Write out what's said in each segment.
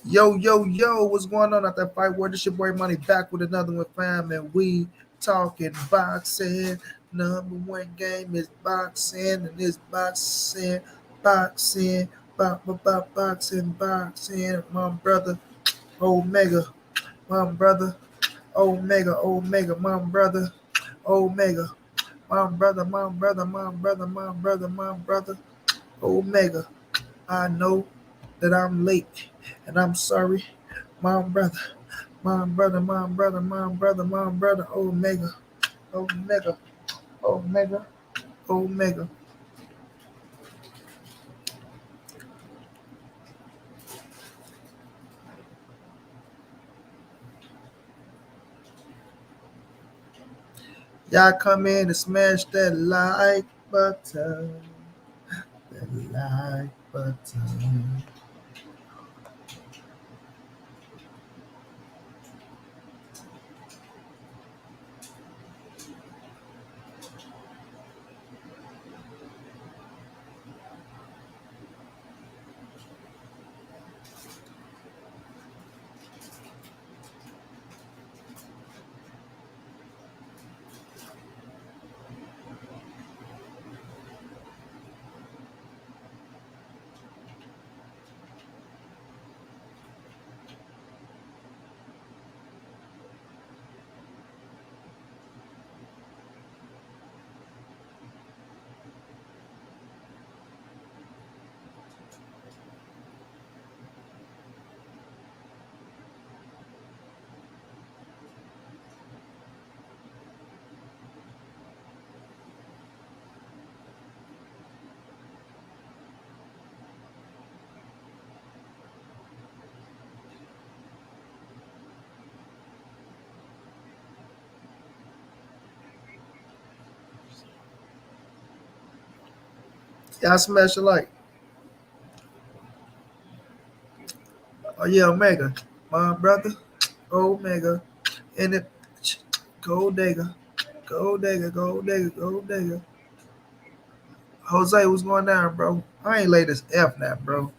Yo, yo, yo, what's going on at that fight word? This your boy Money back with another one, fam, and we talking boxing. Number one game is boxing, and this boxing, boxing. My brother, Omega, my brother, Omega, my brother, Omega, my brother, Omega. I know that I'm late, and I'm sorry, my brother. My brother, Omega, Omega, Omega, Omega. Y'all come in and smash that like button, that like button. Y'all smash it like. Oh yeah, Omega, my brother, Omega, and it, gold digger, gold digger, gold digger, gold digger. Jose, what's going down, bro? I ain't late as F now, bro.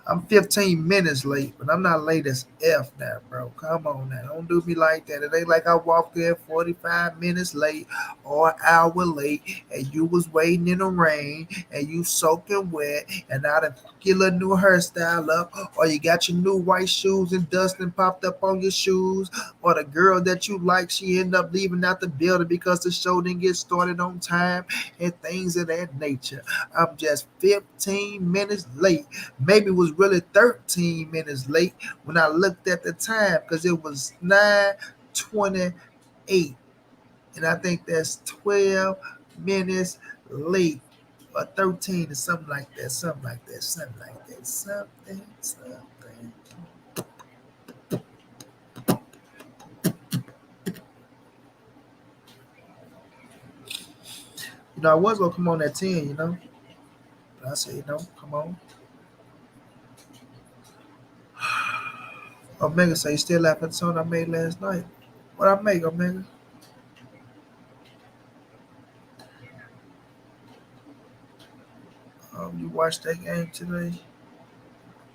I'm 15 minutes late, but I'm not late as F now, bro. Come on now. Don't do me like that. It ain't like I walked in 45 minutes late or an hour late and you was waiting in the rain and you soaking wet and now to get a new hairstyle up or you got your new white shoes and dust and popped up on your shoes or the girl that you like, she ended up leaving out the building because the show didn't get started on time and things of that nature. I'm just 15 minutes late. Maybe it was really 13 minutes late when I looked at the time because it was 9:28, and I think that's 12 minutes late or 13 or something like that, something like that, something like that, something. I was gonna come on at 10, but I said, come on. Omega say you still laughing at the song I made last night. What I make, Omega? You watched that game today?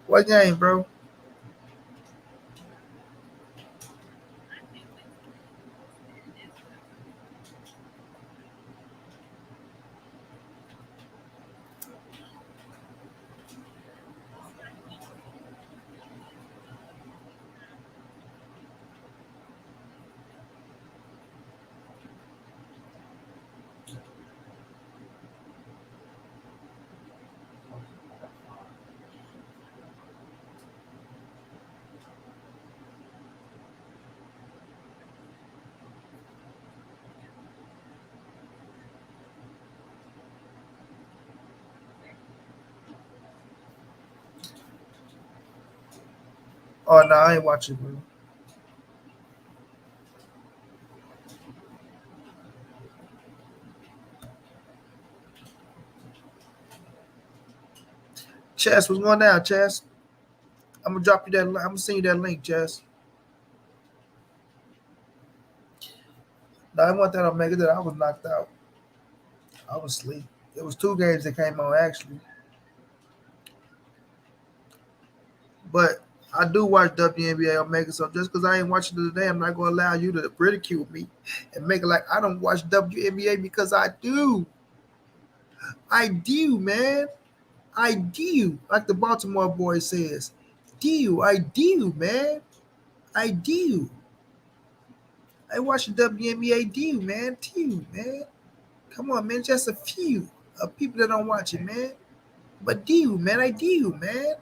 What game, bro? Oh no, I ain't watching, bro. Chess, what's going down, Chess? I'm gonna drop you that. I'm gonna send you that link, Chess. No, I want that on Mega that I was knocked out. I was asleep. It was two games that came on actually, but I do watch WNBA Omega, so just because I ain't watching it today, I'm not going to allow you to ridicule me and make it like I don't watch WNBA because I do. I do, man. I do. Like the Baltimore boy says, do. I do, man. I do. I watch the WNBA, do, man. Do, man. Come on, man. Just a few of people that don't watch it, man. But do, man. I do, man.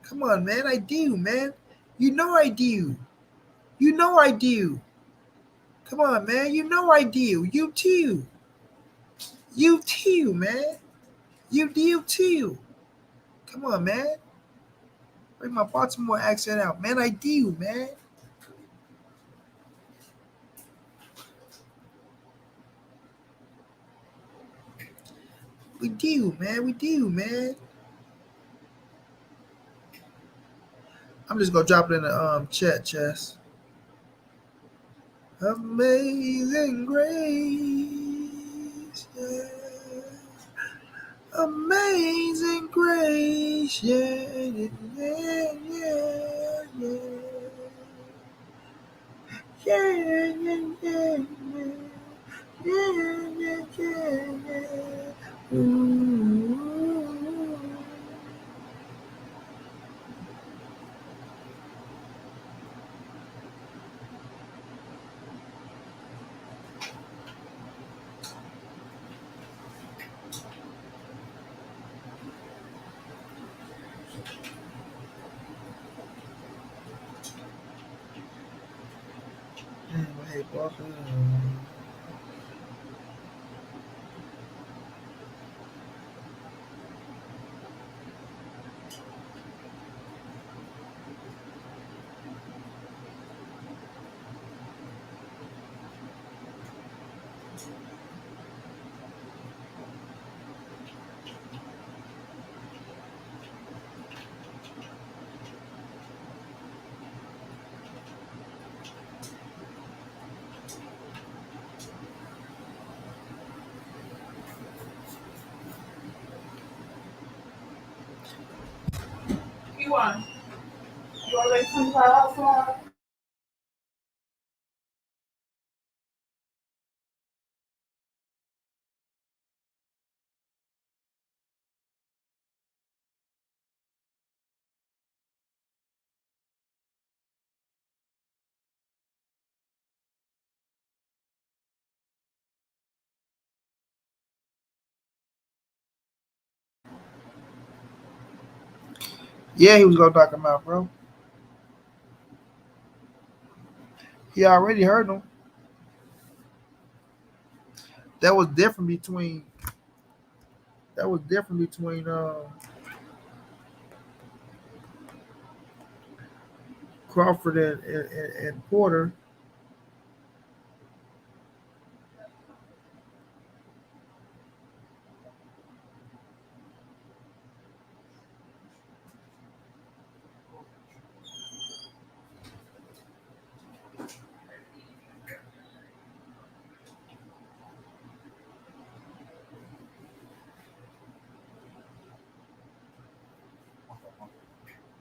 Come on, man. I do, man. You know I do. You know I do. Come on, man. You know I do. You too. You too, man. You do too. Come on, man. Bring my Baltimore accent out, man. I do, man. We do, man. We do, man. I'm just gonna drop it in the chat, Chess. Amazing grace, yeah. Amazing grace, yeah, yeah, yeah, yeah, yeah. Yeah, yeah, yeah, yeah. Yeah, yeah, yeah, yeah. Ooh. Hey, Walker. You want? You already 25 outside? Yeah, he was gonna knock him out, bro. He already hurt him. That was different between. That was different between Crawford and Porter.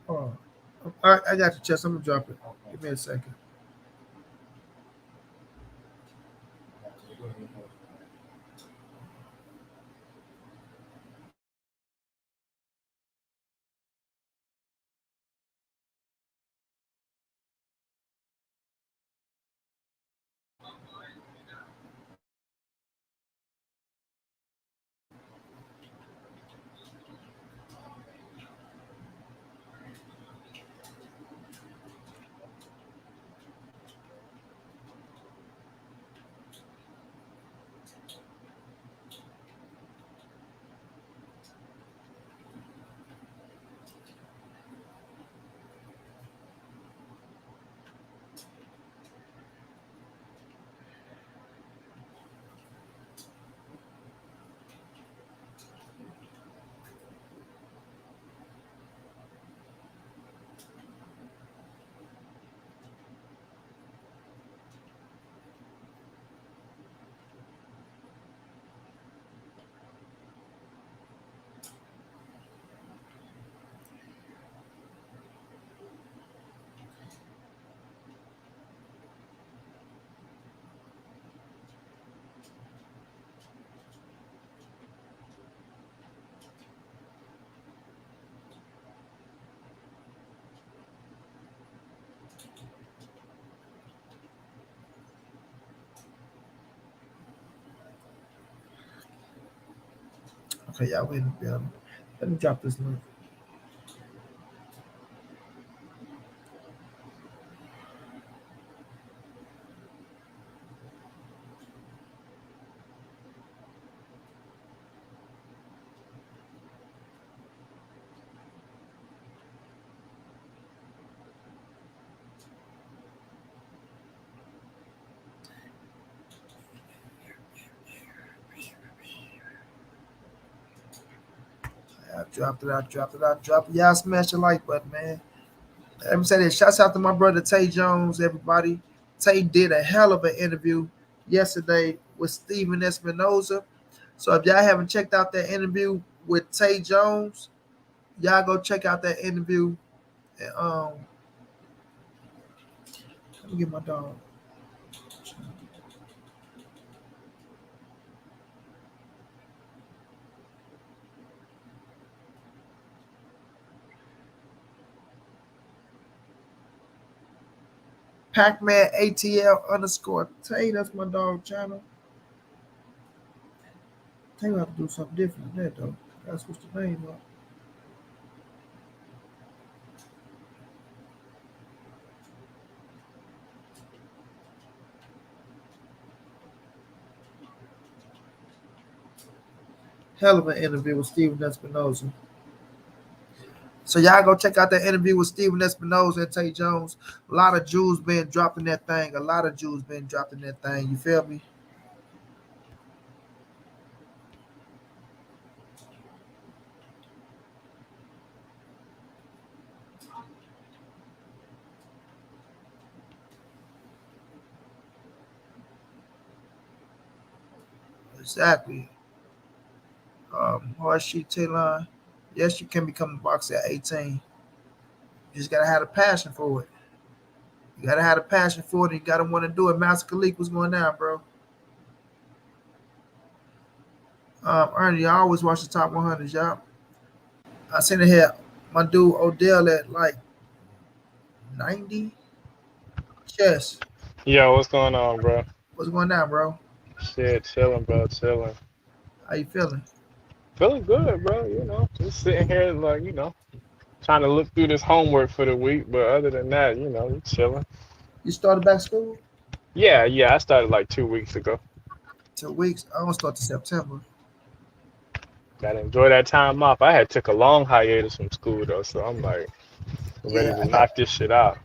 Oh, all right, I got your chest. I'm gonna drop it. Give me a second. Okay, y'all in the building. Let me drop this link. I dropped it. I dropped it. I dropped it. Y'all smash the like button, man. Let me say this. Shouts out to my brother Tay Jones, everybody. Tay did a hell of an interview yesterday with Steven Espinoza. So if y'all haven't checked out that interview with Tay Jones, y'all go check out that interview. And, let me get my dog. Pac-Man ATL underscore Tay. That's my dog channel. Tay will have to do something different than that though. That's what's the name of. Hell of an interview with Steven Espinoza. So y'all go check out that interview with Steven Espinoza and Tay Jones. A lot of Jews been dropping that thing. A lot of Jews been dropping that thing. You feel me? Exactly. Hard sheet Taylor. Yes, you can become a boxer at 18. You just gotta have a passion for it. You gotta have a passion for it. And you gotta want to do it. Master Khalik, what's going down, bro? Ernie, I always watch the top 100s, y'all. I seen it here. My dude Odell at like 90. Chess. Yo, what's going on, bro? What's going down, bro? Shit, chilling, bro, chilling. How you feeling? Feeling good, bro. Just sitting here, like, trying to look through this homework for the week. But other than that, chilling. You started back school? Yeah, yeah. I started like 2 weeks ago. 2 weeks. I don't start to September. Gotta enjoy that time off. I had took a long hiatus from school though, so I'm like ready Yeah, to knock this shit out.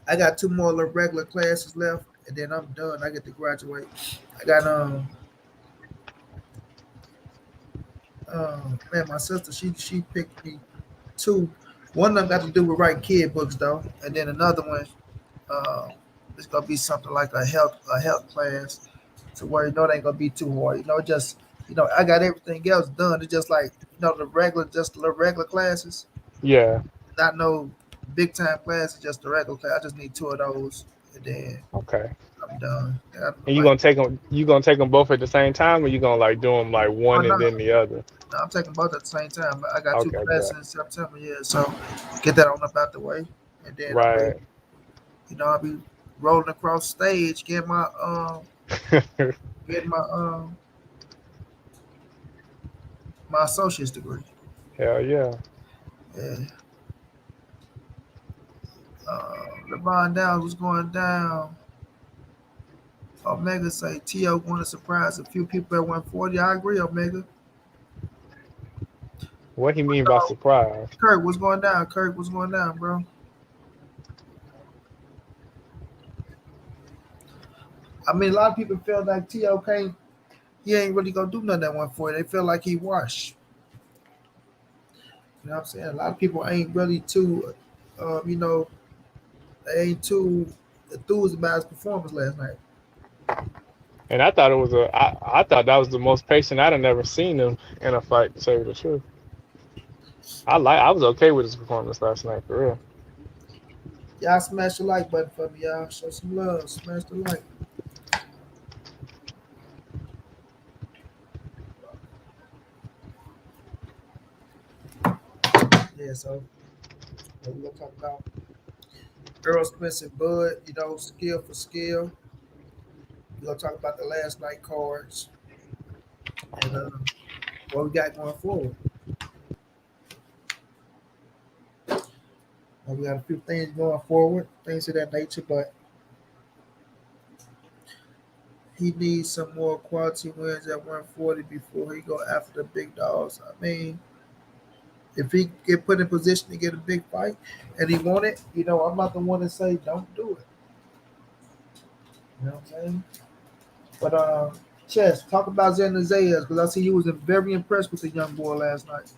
I got two more little regular classes left, and then I'm done. I get to graduate. I got man, my sister she picked me two. One of them got to do with writing kid books though, and then another one it's gonna be something like a health class, to where it ain't gonna be too hard. Just I got everything else done. It's just like the regular classes, Yeah. not no big time classes, just the regular class. I just need two of those, and then Okay. I'm done. And you Like, gonna take them? You gonna take them both at the same time, or you gonna like do them like oh one no, and then the other? no, I'm taking both at the same time. I got two Okay, classes bet. in September, yeah. So get that on up out the way, and then I'll be, Right. I'll be rolling across stage, getting my associate's degree. Hell yeah. Yeah. LeBron Downs was going down. Omega say T.O. want to surprise a few people at 140. I agree, Omega. What he mean by surprise? Kirk, what's going down? Kirk, what's going down, bro? I mean, a lot of people feel like T.O. can't. He ain't really gonna do nothing at 140. They feel like he washed. You know what I'm saying? A lot of people ain't really too, um, you know, they ain't too enthused about his performance last night. And I thought it was I thought that was the most patient I'd have never seen him in a fight. To tell you the truth, I was okay with his performance last night for real. Y'all smash the like button for me, y'all. Show some love. Smash the like. Yeah, so we're gonna talk about Errol, Spence, and Bud. Skill for skill. We're gonna talk about the last night cards, and what we got going forward. We got a few things going forward, things of that nature, but he needs some more quality wins at 140 before he go after the big dogs. I mean, if he get put in position to get a big fight and he want it, I'm not the one to say don't do it. You know what I'm saying? But Chess, talk about Xander Zayas because I see you was very impressed with the young boy last night.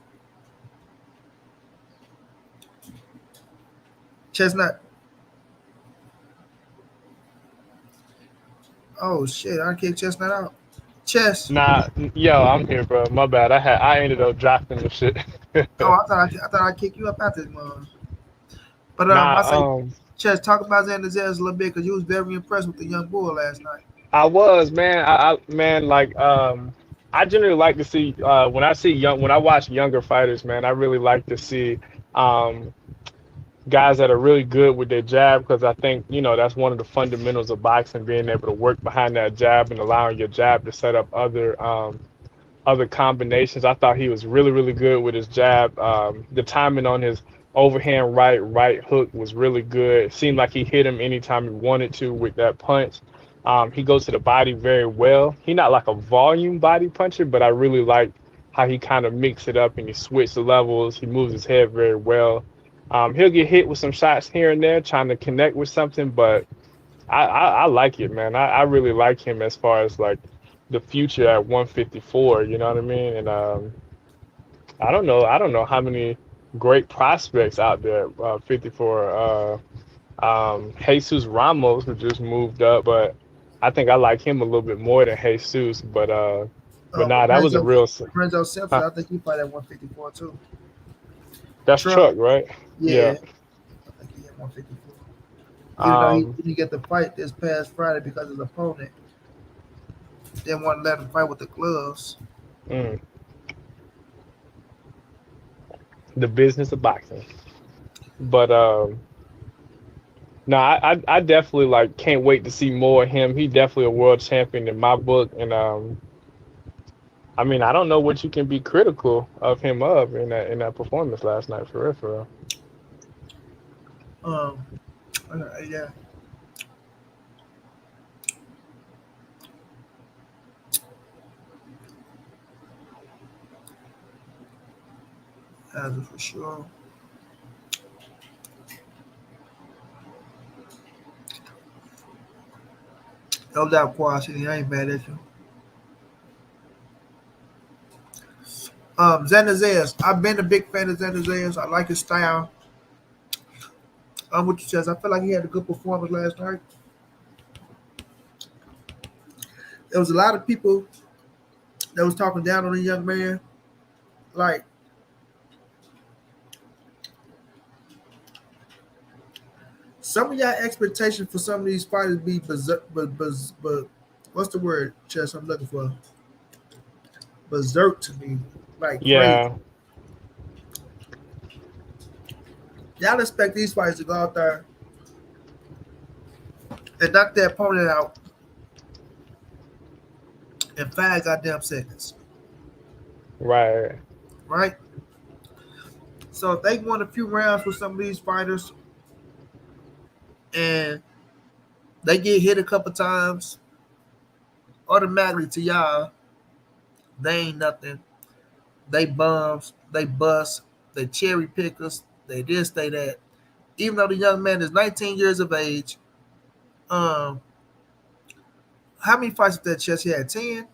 Chestnut. Oh shit! I kicked Chestnut out. Chess. Nah, yo, I'm here, bro. My bad. I ended up dropping the shit. Oh, I thought I kicked you up out this month. But I say, Nah, Chess, talk about Xander Zayas a little bit because you was very impressed with the young boy last night. I was, man. Man, like, I generally like to see when I watch younger fighters, man. I really like to see um guys that are really good with their jab because I think that's one of the fundamentals of boxing, being able to work behind that jab and allowing your jab to set up other combinations. I thought he was really, really good with his jab. The timing on his overhand right hook was really good. It seemed like he hit him anytime he wanted to with that punch. He goes to the body very well. He's not like a volume body puncher, but I really like how he kind of mix it up and he switches the levels. He moves his head very well. He'll get hit with some shots here and there, trying to connect with something, but I like it, man. I really like him as far as like the future at 154. You know what I mean? And I don't know how many great prospects out there. 54. Jesus Ramos, who just moved up, but I think I like him a little bit more than Jesus. But nah, that was a Renzo, real. Renzo Simpson, Huh, I think he fight at 154 too. that's Truck, Chuck, right? Yeah. yeah, I think he at 154. Even though he Um. didn't get the fight this past Friday because his opponent didn't want to let him fight with the gloves. mm, the business of boxing, but no, I definitely like can't wait to see more of him. He definitely a world champion in my book, and I mean I don't know what you can be critical of him of in that performance last night for real, for real. Um, yeah, that's for sure. No doubt, Quad I ain't mad at you. Xander Zayas, I've been a big fan of Xander Zayas. I like his style. What you says, I feel like he had a good performance last night. There was a lot of people that was talking down on the young man. Like some of y'all expectations for some of these fighters be berserk, but what's the word, Chess? I'm looking for berserk to me, like crazy. Yeah, Y'all expect these fighters to go out there and knock their opponent out in 5 goddamn seconds, right. right? So if they won a few rounds with some of these fighters and they get hit a couple times, automatically to y'all, they ain't nothing. They bums, they bust, they cherry pickers, they this, they that. Even though the young man is 19 years of age, um, how many fights with that chest he had? 10?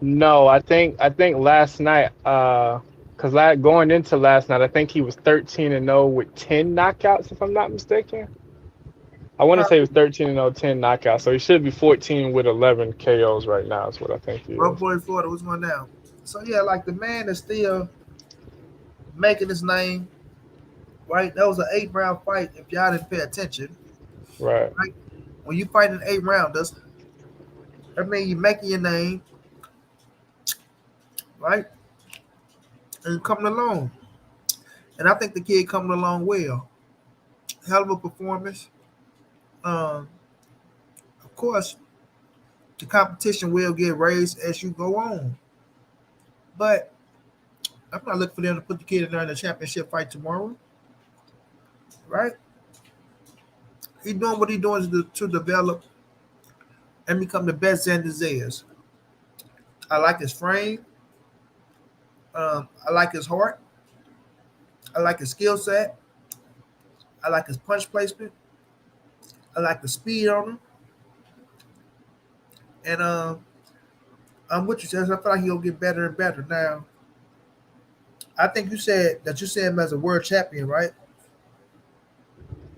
No, I think last night, cause going into last night, I think he was 13-0 with 10 knockouts, if I'm not mistaken. I want to Uh, say it was 13-0, 10 knockouts. So he should be 14 with 11 KOs right now. Is what I think he Rough is. boy Florida was going down. So yeah, like the man is still making his name, right? That was an 8 round fight if y'all didn't pay attention. Right. Right? When you fight an 8 rounders, that means you're making your name, right? And coming along. And I think the kid coming along well. Hell of a performance. Um, of course, the competition will get raised as you go on. But I'm not looking for them to put the kid in there in the championship fight tomorrow, right? He's doing what he's doing to develop and become the best Xander is. I like his frame. I like his heart. I like his skill set. I like his punch placement. I like the speed on him. And I'm with you, Chess. I feel like he'll get better and better. Now, I think you said that you see him as a world champion, right?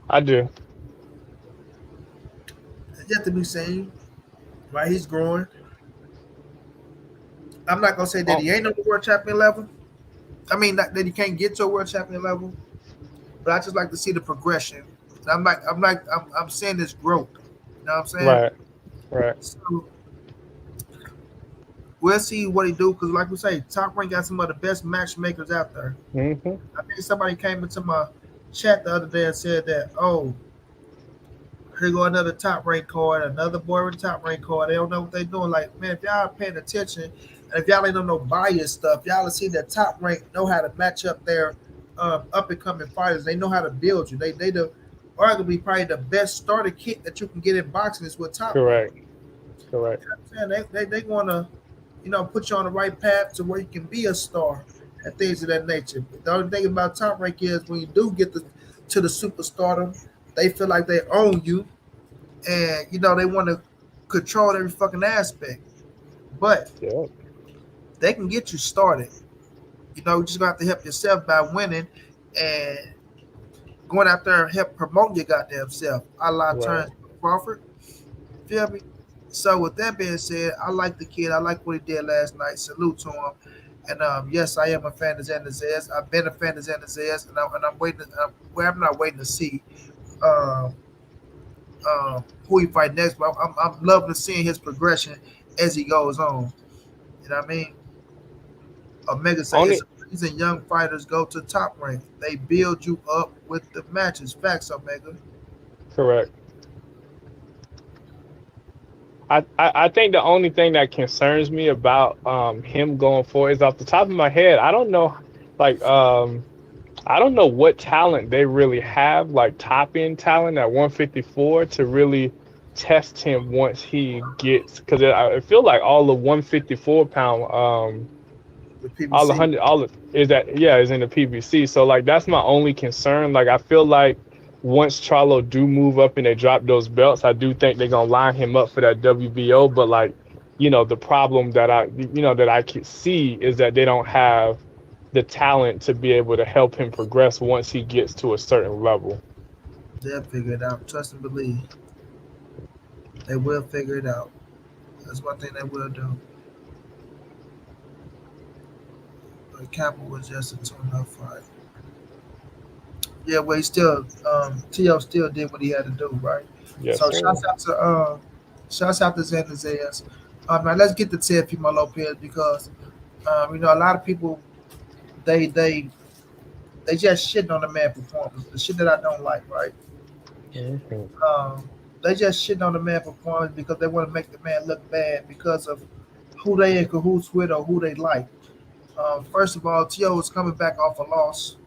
I do. It's yet to be seen, right? He's growing. I'm not gonna say that Oh, he ain't on the world champion level. I mean, not that he can't get to a world champion level, but I just like to see the progression. And I'm seeing this growth. You know what I'm saying? right, right. So we'll see what he do because, like we say, Top Rank got some of the best matchmakers out there. Hmm. I think somebody came into my chat the other day and said that, oh, here go another top rank card, another boy with top rank card. They don't know what they doing. Like, man, if y'all paying attention, and if y'all ain't on no bias stuff, y'all see that top rank know how to match up their up and coming fighters. They know how to build you. They the arguably probably the best starter kit that you can get in boxing is with top rank. Correct, correct. You know what I'm saying? They want to, put you on the right path to where you can be a star and things of that nature. The only thing about top rank is when you do get to the superstardom, they feel like they own you, and they want to control every fucking aspect. But Yeah, they can get you started. You just gonna have to help yourself by winning and going out there and help promote your goddamn self. A la right. Terence Crawford. Feel me? So with that being said, I like the kid. I like what he did last night. Salute to him. And yes, I am a fan of Xander Zayas. I've been a fan of Xander Zayas, and I'm waiting. Well, I'm not waiting to see um, who he fight next, but I'm loving seeing his progression as he goes on. You know what I mean? Omega say it's Only a reason young fighters go to top rank. They build you up with the matches. Facts, Omega. correct. I think the only thing that concerns me about him going forward is off the top of my head. I don't know, like I don't know what talent they really have, like top end talent at 154 to really test him once he gets. Because I feel like all the 154-pound The all the PBC. hundred, all the, is that yeah is in the PBC. So like that's my only concern. Like I feel like once Charlo do move up and they drop those belts, I do think they're gonna line him up for that WBO. But like the problem that I can see is that they don't have the talent to be able to help him progress once he gets to a certain level. They'll figure it out. Trust and believe. They will figure it out. That's one thing they will do. But Campbell was just a tune-up fight. Yeah, well, he still, T.O. still did what he had to do, right? Yes, So sir. shouts out to Xander Zayas. Now let's get to Teofimo Lopez because, a lot of people they they they just shitting on the man performance. The shit that I don't like, right? Hmm. They just shitting on the man performance because they want to make the man look bad because of who they in cahoots with or who they like. First of all, T.O. is coming back off a loss,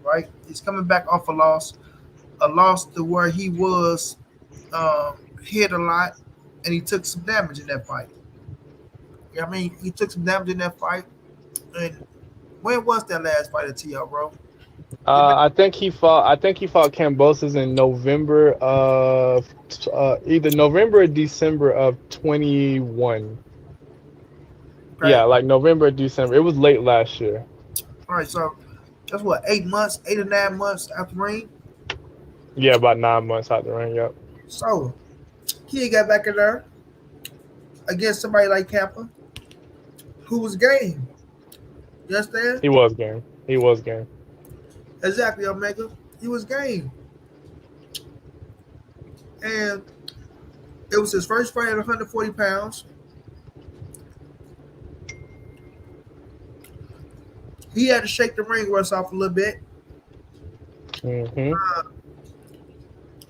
right? He's coming back off a loss to where he was hit a lot, and he took some damage in that fight. Yeah, I mean, he took some damage in that fight. And when was that last fight at T.O., bro? You remember? I think he fought Cambosis in November of either November or December of 21. Okay. Yeah, like November or December. It was late last year. All right, so that's what, 8 months, 8 or 9 months after ring. Yeah, about 9 months out the ring. Yep. So he got back in there against somebody like Kappa, who was game. You understand? He was game. He was game. Exactly, Omega. He was game. And it was his first fight at 140 pounds. He had to shake the ring rust off a little bit. Hmm.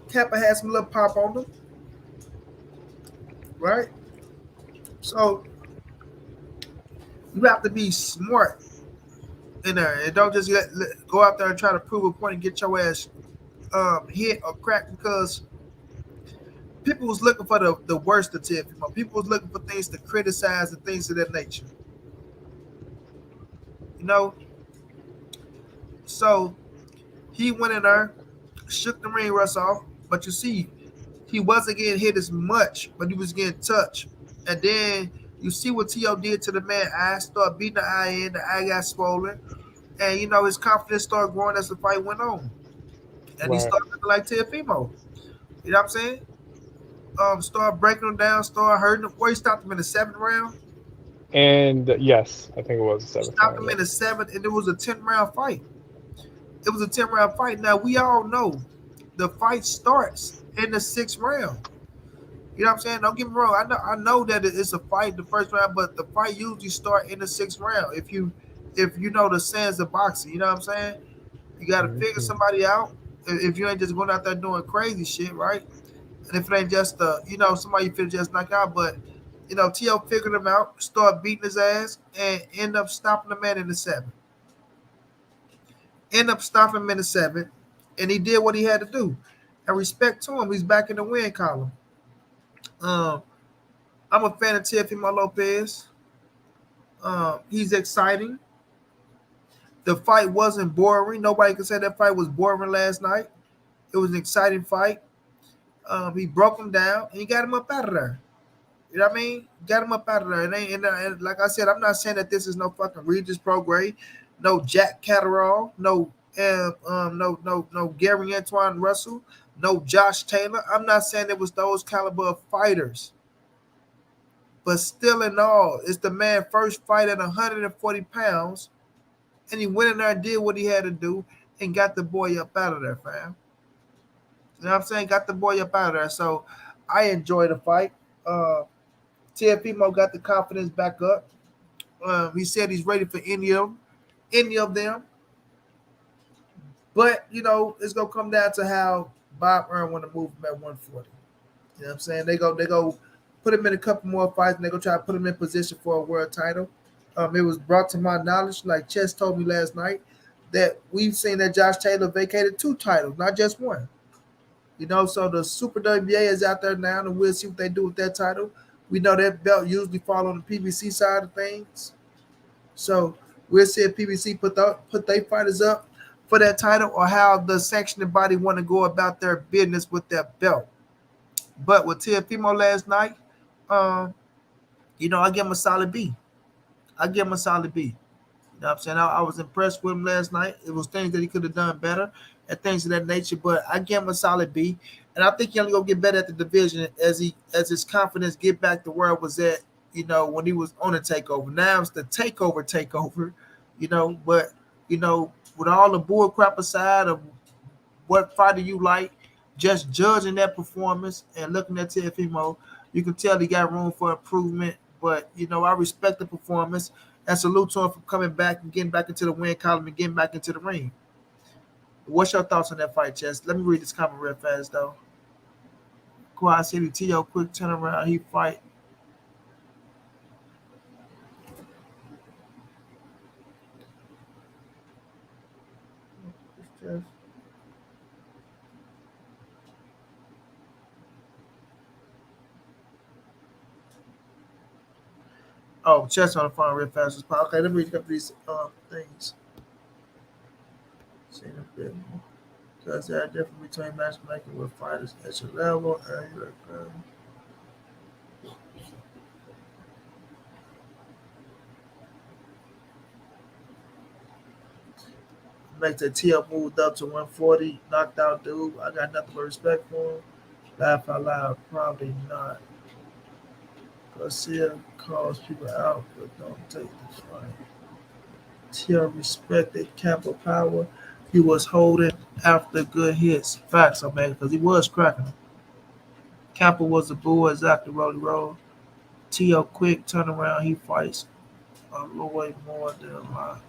Kappa had some little pop on him, right? So You have to be smart in there, and don't just go out there and try to prove a point and get your ass hit or cracked because people was looking for the worst of Teofimo. People was looking for things to criticize and things of that nature. You know, so he went in there, shook the ring rust off, but you see, he wasn't getting hit as much, but he was getting touched. And then you see what T.O. did to the man eye, started beating the eye in, the eye got swollen, and his confidence started growing as the fight went on. And he Right. started looking like Teofimo. You know what I'm saying? Started breaking him down, started hurting him. Where he stopped him in the seventh round. And yes, I think it was the seventh Stopped round. him Yep. in the seventh, and it was a 10-round fight. It was a 10-round fight. Now we all know the fight starts in the sixth round. You know what I'm saying? Don't get me wrong. I know that it's a fight in the first round, but the fight usually start in the sixth round. If you know the sense of boxing, you know what I'm saying? You got to figure Mhm. somebody out. If you ain't just going out there doing crazy shit, right? And if it ain't just somebody you feel just knock out, but T.O. figured him out, start beating his ass, and end up stopping the man in the seventh. End up stopping him in the seventh, and he did what he had to do. And respect to him, he's back in the win column. Um, I'm a fan of Teofimo Lopez. He's exciting. The fight wasn't boring. Nobody can say that fight was boring last night. It was an exciting fight. He broke him down and he got him up out of there. You know what I mean? Got him up out of there. And like I said, I'm not saying that this is no fucking Regis Prograis, no Jack Catterall, no Gary Antoine Russell, no Josh Taylor. I'm not saying it was those caliber of fighters. But still in all, it's the man first fight at 140 pounds, and he went in there and did what he had to do and got the boy up out of there, fam. You know what I'm saying? Got the boy up out of there. So I enjoyed the fight. Uh, Teofimo got the confidence back up. He said he's ready for any of them. But it's gonna come down to how Bob Earn want to move him at 140. You know what I'm saying? They go put him in a couple more fights and they go try to put him in position for a world title. It was brought to my knowledge, like Chess told me last night, that we've seen that Josh Taylor vacated 2 titles, not just one. So the Super WBA is out there now, and we'll see what they do with that title. We know that belt usually fall on the PBC side of things, so we'll see if PBC put their fighters up for that title, or how the sanctioning body want to go about their business with that belt. But with Teofimo last night, um, I give him a solid B. I give him a solid B. You know what I'm saying? I was impressed with him last night. It was things that he could have done better and things of that nature, but I give him a solid B. And I think he only gonna get better at the division as his confidence get back to where it was at, when he was on the takeover. Now it's the takeover, but with all the bull crap aside of what fighter you like, just judging that performance and looking at Teofimo, you can tell he got room for improvement. But I respect the performance and salute to him for coming back and getting back into the win column and getting back into the ring. What's your thoughts on that fight, Chess? Let me read this comment real fast though. Quad City T.O. quick turnaround. He fight. Oh, Chess on the phone real fast. Okay, let me read up these things. See the bit. Because there are difference between matchmaking with fighters at your level and your make the TL moved up to 140, knocked out dude. I got nothing but respect for him. Laugh out loud, probably not. Garcia calls people out, but don't take the fight. TL respected Kappa power. He was holding after good hits. Facts, I mean, because he was cracking them. Kappa was a bull, exactly, Rolly Roll. TL quick turnaround, he fights a little way more than a lot.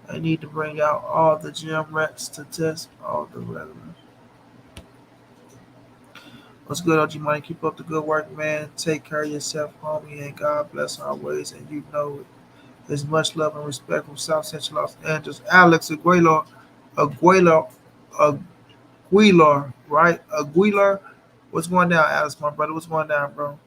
I need to bring out all the gym rats to test all the relevant. What's good, OG Money? Keep up the good work, man. Take care of yourself, homie, and God bless always. And you know it. There's much love and respect from South Central Los Angeles. Alex Aguilar, Aguilar, right? Aguilar. What's going down, Alex, my brother? What's going down, bro?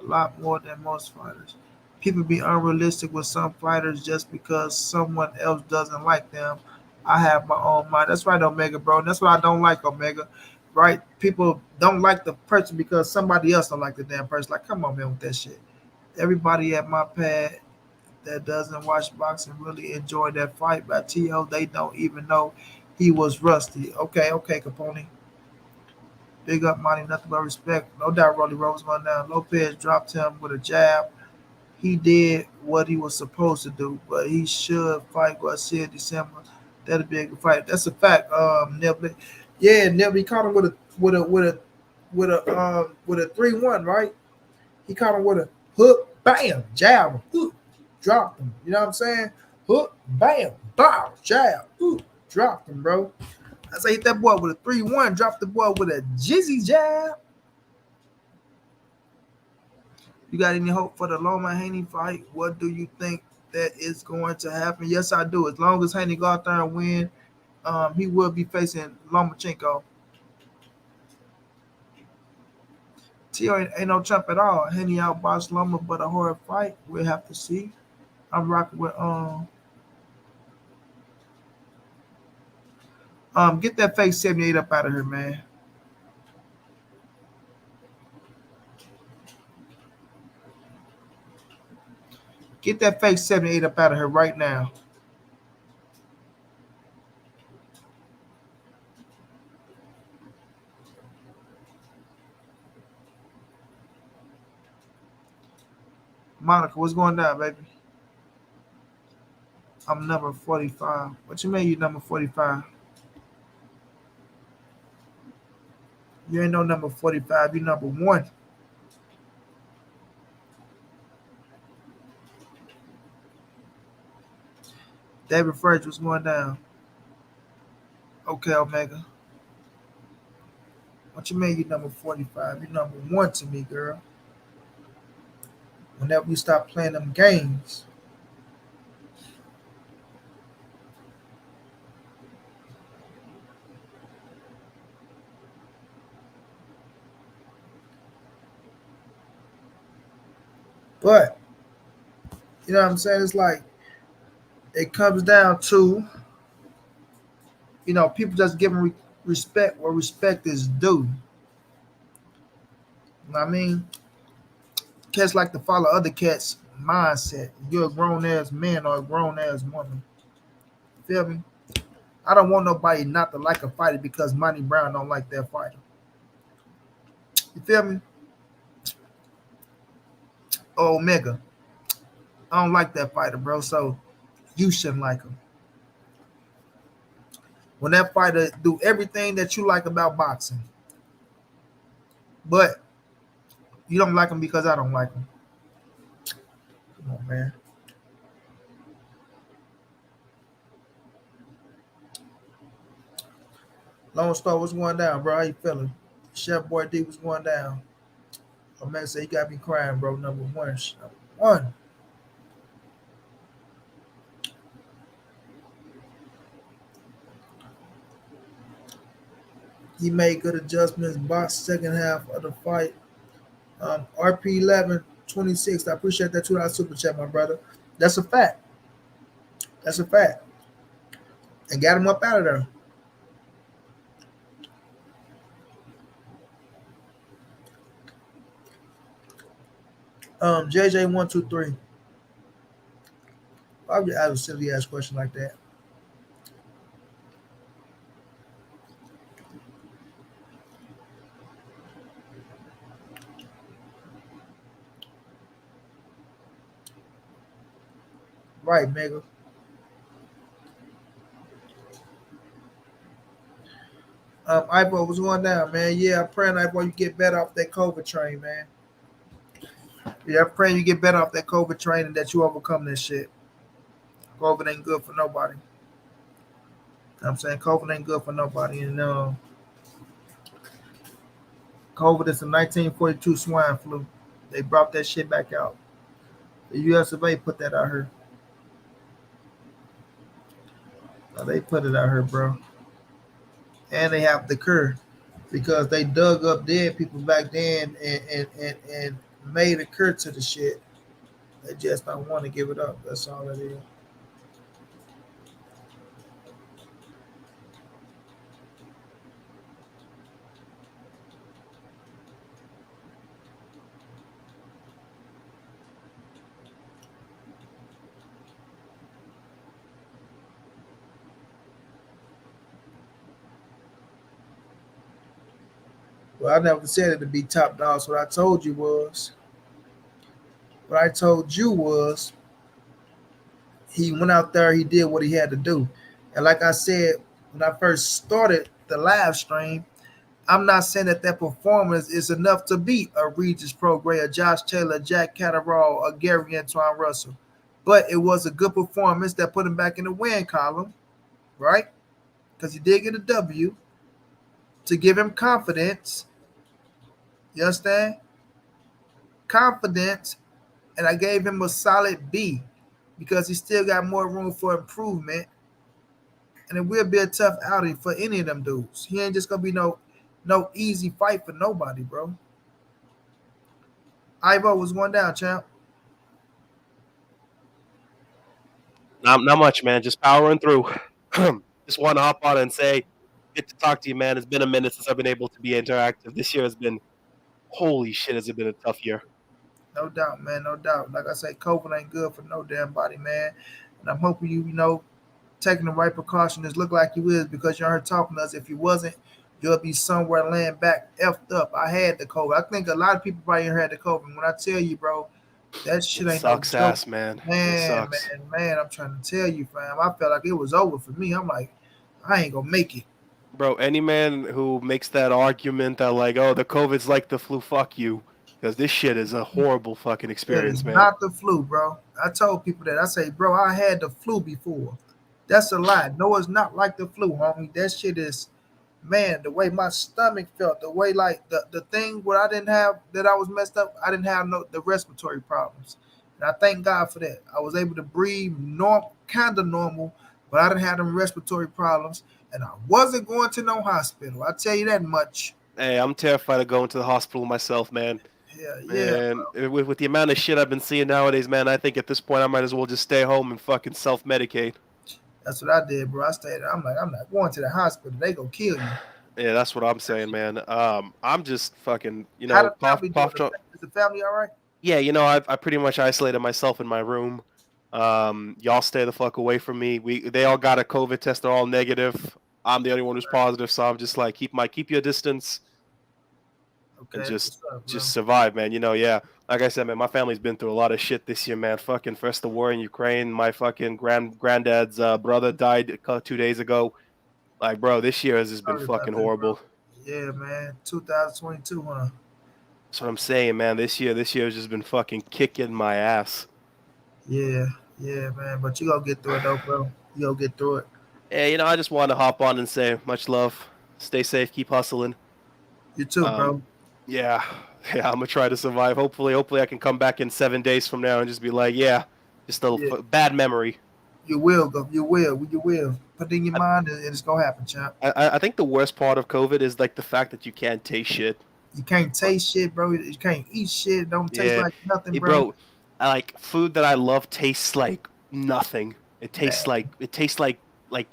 A lot more than most fighters. People be unrealistic with some fighters just because someone else doesn't like them. I have my own mind. That's right, Omega, bro. And that's what I don't like, Omega. Right? People don't like the person because somebody else don't like the damn person. Like, come on, man, with that shit. Everybody at my pad that doesn't watch boxing really enjoyed that fight by T.O. They don't even know he was rusty. Okay, okay, Capone. Big up, Monty. Nothing but respect. No doubt, Rolly Rose going down. Lopez dropped him with a jab. He did what he was supposed to do, but he should fight Garcia December. That'll be a good fight. That's a fact. Nibley. Yeah, Nibley caught him with a 3-1, right? He caught him with a hook, bam, jab, hook, dropped him. You know what I'm saying? Hook, bam, bow, jab, hook, dropped him, bro. I say hit that boy with a 3-1, dropped the boy with a jizzy jab. You got any hope for the Loma Haney fight? What do you think that is going to happen? Yes, I do. As long as Haney go out there and win, he will be facing Lomachenko. Tio ain't no chump at all. Haney outboxed Loma, but a horror fight. We'll have to see. I'm rocking with get that fake 78 up out of here, man. Get that fake 78 up out of here right now. Monica, what's going down, baby? I'm number 45. What you mean you number 45? You ain't no number 45. You number 1. David Fridge, what's going down? Okay, Omega. What you mean you number 45? You number 1 to me, girl. Whenever you stop playing them games. But, you know what I'm saying? It's like, it comes down to, people just giving respect where respect is due. You know what I mean? Cats like to follow other cats' mindset. You're a grown ass man or a grown ass woman. Feel me? I don't want nobody not to like a fighter because Monty Brown don't like that fighter. You feel me? Oh, Omega. I don't like that fighter, bro. So you shouldn't like him. When that fighter do everything that you like about boxing, but you don't like him because I don't like him. Come on, man. Lone Star, what's going down, bro? How you feeling? Chef Boy D, what's going down? Oh man, say you got me crying, bro. Number 1. Number 1. He made good adjustments. Box second half of the fight. RP 1126. I appreciate that $2 super chat, my brother. That's a fact. That's a fact. And got him up out of there. JJ123. Why would you ask a silly ass question like that? Right, Mega. Ivo, what's going down, man? Yeah, I'm praying, Ivo, you get better off that COVID train, man. Yeah, I'm praying you get better off that COVID train and that you overcome this shit. COVID ain't good for nobody. I'm saying COVID ain't good for nobody. And COVID is the 1942 swine flu. They brought that shit back out. The U.S. of A. put that out here. They put it out here, bro. And they have the cure because they dug up dead people back then and made a cure to the shit. They just don't want to give it up. That's all it is. Well, I never said it to be top dogs. What I told you was, he went out there, he did what he had to do. And like I said, when I first started the live stream, I'm not saying that that performance is enough to beat a Regis Prograis, a Josh Taylor, Jack Catterall, a Gary Antoine Russell. But it was a good performance that put him back in the win column, right? Because he did get a W to give him confidence. You understand? Confidence. And I gave him a solid B because he still got more room for improvement. And it will be a tough outing for any of them dudes. He ain't just gonna be no easy fight for nobody, bro. Ivo was going down, champ. Not much, man. Just powering through. Just want to hop on and say, good to talk to you, man. It's been a minute since I've been able to be interactive. This year has been, holy shit, has it been a tough year. No doubt, man. No doubt. Like I say, COVID ain't good for no damn body, man. And I'm hoping you taking the right precautions. Look like you is because you're here talking to us. If you wasn't, you'll be somewhere laying back effed up. I had the COVID. I think a lot of people probably here had the COVID. When I tell you, bro, that shit ain't sucks no joke. ass, man. Man, it sucks. man, I'm trying to tell you, fam. I felt like it was over for me. I'm like, I ain't gonna make it. Bro, any man who makes that argument that like, oh, the COVID's like the flu, fuck you. Because this shit is a horrible fucking experience, It's man. not the flu, bro. I told people that. I say, bro, I had the flu before. That's a lie. No, it's not like the flu, homie. That shit is, man, the way my stomach felt, the way like the thing where I didn't have that I was messed up, I didn't have the respiratory problems. And I thank God for that. I was able to breathe kind of normal, but I didn't have them respiratory problems. And I wasn't going to no hospital. I tell you that much. Hey, I'm terrified of going to the hospital myself, man. Yeah. And with the amount of shit I've been seeing nowadays, man, I think at this point I might as well just stay home and fucking self-medicate. That's what I did, bro. I stayed. I'm like, I'm not going to the hospital. They gonna kill you. Yeah, that's what I'm saying, man. I'm just fucking, How the family doing? Is the family all right? Yeah, I pretty much isolated myself in my room. Y'all stay the fuck away from me. They all got a COVID test. They're all negative. I'm the only one who's positive, so I'm just like keep your distance. Okay, and just survive, man. Yeah. Like I said, man, my family's been through a lot of shit this year, man. Fucking first the war in Ukraine. My fucking granddad's brother died 2 days ago. Like, bro, this year has just been fucking horrible. Yeah, man. 2022, huh? That's what I'm saying, man. This year has just been fucking kicking my ass. Yeah, man. But you gonna get through it, though, bro. You gonna get through it. Yeah, I just want to hop on and say much love. Stay safe. Keep hustling. You too, bro. Yeah, I'm gonna try to survive. Hopefully I can come back in 7 days from now and just be like, yeah, just a bad memory. You will go. You will. Put it in your mind, and it's gonna happen, champ. I think the worst part of COVID is like the fact that you can't taste shit. You can't taste shit, bro. You can't eat shit. It don't taste like nothing, bro. Like food that I love tastes like nothing. It tastes like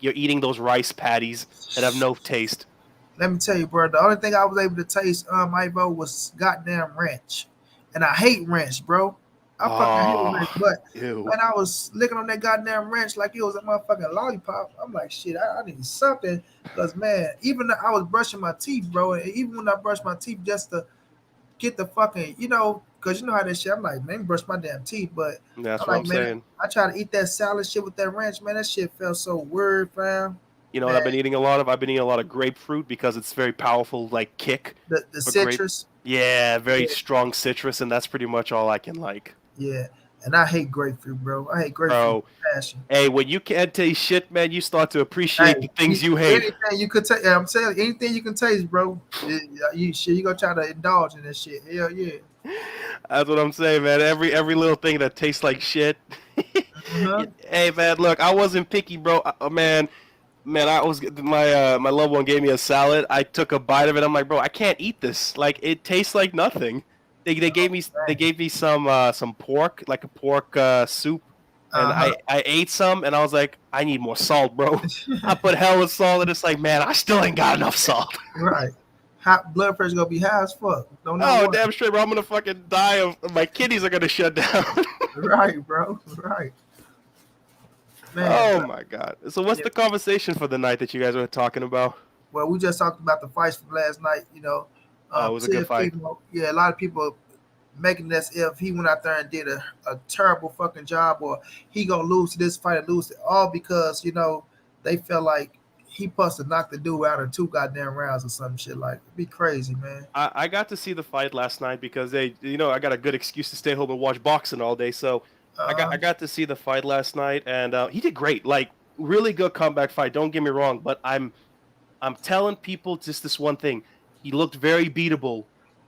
you're eating those rice patties that have no taste. Let me tell you, bro. The only thing I was able to taste, Ivo, was goddamn ranch, and I hate ranch, bro. I fucking hate ranch, but when I was licking on that goddamn ranch like it was a motherfucking lollipop, I'm like, shit, I need something, because man, even though I was brushing my teeth, bro, and even when I brushed my teeth just to get the fucking, because you know how that shit, I'm like, man, brush my damn teeth, but that's what I'm saying. I try to eat that salad shit with that ranch, man. That shit felt so weird, fam. You know what I've been eating a lot of? I've been eating a lot of grapefruit because it's very powerful, like kick. The citrus. Very strong citrus, and that's pretty much all I can like. Yeah, and I hate grapefruit, bro. I hate grapefruit. passion. Hey, when you can't taste shit, man, you start to appreciate Hey, the things you hate. anything you could taste, I'm telling you, anything you can taste, bro. You gonna try to indulge in this shit. Hell yeah. That's what I'm saying, man. Every little thing that tastes like shit. Uh-huh. Hey, man, look, I wasn't picky, bro. Man, I was my loved one gave me a salad. I took a bite of it. I'm like, bro, I can't eat this. Like, it tastes like nothing. They gave me some pork, like a pork soup, and Uh-huh. I ate some, and I was like, I need more salt, bro. I put hell of salt, and it's like, man, I still ain't got enough salt. Right. Hot blood pressure gonna be high as fuck. Don't know Oh, what. damn straight, bro. I'm gonna fucking die of my kidneys are gonna shut down. Right, bro. Right. Man. Oh my god. So what's Yeah. the conversation for the night that you guys were talking about? Well, we just talked about the fights from last night. It was a good fight. Teofimo, yeah, a lot of people making this if he went out there and did a terrible fucking job, or he gonna lose to this fight and lose it all because they felt like he supposed to knock the dude out in 2 goddamn rounds or some shit. Like, it'd be crazy, man. I got to see the fight last night because I got a good excuse to stay home and watch boxing all day. So I got to see the fight last night, and he did great. Like, really good comeback fight. Don't get me wrong, but I'm telling people just this one thing. He looked very beatable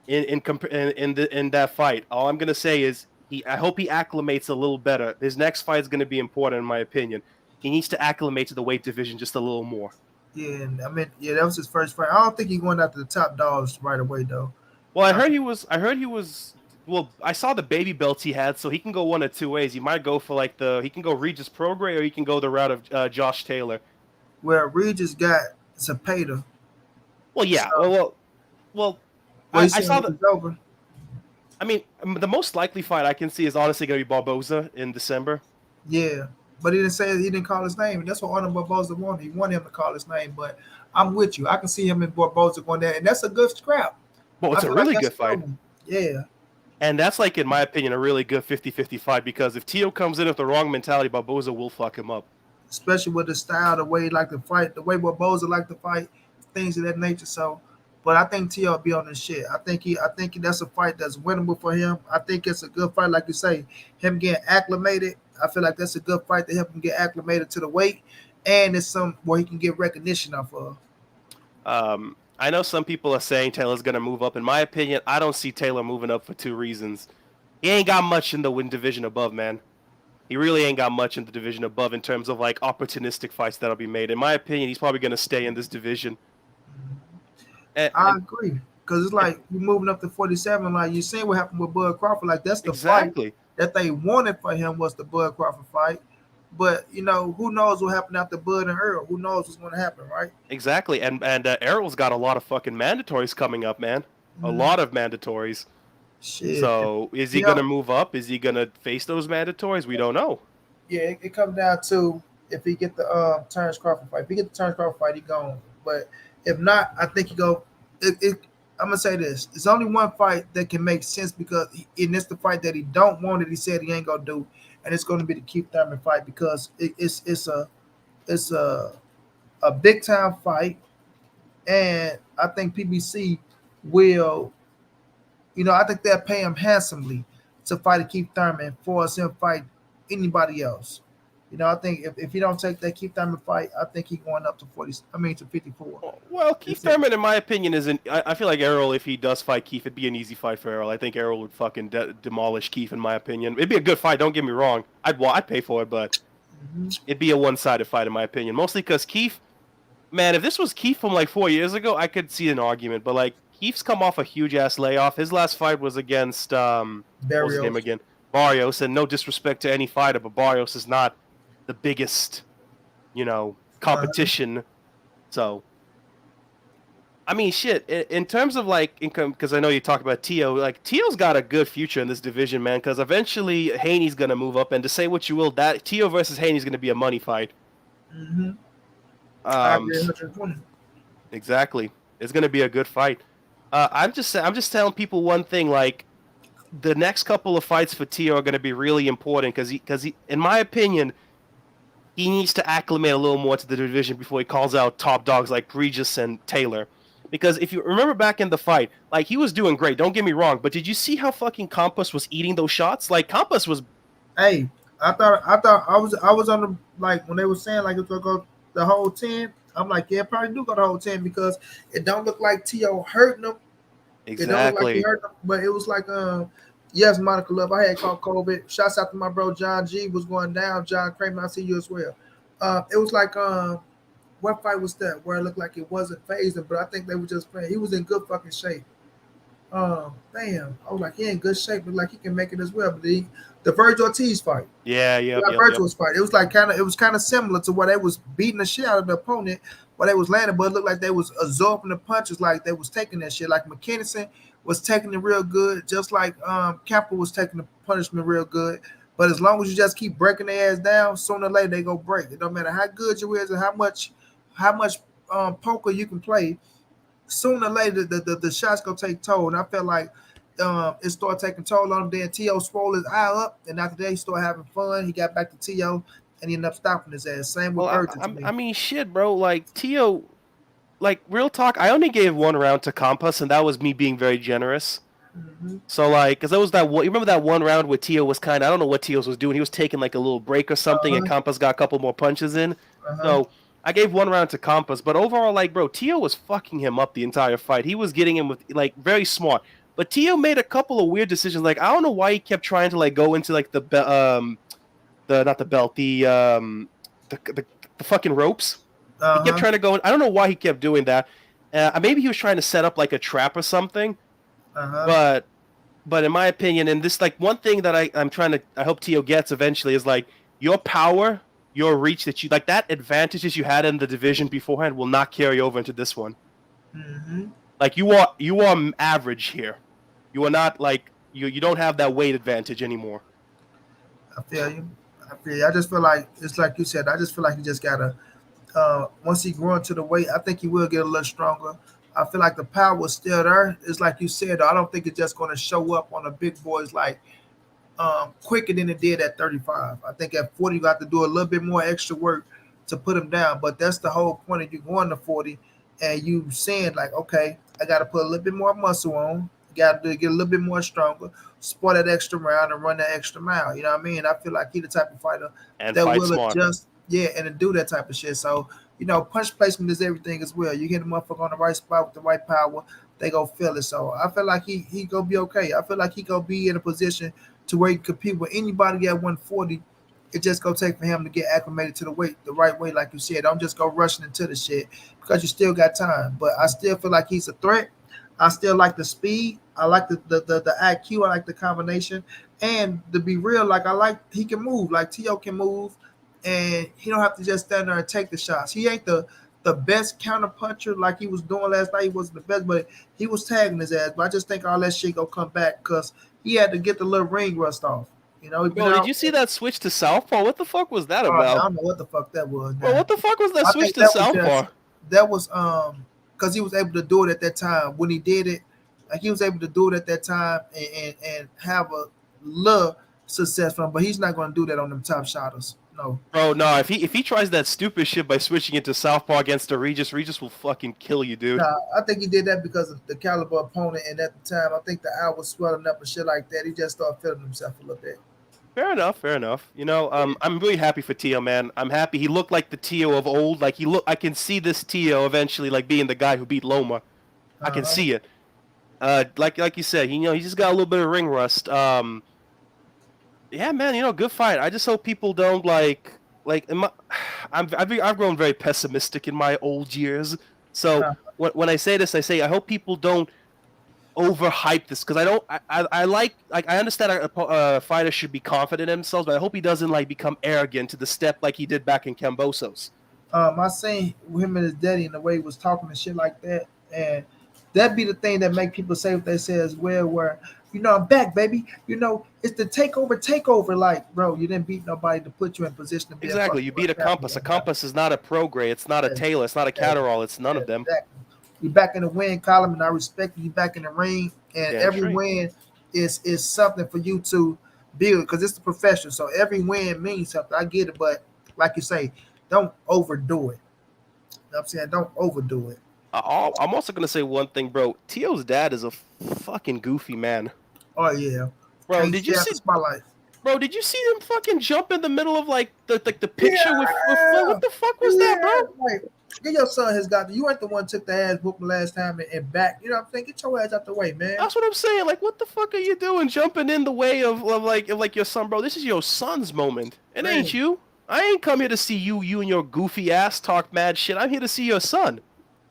in that fight. All I'm gonna say is I hope he acclimates a little better. His next fight is gonna be important, in my opinion. He needs to acclimate to the weight division just a little more. Yeah, and I mean, yeah, that was his first fight. I don't think he's going after the top dogs right away though. Well, I heard he was. Well, I saw the baby belts he had, so he can go one of two ways. He might go for he can go Regis Prograis, or he can go the route of Josh Taylor. Where Regis got Zapata. Well, yeah. So, Well, well, I he said saw it the. was over. I mean, the most likely fight I can see is honestly going to be Barboza in December. Yeah, but he didn't call his name, and that's what Arnold Barboza wanted. He wanted him to call his name, but I'm with you. I can see him and Barboza going there, and that's a good scrap. Well, it's I a feel like really that's good fight. one. Yeah, And that's, like, in my opinion, a really good 50-50 fight, because if Teo comes in with the wrong mentality, Barboza will fuck him up. especially with the style, the way he like to fight, the way Barboza like to fight, things of that nature. So, but I think T will be on this shit. I think that's a fight that's winnable for him. I think it's a good fight, like you say, him getting acclimated. I feel like that's a good fight to help him get acclimated to the weight, and it's some where he can get recognition off of. I know some people are saying Taylor's going to move up. In my opinion, I don't see Taylor moving up for 2 reasons. He ain't got much in the division above, man. He really ain't got much in the division above in terms of, like, opportunistic fights that'll be made. In my opinion, he's probably going to stay in this division. I agree, because it's like you're moving up to 47. Like you seen what happened with Bud Crawford. Like that's the Exactly. fight that they wanted for him was the Bud Crawford fight. But who knows what happened after Bud and Errol? Who knows what's going to happen, right? Exactly. And Errol's got a lot of fucking mandatories coming up, man. A lot of mandatories. Shit. So is he going to move up? Is he going to face those mandatories? We don't know. Yeah, it comes down to if he get the Terence Crawford fight. If he get the Terence Crawford fight, he gone. But if not, I think he go. I'm gonna say this: it's only one fight that can make sense because it's the fight that he don't want that he said he ain't gonna do, and it's gonna be the Keith Thurman fight because it's a big time fight, and I think PBC will, I think they'll pay him handsomely to fight a Keith Thurman for us him fight anybody else. I think if he don't take that Keith Thurman fight, I think he's going up to 54. Well, Keith Thurman, in my opinion, isn't. I feel like Errol, if he does fight Keith, it'd be an easy fight for Errol. I think Errol would fucking demolish Keith, in my opinion. It'd be a good fight. Don't get me wrong. I'd pay for it, but it'd be a one-sided fight, in my opinion. Mostly because Keith, man, if this was Keith from like 4 years ago, I could see an argument. But like Keith's come off a huge ass layoff. His last fight was against what was his name again? Barrios. And no disrespect to any fighter, but Barrios is not the biggest, competition. So, I mean, shit. In terms of like income, because I know you talk about Teo. Like Teo's got a good future in this division, man. Because eventually Haney's gonna move up, and to say what you will, that Teo versus Haney's gonna be a money fight. I agree 120. Exactly. It's gonna be a good fight. I'm just telling people one thing. Like the next couple of fights for Teo are gonna be really important because he, in my opinion, he needs to acclimate a little more to the division before he calls out top dogs like Regis and Taylor. Because if you remember back in the fight, like, he was doing great, don't get me wrong, but did you see how fucking Campos was eating those shots? Like, Campos was... Hey, I thought I was on the like when they were saying like it's gonna go the whole 10. I'm like, yeah, probably do go the whole 10 because it don't look like T.O. hurting them. It don't look like he Exactly. hurt them, but it was like yes, Monica Love. I had caught COVID. Shouts out to my bro John G was going down. John Kramer, I see you as well. It was like what fight was that where it looked like it wasn't phasing, but I think they were just playing. He was in good fucking shape. Damn, I was like, he in good shape, but like he can make it as well. But the Virgil Ortiz fight, Yeah, yep, that yep, yep. Virgil's fight, it was kind of similar to where they was beating the shit out of the opponent, where they was landing, but it looked like they was absorbing the punches, like they was taking that shit. Like McKinnison was taking it real good, just like Campbell was taking the punishment real good. But as long as you just keep breaking their ass down, sooner or later they go break. It don't matter how good you is and how much poker you can play, sooner or later the shots gonna take toll. And I felt like it started taking toll on him. Then T.O. swole his eye up, and after that he started having fun. He got back to T.O. and he ended up stopping his ass. Same with Well, Virgil to me. I mean, shit, bro. Like Tio, like real talk. I only gave one round to Compass, and that was me being very generous. Mm-hmm. So like, cause there was that one. You remember that one round where Tio was kind of, I don't know what Tio was doing. He was taking like a little break or something, and Uh-huh. Compass got a couple more punches in. Uh-huh. So I gave one round to Compass, but overall, like, bro, Tio was fucking him up the entire fight. He was getting him with like very smart. But Tio made a couple of weird decisions. Like I don't know why he kept trying to like go into like the not the belt, the fucking ropes. He kept Uh-huh. trying to go in. I don't know why he kept doing that. Maybe he was trying to set up like a trap or something. Uh-huh. But in my opinion, and this like one thing that I'm trying to, I hope Tio gets eventually is like your power, your reach that you like, that advantages you had in the division beforehand will not carry over into this one. Mm-hmm. Like you are average here. You are not like you don't have that weight advantage anymore. I feel you. I feel you. I just feel like it's like you said. I just feel like you just gotta once he grew into the weight, I think he will get a little stronger. I feel like the power was still there. It's like you said. I don't think it's just going to show up on the big boys like quicker than it did at 35. I think at 40 you got to do a little bit more extra work to put him down. But that's the whole point of you going to 40 and you saying like, okay, I got to put a little bit more muscle on. Got to get a little bit more stronger, spoil that extra round and run that extra mile. You know what I mean? I feel like he the type of fighter And that fight will smart. adjust, yeah, and to do that type of shit. So, punch placement is everything as well. You hit the motherfucker on the right spot with the right power, they go feel it. So I feel like he gonna be okay. I feel like he gonna be in a position to where he can compete with anybody at 140. It just gonna take for him to get acclimated to the weight the right way, like you said. Don't just go rushing into the shit because you still got time. But I still feel like he's a threat. I still like the speed. I like the IQ. I like the combination. And to be real, like I like he can move. Like T.O. can move, and he don't have to just stand there and take the shots. He ain't the best counter puncher like he was doing last night. He wasn't the best, but he was tagging his ass. But I just think all that shit gonna come back because he had to get the little ring rust off. He been Bro, did out. you see that switch to Southpaw? What the fuck was that Oh, I about? don't know what the fuck that was Bro, now. what the fuck was that I switch think to Southpaw? that was because he was able to do it at that time. When he did it, like he was able to do it at that time and have a little success from. But he's not going to do that on them top shotters. No. Bro, no, if he tries that stupid shit by switching it to Southpaw against the Regis will fucking kill you, dude. Nah, I think he did that because of the caliber opponent, and at the time, I think the eye was swelling up and shit like that. He just started feeling himself a little bit. Fair enough, fair enough. I'm really happy for Tio, man. I'm happy he looked like the Tio of old. Like I can see this Tio eventually like being the guy who beat Loma. I can Uh-huh. see it. Like you said, he just got a little bit of ring rust. Yeah, man, good fight. I just hope people don't like in my, I've grown very pessimistic in my old years. So Uh, when I say this, I say I hope people don't overhype this because I don't. I like I understand a fighter should be confident in themselves, but I hope he doesn't like become arrogant to the step like he did back in Cambosos. I seen him and his daddy and the way he was talking and shit like that, and that be the thing that make people say what they say as well. Where I'm back, baby. It's the takeover. Like, bro, you didn't beat nobody to put you in position to be a Exactly, fucking you beat a world champion. Compass. A Compass is not a Pro Grade. It's not a Taylor. It's not a Catterall. It's none of them. Exactly. You back in the win column, and I respect you back in the ring. And Damn every straight. win is something for you to build because it's the profession. So every win means something. I get it, but like you say, don't overdo it. You know what I'm saying? Don't overdo it. I'm also gonna say one thing, bro. Tio's dad is a fucking goofy man. Oh yeah. Bro, Can't did you stay out the see? spotlight. Bro, did you see him fucking jump in the middle of like the picture with what the fuck was that, bro? Like, get your son has got you ain't the one took the ass whooping last time and back. You know what I'm saying? Get your ass out the way, man. That's what I'm saying. Like, what the fuck are you doing, jumping in the way of like your son, bro? This is your son's moment. It Man. ain't you. I ain't come here to see you and your goofy ass talk mad shit. I'm here to see your son.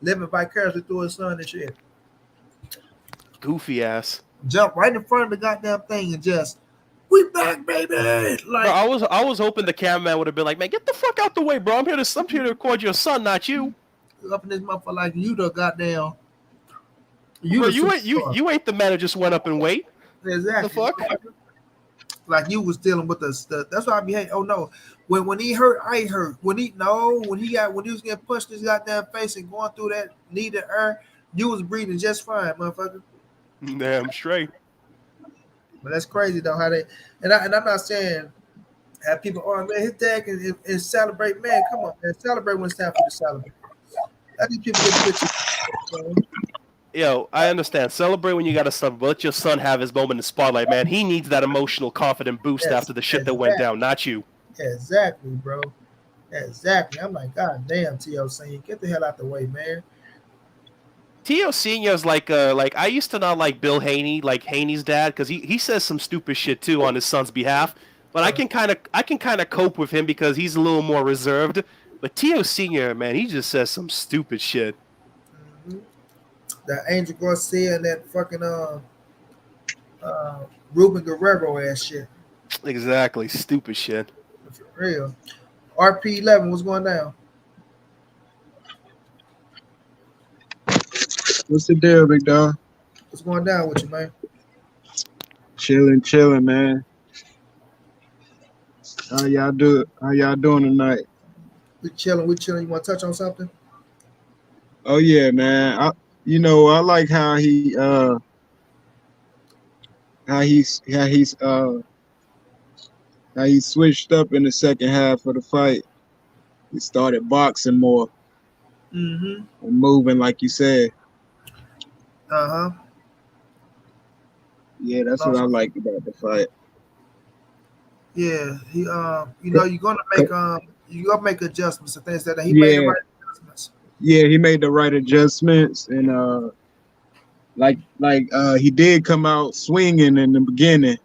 Living vicariously through his son and shit. Goofy ass. Jump right in front of the goddamn thing and just, we back, baby. Like, Bro, I was hoping the cameraman would have been like, man, get the fuck out the way, bro. I'm here to record your son, not you. up in this motherfucker like you the goddamn. Bro, you ain't the man who just went up and wait. Exactly. The fuck? Like you was dealing with the that's why I be hating. Oh no, when he hurt, I ain't hurt. When he was getting punched in his goddamn face and going through that need to air, you was breathing just fine, motherfucker. Damn straight. But that's crazy though how they and I'm not saying have people man his dad and celebrate, man. Come on, man, celebrate when it's time for you to celebrate. I think people get pictures. Yo, I understand. Celebrate when you got a son, but let your son have his moment in the spotlight, man. He needs that emotional, confident boost after the shit that went down, not you. Exactly, bro. Exactly. I'm like, God damn, T.O. Senior, get the hell out the way, man. T.O. Senior is like I used to not like Bill Haney, like Haney's dad, because he says some stupid shit too on his son's behalf. But I can kind of cope with him because he's a little more reserved. But T.O. Senior, man, he just says some stupid shit. Mm-hmm. That Angel Garcia and that fucking Ruben Guerrero ass shit. Exactly, stupid shit. For real. RP11, what's going down? What's the deal, big dog? What's going down with you, man? Chilling, man. How y'all doing tonight? We chilling. You want to touch on something? Oh yeah, man. I like how he switched up in the second half of the fight. He started boxing more and moving, like you said. Yeah, that's what I like about the fight. Yeah, he you're gonna make adjustments and things that he made the right adjustments. Yeah, he made the right adjustments and he did come out swinging in the beginning.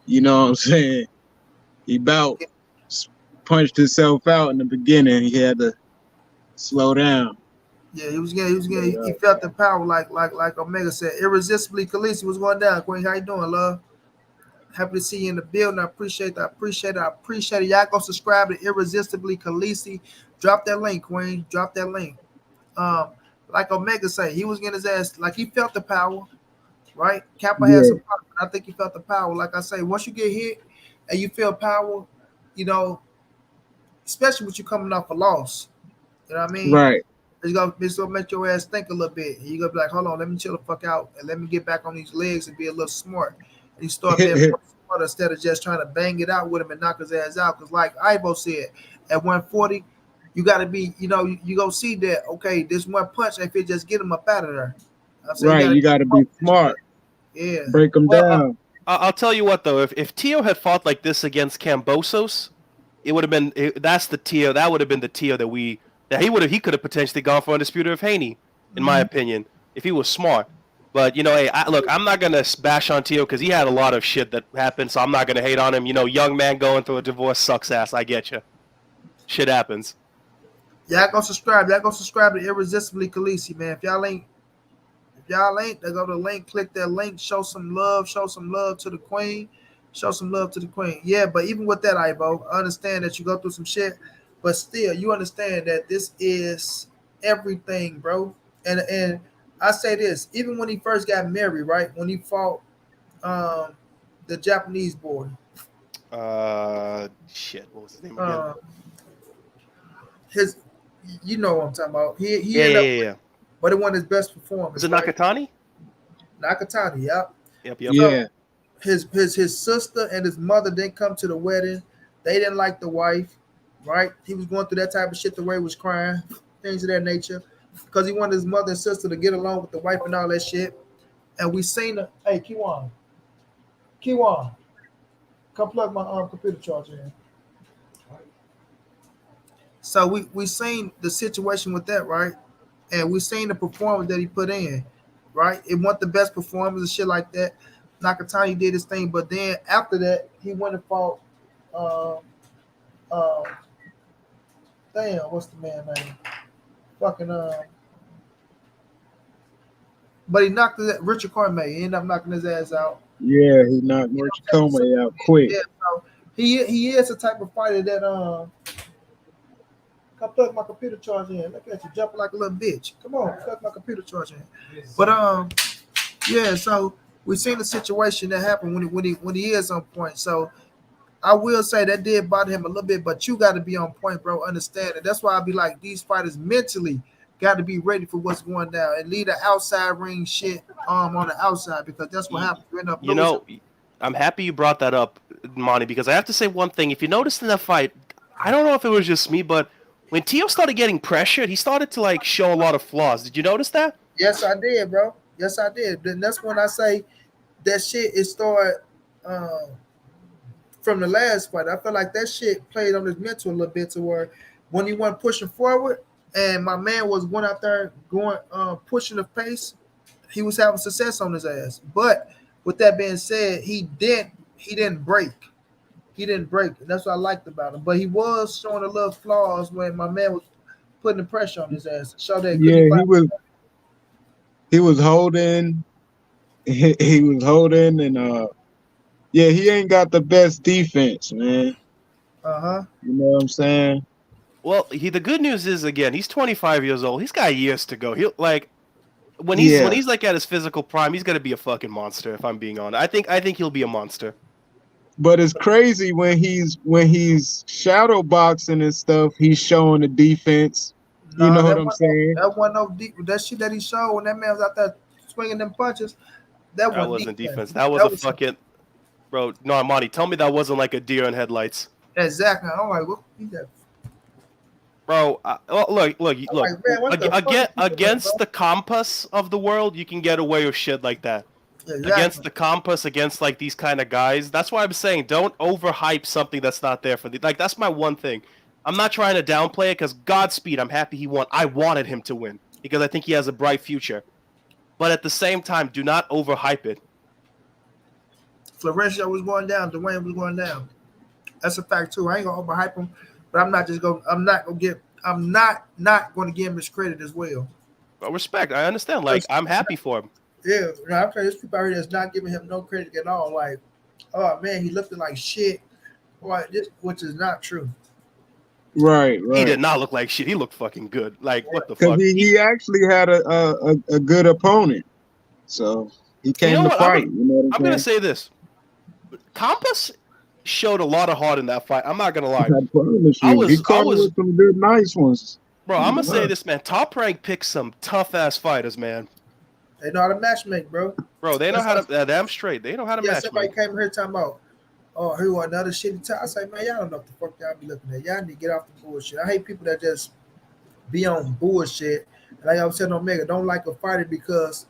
You know what I'm saying? He about punched himself out in the beginning. He had to slow down. Yeah, he felt the power like Omega said. Irresistibly Khaleesi was going down. Queen, how you doing, love? Happy to see you in the building. I appreciate it. Y'all go subscribe to Irresistibly Khaleesi. Drop that link, Queen. Drop that link. Like Omega say, he was getting his ass, like he felt the power, right? Kappa had some power, but I think he felt the power. Like I say, once you get hit and you feel power, especially with you coming off a loss, you know what I mean? Right. It's gonna make your ass think a little bit. And you're gonna be like, hold on, let me chill the fuck out and let me get back on these legs and be a little smart. And you start being more smart instead of just trying to bang it out with him and knock his ass out. Because like Ivo said, at 140, you gotta be, you gonna see that, okay, this one punch, if it just get him up out of there. Right, you gotta be smart. Yeah. Break him down. I'll tell you what though, if Tio had fought like this against Kambosos, it would have been that would have been the Tio he could have potentially gone for Undisputed of Haney, in my opinion, if he was smart. But hey, I'm not gonna bash on Tio because he had a lot of shit that happened, so I'm not gonna hate on him. Young man going through a divorce sucks ass. I get you. Shit happens. Y'all go subscribe. Y'all go subscribe to Irresistibly Khaleesi, man. If y'all ain't, they go to the link, click that link, show some love to the queen. Show some love to the queen. Yeah, but even with that, Ivo, I understand that you go through some shit, but still, you understand that this is everything, bro. And I say this, even when he first got married, right? When he fought the Japanese boy. Shit, what was his name again? You know what I'm talking about. He yeah. But it wasn't his best performance. Was it Nakatani? Nakatani, yep. Yep. Yeah. His sister and his mother didn't come to the wedding. They didn't like the wife, right? He was going through that type of shit the way he was crying, things of that nature, because he wanted his mother and sister to get along with the wife and all that shit. And we seen her. Hey, Kiwan. Come plug my computer charger in. So we seen the situation with that, right? And we seen the performance that he put in, right? It wasn't the best performance and shit like that. Nakatani did his thing, but then after that, he went and fought. Uh, uh, damn, what's the man name? Fucking but he knocked Richard Cormier. He ended up knocking his ass out. Yeah, he knocked Richard Comey out quick. Yeah, so he is the type of fighter that come plug my computer charger in. Look at you jumping like a little bitch. Come on, plug my computer charger in. But yeah, so we seen the situation that happened when he is on point. So I will say that did bother him a little bit, but you got to be on point, bro. Understand it. That's why I be like, these fighters mentally got to be ready for what's going down and leave the outside ring shit on the outside, because that's what happens. You know, I'm happy you brought that up, Monty, because I have to say one thing. If you noticed in that fight, I don't know if it was just me, but when Teo started getting pressured, he started to like show a lot of flaws. Did you notice that? Yes, I did, bro. Yes, I did. And that's when I say that shit is started from the last fight. I feel like that shit played on his mental a little bit, to where when he went pushing forward and my man was going out there going pushing the pace, he was having success on his ass. But with that being said, he didn't break. He didn't break. And that's what I liked about him. But he was showing a little flaws when my man was putting the pressure on his ass. Show that he was holding. He was holding, and yeah, he ain't got the best defense, man. You know what I'm saying? Well, the good news is, again, he's 25 years old. He's got years to go. He'll like when he's like at his physical prime, he's gonna be a fucking monster. If I'm being honest, I think he'll be a monster. But it's crazy when he's shadow boxing and stuff. He's showing the defense. You know what I'm saying? That wasn't no deep. That shit that he showed when that man was out there swinging them punches. That wasn't defense. That was a fucking bro. No, Monty, tell me that wasn't like a deer in headlights. Exactly. I'm like, what? Bro, look. Like, man, against the compass of the world, you can get away with shit like that. Exactly. Against the compass, against like these kind of guys. That's why I'm saying don't overhype something that's not there for the. Like that's my one thing. I'm not trying to downplay it because Godspeed. I'm happy he won. I wanted him to win because I think he has a bright future. But at the same time, do not overhype it. Florencio was going down. Dwayne was going down. That's a fact too. I ain't gonna overhype him, but I'm not gonna give him his credit as well. Respect. I understand. Like I'm happy for him. Yeah, I'm telling you, there's people out here that's not giving him no credit at all. Like, oh man, he looked like shit. Which is not true. Right. He did not look like shit. He looked fucking good. Like what the fuck? He actually had a good opponent, so he came to fight. I'm gonna say this: Compass showed a lot of heart in that fight. I'm not gonna lie. He caught with some good, nice ones. Bro, I'm gonna say this, man. Top Rank picks some tough ass fighters, man. They know how to matchmake, bro. Bro, they know how to. Damn straight. They know how to match. Somebody came here talking about, oh, who another shitty time. I say, man, y'all don't know what the fuck y'all be looking at. Y'all need to get off the bullshit. I hate people that just be on bullshit. Like I was telling Omega, don't like a fighter because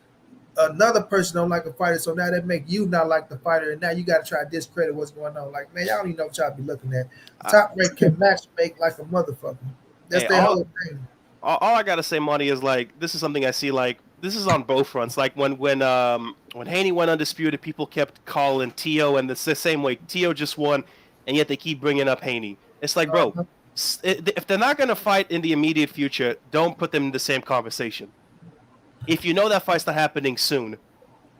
another person don't like a fighter. So now that make you not like the fighter, and now you got to try to discredit what's going on. Like, man, y'all don't even know what y'all be looking at. Top Rank can matchmake like a motherfucker. That's their whole thing. All I gotta say, Monty, is like this is something I see. Like this is on both fronts. Like when Haney went undisputed, people kept calling Teo, and it's the same way. Teo just won, and yet they keep bringing up Haney. It's like, bro, if they're not gonna fight in the immediate future, don't put them in the same conversation. If you know that fight's not happening soon,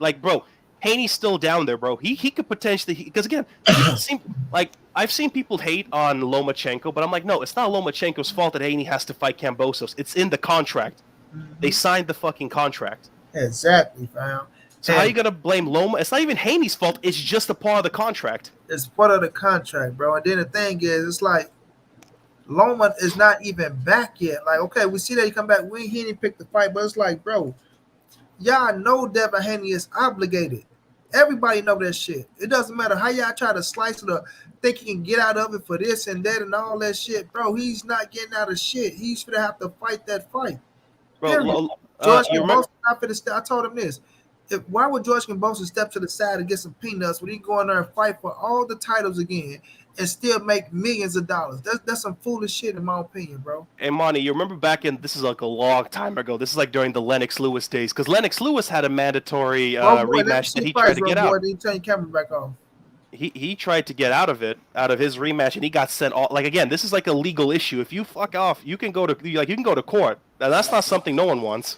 like, bro, Haney's still down there, bro. He could potentially, because again, I've seen people hate on Lomachenko, but I'm like, no, it's not Lomachenko's fault that Haney has to fight Kambosos. It's in the contract. Mm-hmm. They signed the fucking contract. Exactly, fam. So how are you gonna blame Loma? It's not even Haney's fault. It's just a part of the contract. It's part of the contract, bro. And then the thing is, it's like Loma is not even back yet. Like, okay, we see that he come back. He didn't pick the fight, but it's like, bro, y'all know Devin Haney is obligated. Everybody know that shit. It doesn't matter how y'all try to slice it up, think he can get out of it for this and that and all that shit, bro. He's not getting out of shit. He's gonna have to fight that fight. Bro, George not finna stay. I told him this. Why would George Kambosos step to the side and get some peanuts when he go in there and fight for all the titles again and still make millions of dollars? That's some foolish shit in my opinion, bro. Hey, Monty, you remember back in, this is like a long time ago, this is like during the Lennox Lewis days, because Lennox Lewis had a mandatory rematch that he tried to get out. Then turn your camera back off. He tried to get out of his rematch, and he got sent off. Like, again, this is like a legal issue. If you fuck off, you can go to court. Now, that's not something no one wants.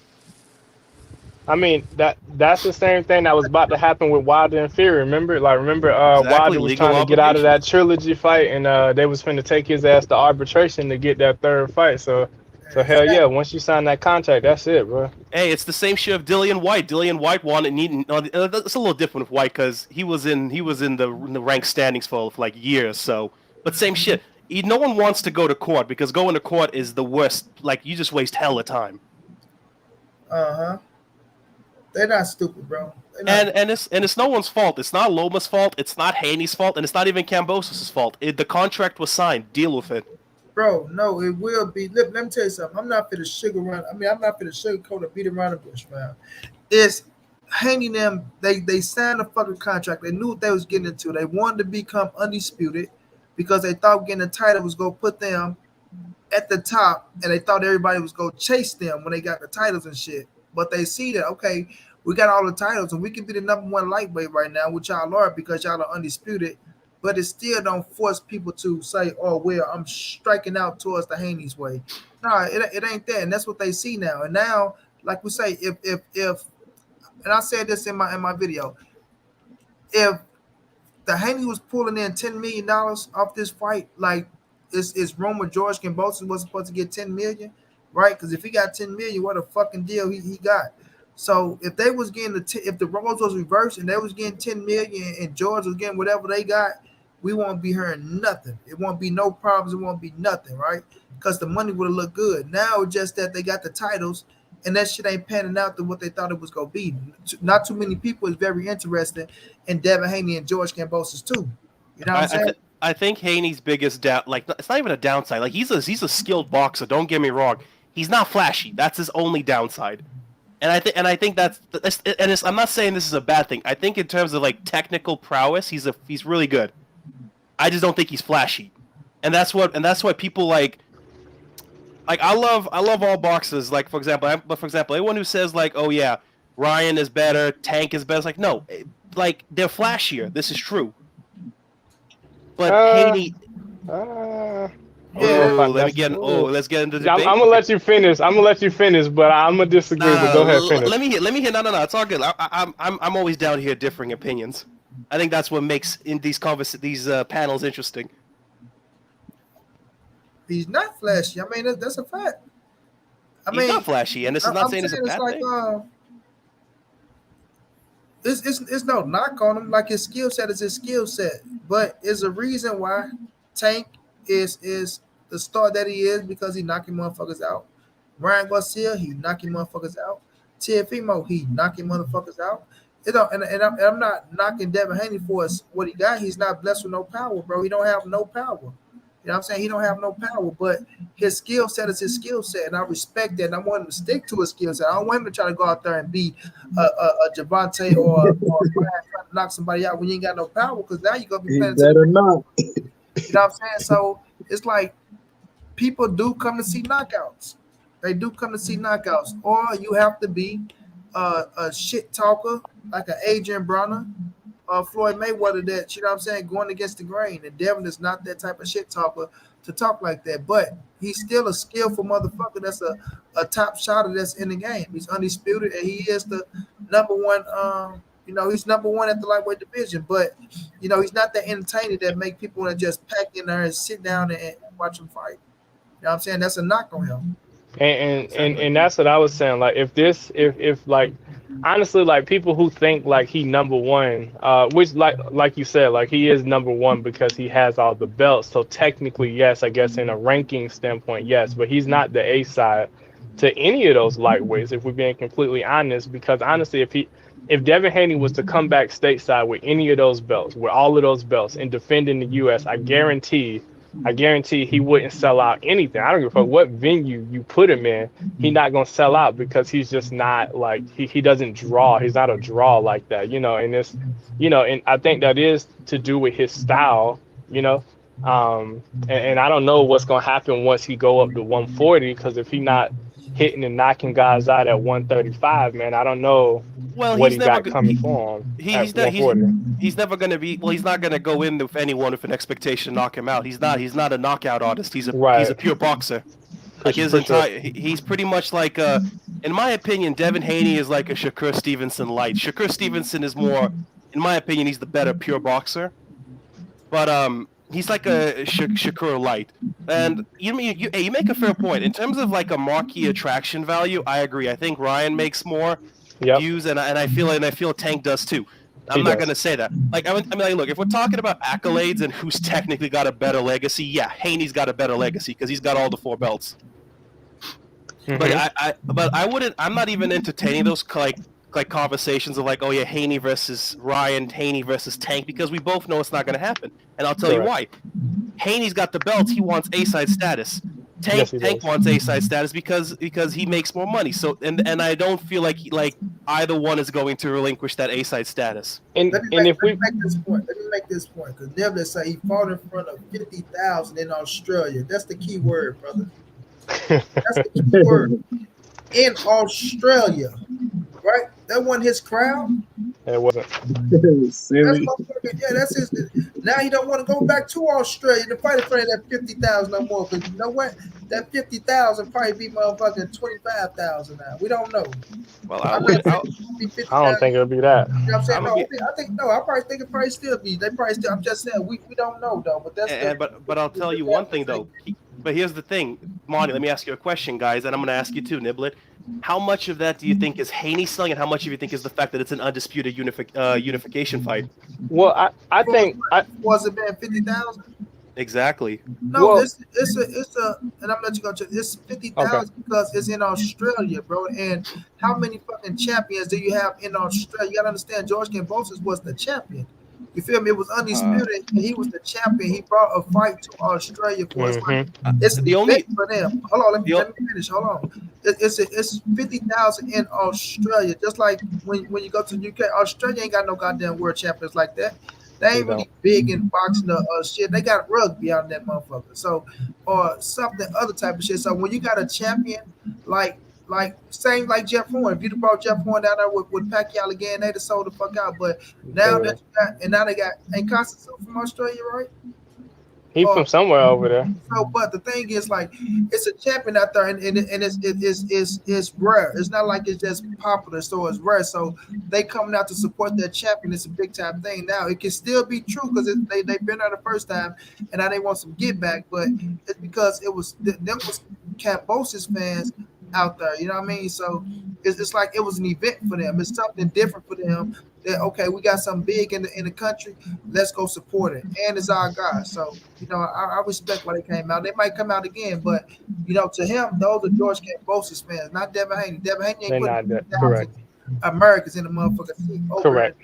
I mean, that's the same thing that was about to happen with Wilder and Fury. Remember, Exactly, Wilder was legal trying to get out of that trilogy fight, and they was finna take his ass to arbitration to get that third fight. So hell yeah, once you sign that contract, that's it, bro. Hey, it's the same shit of Dillian White. Dillian White wanted. It's a little different with White because he was in the ranked standings for like years. So, but same shit. No one wants to go to court because going to court is the worst. Like, you just waste hell of time. They're not stupid, bro. And it's no one's fault. It's not Loma's fault. It's not Haney's fault, and it's not even Kambosos' fault. The contract was signed. Deal with it. Bro, no, it will be. Let me tell you something. I'm not for the I'm not for the sugarcoat or beat around the bush, man. It's Haney them. They signed a fucking contract. They knew what they was getting into. They wanted to become undisputed because they thought getting the title was gonna put them at the top, and they thought everybody was gonna chase them when they got the titles and shit. But they see that, okay, we got all the titles and we can be the number one lightweight right now, which y'all are because y'all are undisputed. But it still don't force people to say, oh, well, I'm striking out towards the Haney's way. No, it ain't that. And that's what they see now. And now, like we say, if and I said this in my video, if the Haney was pulling in $10 million off this fight, like it's rumor George Kambosos was supposed to get $10 million, right? Because if he got $10 million, what a fucking deal he got. So if they was getting if the roles was reversed and they was getting $10 million and George was getting whatever they got, we won't be hearing nothing. It won't be no problems. It won't be nothing, right? Because the money would have looked good. Now it's just that they got the titles and that shit ain't panning out to what they thought it was going to be. Not too many people is very interested in Devin Haney and George Kambosos too. You know what I'm saying? I think Haney's biggest it's not even a downside. Like, he's a skilled boxer. Don't get me wrong. He's not flashy. That's his only downside. And I think that's I'm not saying this is a bad thing. I think in terms of like technical prowess, he's really good. I just don't think he's flashy, and that's why people like I love all boxers. Like, for example, anyone who says like, oh yeah, Ryan is better, Tank is better, it's like, no, like, they're flashier. This is true. But Haney. Let's get into the debate. I'm gonna let you finish. But I'm gonna disagree. But go ahead, finish. Let me hear. No, it's all good. I'm always down here differing opinions. I think that's what makes in these panels interesting. He's not flashy. I mean, that's a fact. He's not flashy, and this is not saying it's a bad thing. It's no knock on him. Like, his skill set is his skill set, but it's a reason why Tank is the star that he is, because he knocking motherfuckers out. Ryan Garcia, he knocking motherfuckers out. Teofimo, he knocking motherfuckers out. And I'm not knocking Devin Haney for what he got. He's not blessed with no power, bro. He don't have no power. You know what I'm saying? He don't have no power, but his skill set is his skill set, and I respect that. And I want him to stick to his skill set. I don't want him to try to go out there and be a Javante or Brian trying to knock somebody out when you ain't got no power, because now you're going to be playing. Better not. You know what I'm saying? So it's like, people do come to see knockouts. They do come to see knockouts. Or you have to be a shit talker like an Adrian Broner or Floyd Mayweather, that, you know what I'm saying, going against the grain. And Devin is not that type of shit talker to talk like that. But he's still a skillful motherfucker that's a top shotter that's in the game. He's undisputed, and he is the number one he's number one at the lightweight division, but he's not that entertaining that make people want to just pack in there and sit down and watch him fight. You know what I'm saying? That's a knock on him. And that's what I was saying. Like, if like, honestly, like, people who think like he number one, which like you said, like, he is number one because he has all the belts. So technically, yes, I guess in a ranking standpoint, yes, but he's not the A side to any of those lightweights, if we're being completely honest. Because honestly, if Devin Haney was to come back stateside with any of those belts, with all of those belts, and defend in the U.S., I guarantee I guarantee he wouldn't sell out anything. I don't give a fuck what venue you put him in. He's not gonna sell out because he's just not like he doesn't draw. He's not a draw like that, And it's, and I think that is to do with his style, and I don't know what's gonna happen once he go up to 140, because if he not hitting and knocking guys out at 135, man, I don't know what he got coming for him at 140. He's never going to be. Well, he's not going to go in with anyone with an expectation to knock him out. He's not a knockout artist. He's a pure boxer. Like he's pretty much like in my opinion, Devin Haney is like a Shakur Stevenson light. Shakur Stevenson is more, in my opinion, he's the better pure boxer. But he's like a Shakur light. And you make a fair point in terms of like a marquee attraction value. I agree. I think Ryan makes more views, and I feel Tank does too. I'm not going to say that. Like, look, if we're talking about accolades and who's technically got a better legacy, yeah, Haney's got a better legacy because he's got all the 4 belts. Mm-hmm. But I wouldn't. I'm not even entertaining those like conversations of like, oh yeah, Haney versus Ryan, Haney versus Tank, because we both know it's not going to happen. And I'll tell you why. Haney's got the belts. He wants A-side status. Tank wants A-side status because he makes more money. So and I don't feel like either one is going to relinquish that A-side status. Let me make this point, because Nebula say he fought in front of 50,000 in Australia. That's the key word, brother. That's the key word. In Australia, right? That wasn't his crowd. It wasn't. Silly. That's his. Now he don't want to go back to Australia to fight in front of that 50,000 no more. Because you know what? That 50,000 probably be motherfucking 25,000 now. We don't know. Well, I don't think it'll be that. You know what I'm saying? I think I probably think it probably still be. They probably still. I'm just saying we don't know though. But that's. But I'll tell you one thing though. But here's the thing, Monty. Let me ask you a question, guys, and I'm going to ask you too, Niblet. How much of that do you think is Haney selling, and how much of you think is the fact that it's an undisputed unification fight? Well, I think was it been 50,000? Exactly. No, well, it's a, and I'm not going to. It's 50,000 because it's in Australia, bro. And how many fucking champions do you have in Australia? You gotta understand, George Kambosos was the champion. You feel me? It was undisputed, and he was the champion. He brought a fight to Australia for his fight. It's the only for them. Hold on, let me finish. Hold on. It's 50,000 in Australia. Just like when you go to the UK, Australia ain't got no goddamn world champions like that. They ain't really big in boxing or shit. They got rugby out in that motherfucker. So, or something other type of shit. So when you got a champion like same like Jeff Horn. If you'd have brought Jeff Horn down there with Pacquiao again, they'd have sold the fuck out. But now that you got, and now they got Constantine from Australia, right? He's from somewhere over there. So, but the thing is, like, it's a champion out there, and it's rare. It's not like it's just popular, so it's rare. So they coming out to support their champion. It's a big time thing. Now it can still be true because they've been there the first time, and now they want some get back. But it's because them was Kambosos fans out there, you know what I mean? So it's like it was an event for them. It's something different for them. That okay, we got something big in the country. Let's go support it, and it's our guy. So you know, I respect why they came out. They might come out again, but you know, to him, those are George Kambosos fans, not Devin Haney. Devin Haney ain't putting correct. Americans in the motherfucking seat. Correct.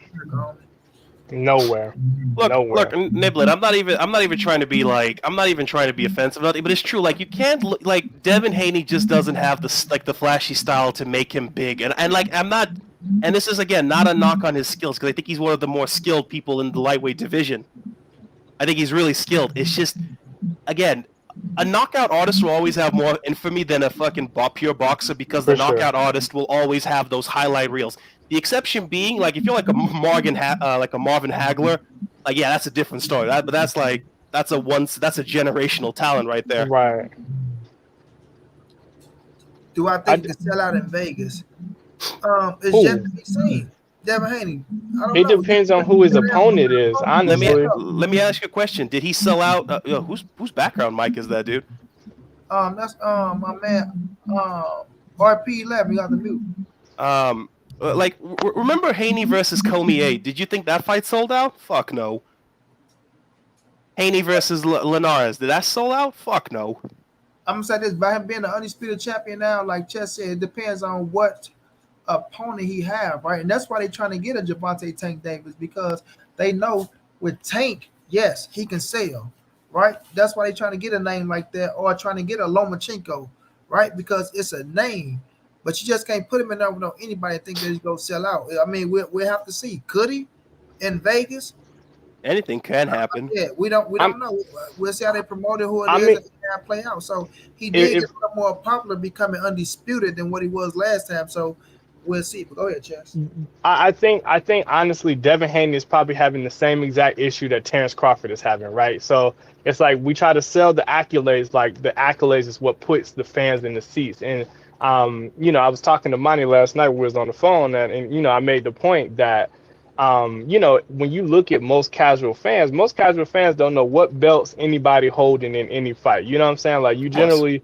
Nowhere. Look, Niblet. I'm not even trying to be like. I'm not even trying to be offensive, but it's true. Like you can't like Devin Haney just doesn't have the flashy style to make him big, and like I'm not. And this is again not a knock on his skills because I think he's one of the more skilled people in the lightweight division. I think he's really skilled. It's just again. A knockout artist will always have more infamy than a fucking pure boxer because the knockout artist will always have those highlight reels. The exception being, like, if you're like a Marvin Hagler, like, yeah, that's a different story. But that's a generational talent right there. Right. Do I think the sellout in Vegas? It's yet to be seen. Devin Haney. It depends on who his opponent is. Honestly, let me ask you a question. Did he sell out? Whose background mic is that, dude? That's my man. RP11. You got the mute. Like remember Haney versus Cormier? Did you think that fight sold out? Fuck no. Haney versus Linares. Did that sold out? Fuck no. I'm gonna say this: by him being the undisputed champion now, like Chess said, it depends on what opponent he have, right? And that's why they're trying to get a Gervonta Tank Davis because they know with Tank, yes, he can sell. right? That's why they're trying to get a name like that, or trying to get a Lomachenko, right? Because it's a name, but you just can't put him in there with no anybody and think that he's gonna sell out. I mean, we'll have to see. Could he in Vegas? Anything can happen. Yeah, we don't I'm know. We'll see how they promote it, who it I is, mean and how it play out. So he did if get a little more popular, becoming undisputed than what he was last time. So we'll see. But go ahead, Chess. I think honestly, Devin Haney is probably having the same exact issue that Terence Crawford is having, right? So it's like we try to sell the accolades, like the accolades is what puts the fans in the seats. And I was talking to Monty last night. We was on the phone, and I made the point that when you look at most casual fans don't know what belts anybody holding in any fight. You know what I'm saying? Like Of course.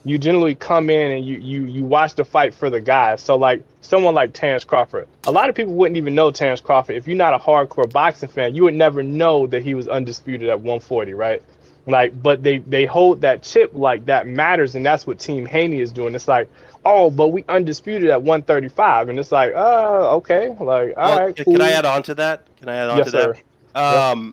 you generally come in and you watch the fight for the guys. So like someone like Terence Crawford, a lot of people wouldn't even know Terence Crawford. If you're not a hardcore boxing fan, you would never know that he was undisputed at 140, right? Like, but they hold that chip like that matters, and that's what Team Haney is doing. It's like, oh, but we undisputed at 135, and it's like, okay, like, all Well, right, can I cool. add on to that? Can I add on Yes, to that? sir. Yeah,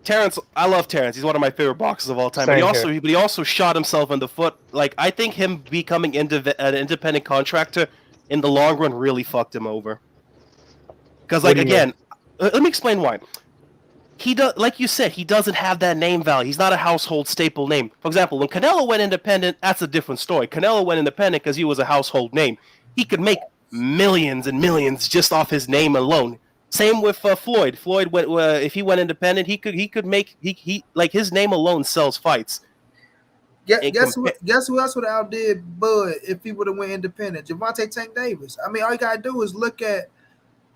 Terrence, I love Terrence. He's one of my favorite boxers of all time. same here. But he also shot himself in the foot. Like I think him becoming an independent contractor in the long run really fucked him over. Because What like do you mean? again, let me explain why. He does, like you said, he doesn't have that name value. He's not a household staple name. For example, when Canelo went independent, that's a different story. Canelo went independent because he was a household name. He could make millions and millions just off his name alone. Same with Floyd. Floyd went if he went independent, he could make he like his name alone sells fights. Guess who else would have outdid Bud if he would have went independent? Javante Tank Davis. I mean, all you gotta do is look at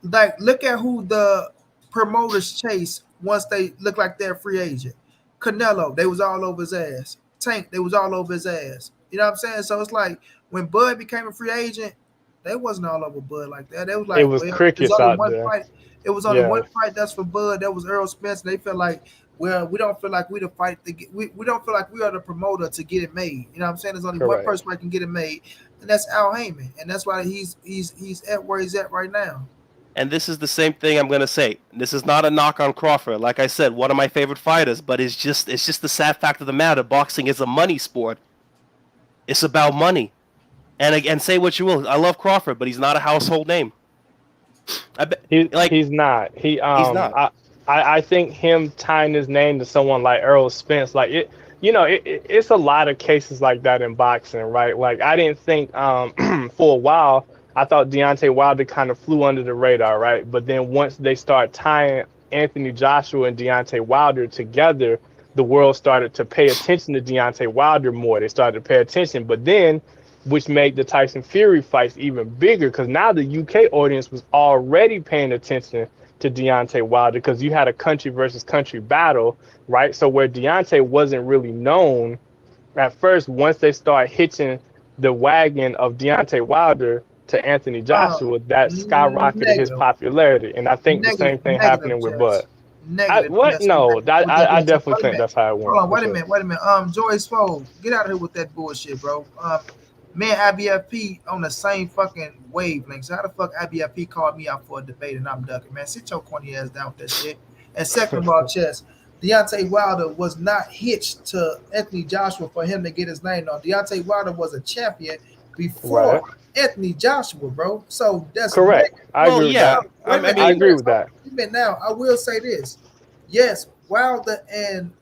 who the promoters chase once they look like they're a free agent. Canelo, they was all over his ass. Tank, they was all over his ass. You know what I'm saying? So it's like when Bud became a free agent, they wasn't all over Bud like that. They was It like, was well, there's crickets only out one there. fight. It was only Yeah, one fight that's for Bud. That was Errol Spence. And they felt like, well, we don't feel like we the fight to get, we don't feel like we are the promoter to get it made. You know what I'm saying? There's only one correct. person that can get it made, and that's Al Heyman. And that's why he's at where he's at right now. And this is the same thing I'm gonna say. This is not a knock on Crawford. Like I said, one of my favorite fighters, but it's just the sad fact of the matter. Boxing is a money sport. It's about money. And again, say what you will. I love Crawford, but he's not a household name. I bet, like He's not. he's not. I think him tying his name to someone like Errol Spence, like it's a lot of cases like that in boxing, right? Like I didn't think for a while I thought Deontay Wilder kind of flew under the radar, right? But then once they start tying Anthony Joshua and Deontay Wilder together, the world started to pay attention to Deontay Wilder more. They started to pay attention, but then which made the Tyson Fury fights even bigger because now the UK audience was already paying attention to Deontay Wilder because you had a country versus country battle, right? So where Deontay wasn't really known at first, once they start hitching the wagon of Deontay Wilder to Anthony Joshua, that skyrocketed his Negative, popularity. And I think the same thing negative, happening with Bud. Chess. Negative. What? Chess. No, I Wait definitely a think minute. that's how it Hold went on. for Wait a sure. minute. Wait a minute. Joyce Foe, get out of here with that bullshit, bro. Me and IBFP on the same fucking wavelength. So how the fuck IBFP called me out for a debate and I'm ducking, man? Sit your corny ass down with that shit. And second of all, Chess, Deontay Wilder was not hitched to Anthony Joshua for him to get his name on. Deontay Wilder was a champion Right. before Anthony Joshua, bro. So that's Correct. negative. I Well, agree with yeah. that. Wait a minute. I mean, agree with that. Wait a minute now. I will say this. Yes, Wilder and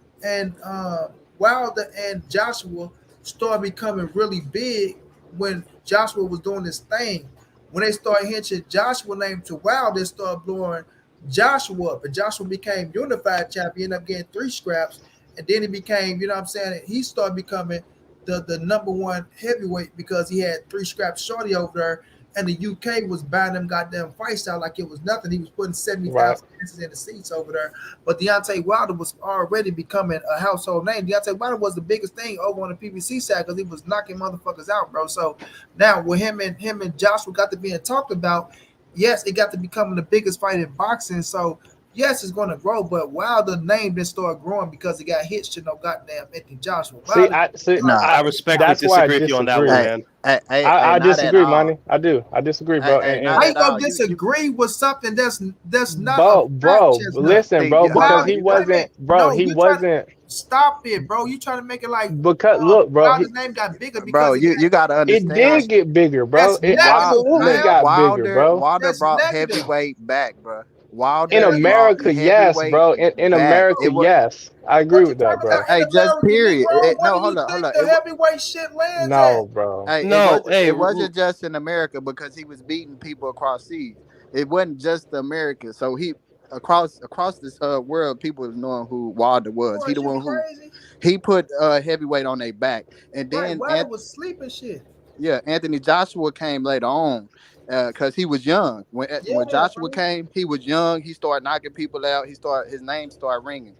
Joshua started becoming really big when Joshua was doing this thing. When they started hitching Joshua name to Wilder, they started blowing Joshua up, and Joshua became unified champion, ended up getting 3 scraps, and then he became, you know what I'm saying, he started becoming the number one heavyweight because he had 3 scraps shorty over there, and the UK was buying them goddamn fights out like it was nothing. He was putting Right. 70,000 fences in the seats over there. But Deontay Wilder was already becoming a household name. Deontay Wilder was the biggest thing over on the PBC side because he was knocking motherfuckers out, bro. So now with him and Joshua got to being talked about, yes, it got to becoming the biggest fight in boxing. So yes, it's gonna grow, but Wilder name didn't start growing because he got hitched to no goddamn Anthony Joshua. See, Wilder, I see. Nah. I respectfully That's why I disagree with you on that one, disagree. Hey, man. hey, I not at disagree, all. money. I do. I disagree, bro. Not how And you at gonna all. You disagree with something that's not a fact, bro, Chestnut? listen, see, bro, hold because on. Wilder, he You you trying got to make wasn't, bro, no, he you trying to wasn't stop it, bro. You trying to make it like because look, bro, Wilder's name got bigger bro. because he got You got to it did understand. Joshua. get bigger, bro. That's It negative, absolutely Look, fam. got bigger, bro. Wilder That's brought negative. heavyweight back, bro. In Wilder Negative. brought America, yes, heavyweight bro. In back. America, It was yes, I agree What you with that, talking bro. about in hey, just America, period. Negro? Where No, do you hold think up. the heavyweight shit lands at? No, bro. Hey, No, hey, it wasn't just in America because he was beating people across seas. It wasn't just America. So he across this world, people was knowing who Wilder was. Boy, He is the you one who crazy? he put heavyweight on their back, and Right, then Wilder was sleeping shit. yeah, Anthony Joshua came later on because he was young. When Yeah, Joshua bro. came, he was young. He started knocking people out. His name started ringing.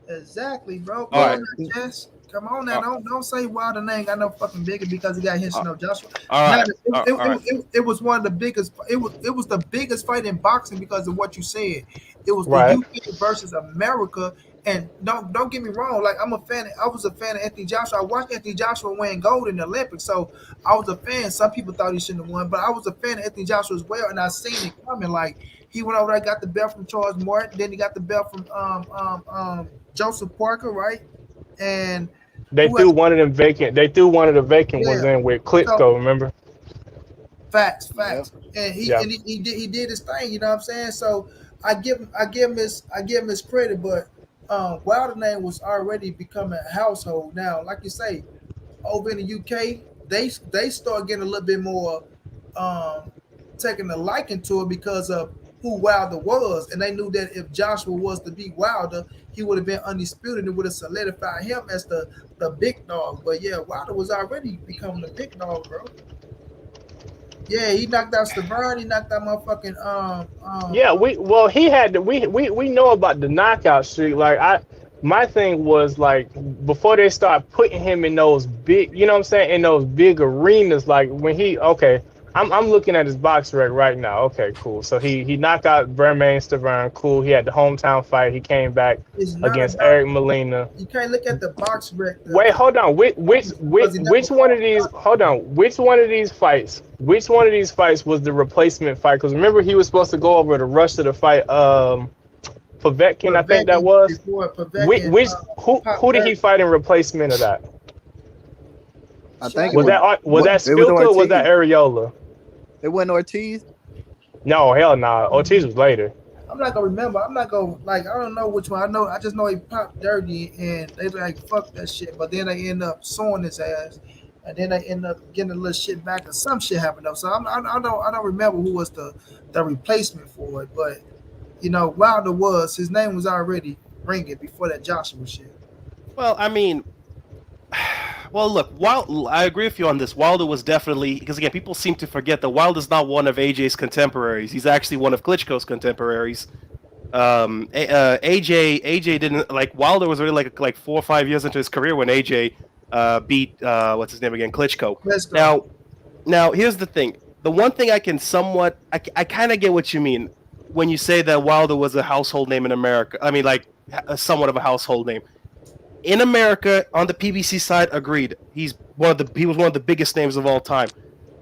Exactly, bro. all Come right, But on now, Jess. Come on now. uh, Don't say Wilder name got no fucking bigger because he got hit uh, no Joshua. all Now right, all right. it was one of the biggest. It was the biggest fight in boxing because of what you said. It was the Right. UK versus America. And don't get me wrong. Like I'm a fan. I was a fan of Anthony Joshua. I watched Anthony Joshua win gold in the Olympics, so I was a fan. Some people thought he shouldn't have won, but I was a fan of Anthony Joshua as well, and I seen it coming. Like he went over there, got the belt from Charles Morton, then he got the belt from Joseph Parker, right? And They who threw else? one of them vacant. They threw one of the vacant ones Yeah. in with So Klitschko. Remember? facts, yeah, facts. And he Yeah. and he did his thing, you know what I'm saying? So I give him his credit, but Wilder name was already becoming a household now. Like you say, over in the UK, they start getting a little bit more um taking a liking to it because of who Wilder was, and they knew that if Joshua was to beat Wilder, he would have been undisputed and would have solidified him as the big dog. But yeah, Wilder was already becoming the big dog, bro. Yeah, he knocked out Stavern. He knocked out motherfucking Yeah, he had we know about the knockout streak. Like my thing was like before they start putting him in those big, you know what I'm saying, in those big arenas. Like when I'm looking at his box rec right now. Okay, cool. So he knocked out Bermain Stavern. Cool. He had the hometown fight. He came back is not against about. Eric Molina. You can't look at the box rec Wait, hold on. because he never Which one of fought. these? Hold on. Which one of these fights? Which one of these fights was the replacement fight? Because remember, he was supposed to go over to Russia to fight Povetkin, I think that was. Before Which, Povetkin, which Pop who did he fight in replacement of that? I Shit, I think Was can't- that it was Spilka or was that Ortiz. Areola? It wasn't Ortiz. No, hell nah. Ortiz was later. I'm not gonna remember. I'm not gonna like. I don't know which one. I just know he popped dirty, and they like fuck that shit. But then they end up suing his ass, and then they end up getting a little shit back, or some shit happened though. So I don't remember who was the replacement for it. But Wilder his name was already ringing before that Joshua shit. Well, I mean, well, look, I agree with you on this. Wilder was definitely, because again, people seem to forget that Wilder's not one of AJ's contemporaries. He's actually one of Klitschko's contemporaries. AJ didn't like Wilder was really like 4 or 5 years into his career when AJ beat what's his name again, Klitschko. Let's go. Now here's the thing. The one thing I can somewhat, I kind of get what you mean when you say that Wilder was a household name in America. I mean, like somewhat of a household name. In America, on the PBC side, agreed. He was one of the biggest names of all time.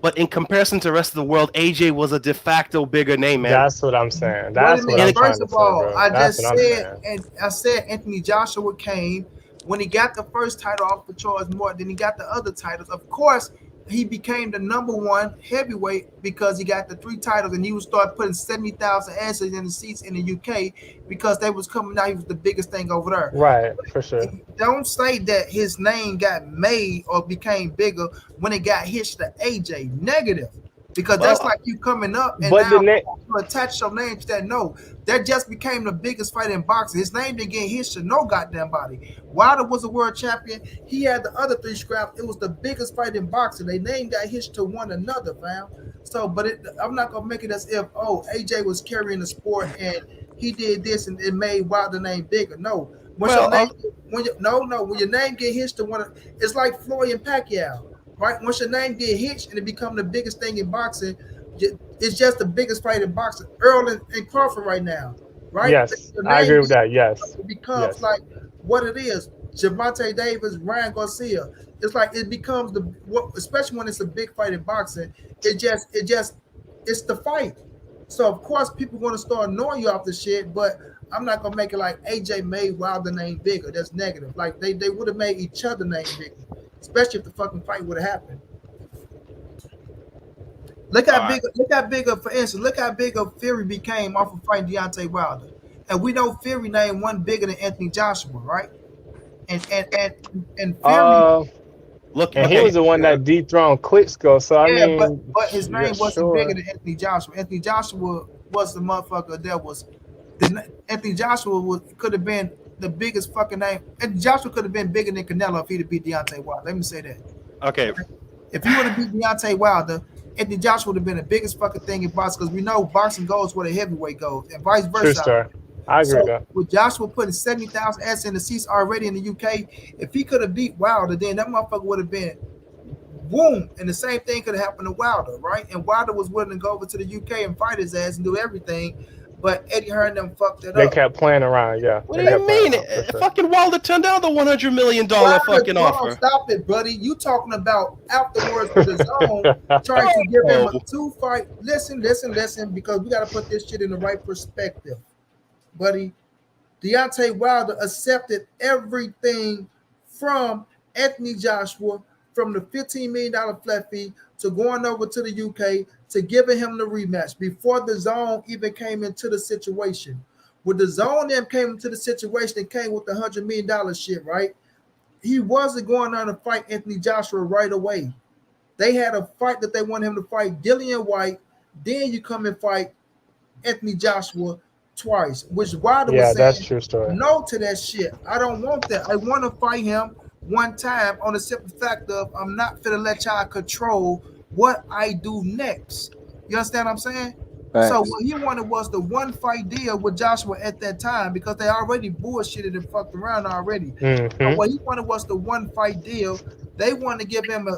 But in comparison to the rest of the world, AJ was a de facto bigger name, man. That's what I'm saying. Wait That's a what I'm minute. trying First to of say, all, bro. I That's just what I'm said, saying. and I said Anthony Joshua came when he got the first title off for Charles Morton. Then he got the other titles. Of course, he became the number one heavyweight because he got the 3 titles, and he would start putting 70,000 asses in the seats in the UK because they was coming out. He was the biggest thing over there. Right, for sure. Don't say that his name got made or became bigger when it got hitched to AJ. Negative. Because that's Well, like you coming up and But now the name, you attach your name to that. No, that just became the biggest fight in boxing. His name didn't get hitched to no goddamn body. Wilder was a world champion. He had the other 3 scraps. It was the biggest fight in boxing. Their name got hitched to one another, fam. So, but I'm not gonna make it as if AJ was carrying the sport and he did this and it made Wilder name bigger. No, when Well, when your name get hitched to one, it's like Floyd and Pacquiao. Right, once your name get hitched and it become the biggest thing in boxing, it's just the biggest fight in boxing. Errol and Crawford right now. right? Yes, The I agree name with that. Yes, becomes yes. like what it is. Javante Davis, Ryan Garcia. It's like it becomes the what, especially when it's a big fight in boxing. It's the fight. So of course people going to start knowing you off the shit, but I'm not gonna make it like AJ made Wilder name bigger. That's negative. Like they would have made each other name bigger, especially if the fucking fight would have happened. All right. Look how big of, for instance, look how big of Fury became off of fighting Deontay Wilder. And we know Fury named one bigger than Anthony Joshua, right? And Fury, Uh, Look, and he okay. was the one that dethroned Klitschko. So I yeah, mean, but his yeah, name wasn't bigger sure. than Anthony Joshua. Anthony Joshua was the motherfucker that was Anthony Joshua could have been the biggest fucking name. Anthony Joshua could have been bigger than Canelo if he'd have beat Deontay Wilder. Let me say that. Okay. If he would have beat Deontay Wilder, Anthony Joshua would have been the biggest fucking thing in boxing because we know boxing goes where the heavyweight goes and vice True versa. story. I agree with So that. with Joshua putting 70,000 ads in the seats already in the UK, if he could have beat Wilder, then that motherfucker would have been boom. And the same thing could have happened to Wilder, right? And Wilder was willing to go over to the UK and fight his ass and do everything, but Eddie Hearn them fucked it They up. kept playing around. Yeah, What they do you kept playing mean? around for sure. Fucking Wilder turned down the $100 million Wilder, fucking hold on, offer. stop it, buddy. You talking about afterwards with the zone trying to give him a two-fight. Listen, because we got to put this shit in the right perspective, buddy. Deontay Wilder accepted everything from Anthony Joshua, from the $15 million flat fee to going over to the UK to giving him the rematch before the zone even came into the situation. When the zone then came into the situation, it came with the $100 million shit, right? He wasn't going on to fight Anthony Joshua right away. They had a fight that they wanted him to fight Dillian White. Then you come and fight Anthony Joshua twice, which Wilder was Yeah, that's saying true story. no to that shit. I don't want that. I want to fight him one time on the simple fact of I'm not finna let y'all control what I do next. You understand what I'm saying? Facts. So what he wanted was the one fight deal with Joshua at that time because they already bullshitted and fucked around already. So what he wanted was the one fight deal. They wanted to give him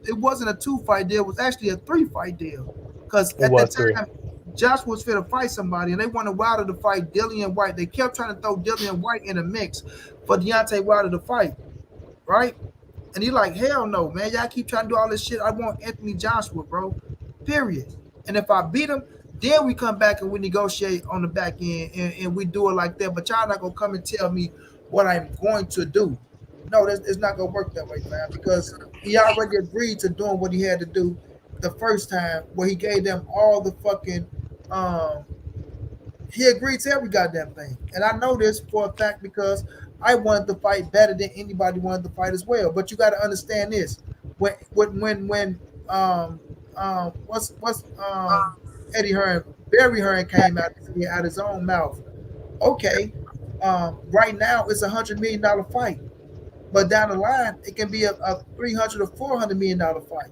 it wasn't a 2-fight deal, it was actually a 3-fight deal. Because at that time, Joshua was fit to fight somebody, and they wanted Wilder to fight Dillian White. They kept trying to throw Dillian White in the mix for Deontay Wilder to fight, right? And he's like, hell no, man. Y'all keep trying to do all this shit. I want Anthony Joshua, bro. Period. And if I beat him, then we come back and we negotiate on the back end, and we do it like that. But y'all not going to come and tell me what I'm going to do. No, it's not going to work that way, man, because he already agreed to doing what he had to do the first time where he gave them all the fucking he agreed to every goddamn thing. And I know this for a fact because I wanted to fight better than anybody wanted to fight as well. But you got to understand this. When Eddie Hearn, Barry Hearn came out his own mouth. Okay, right now it's $100 million fight. But down the line, it can be a $300 or $400 million fight.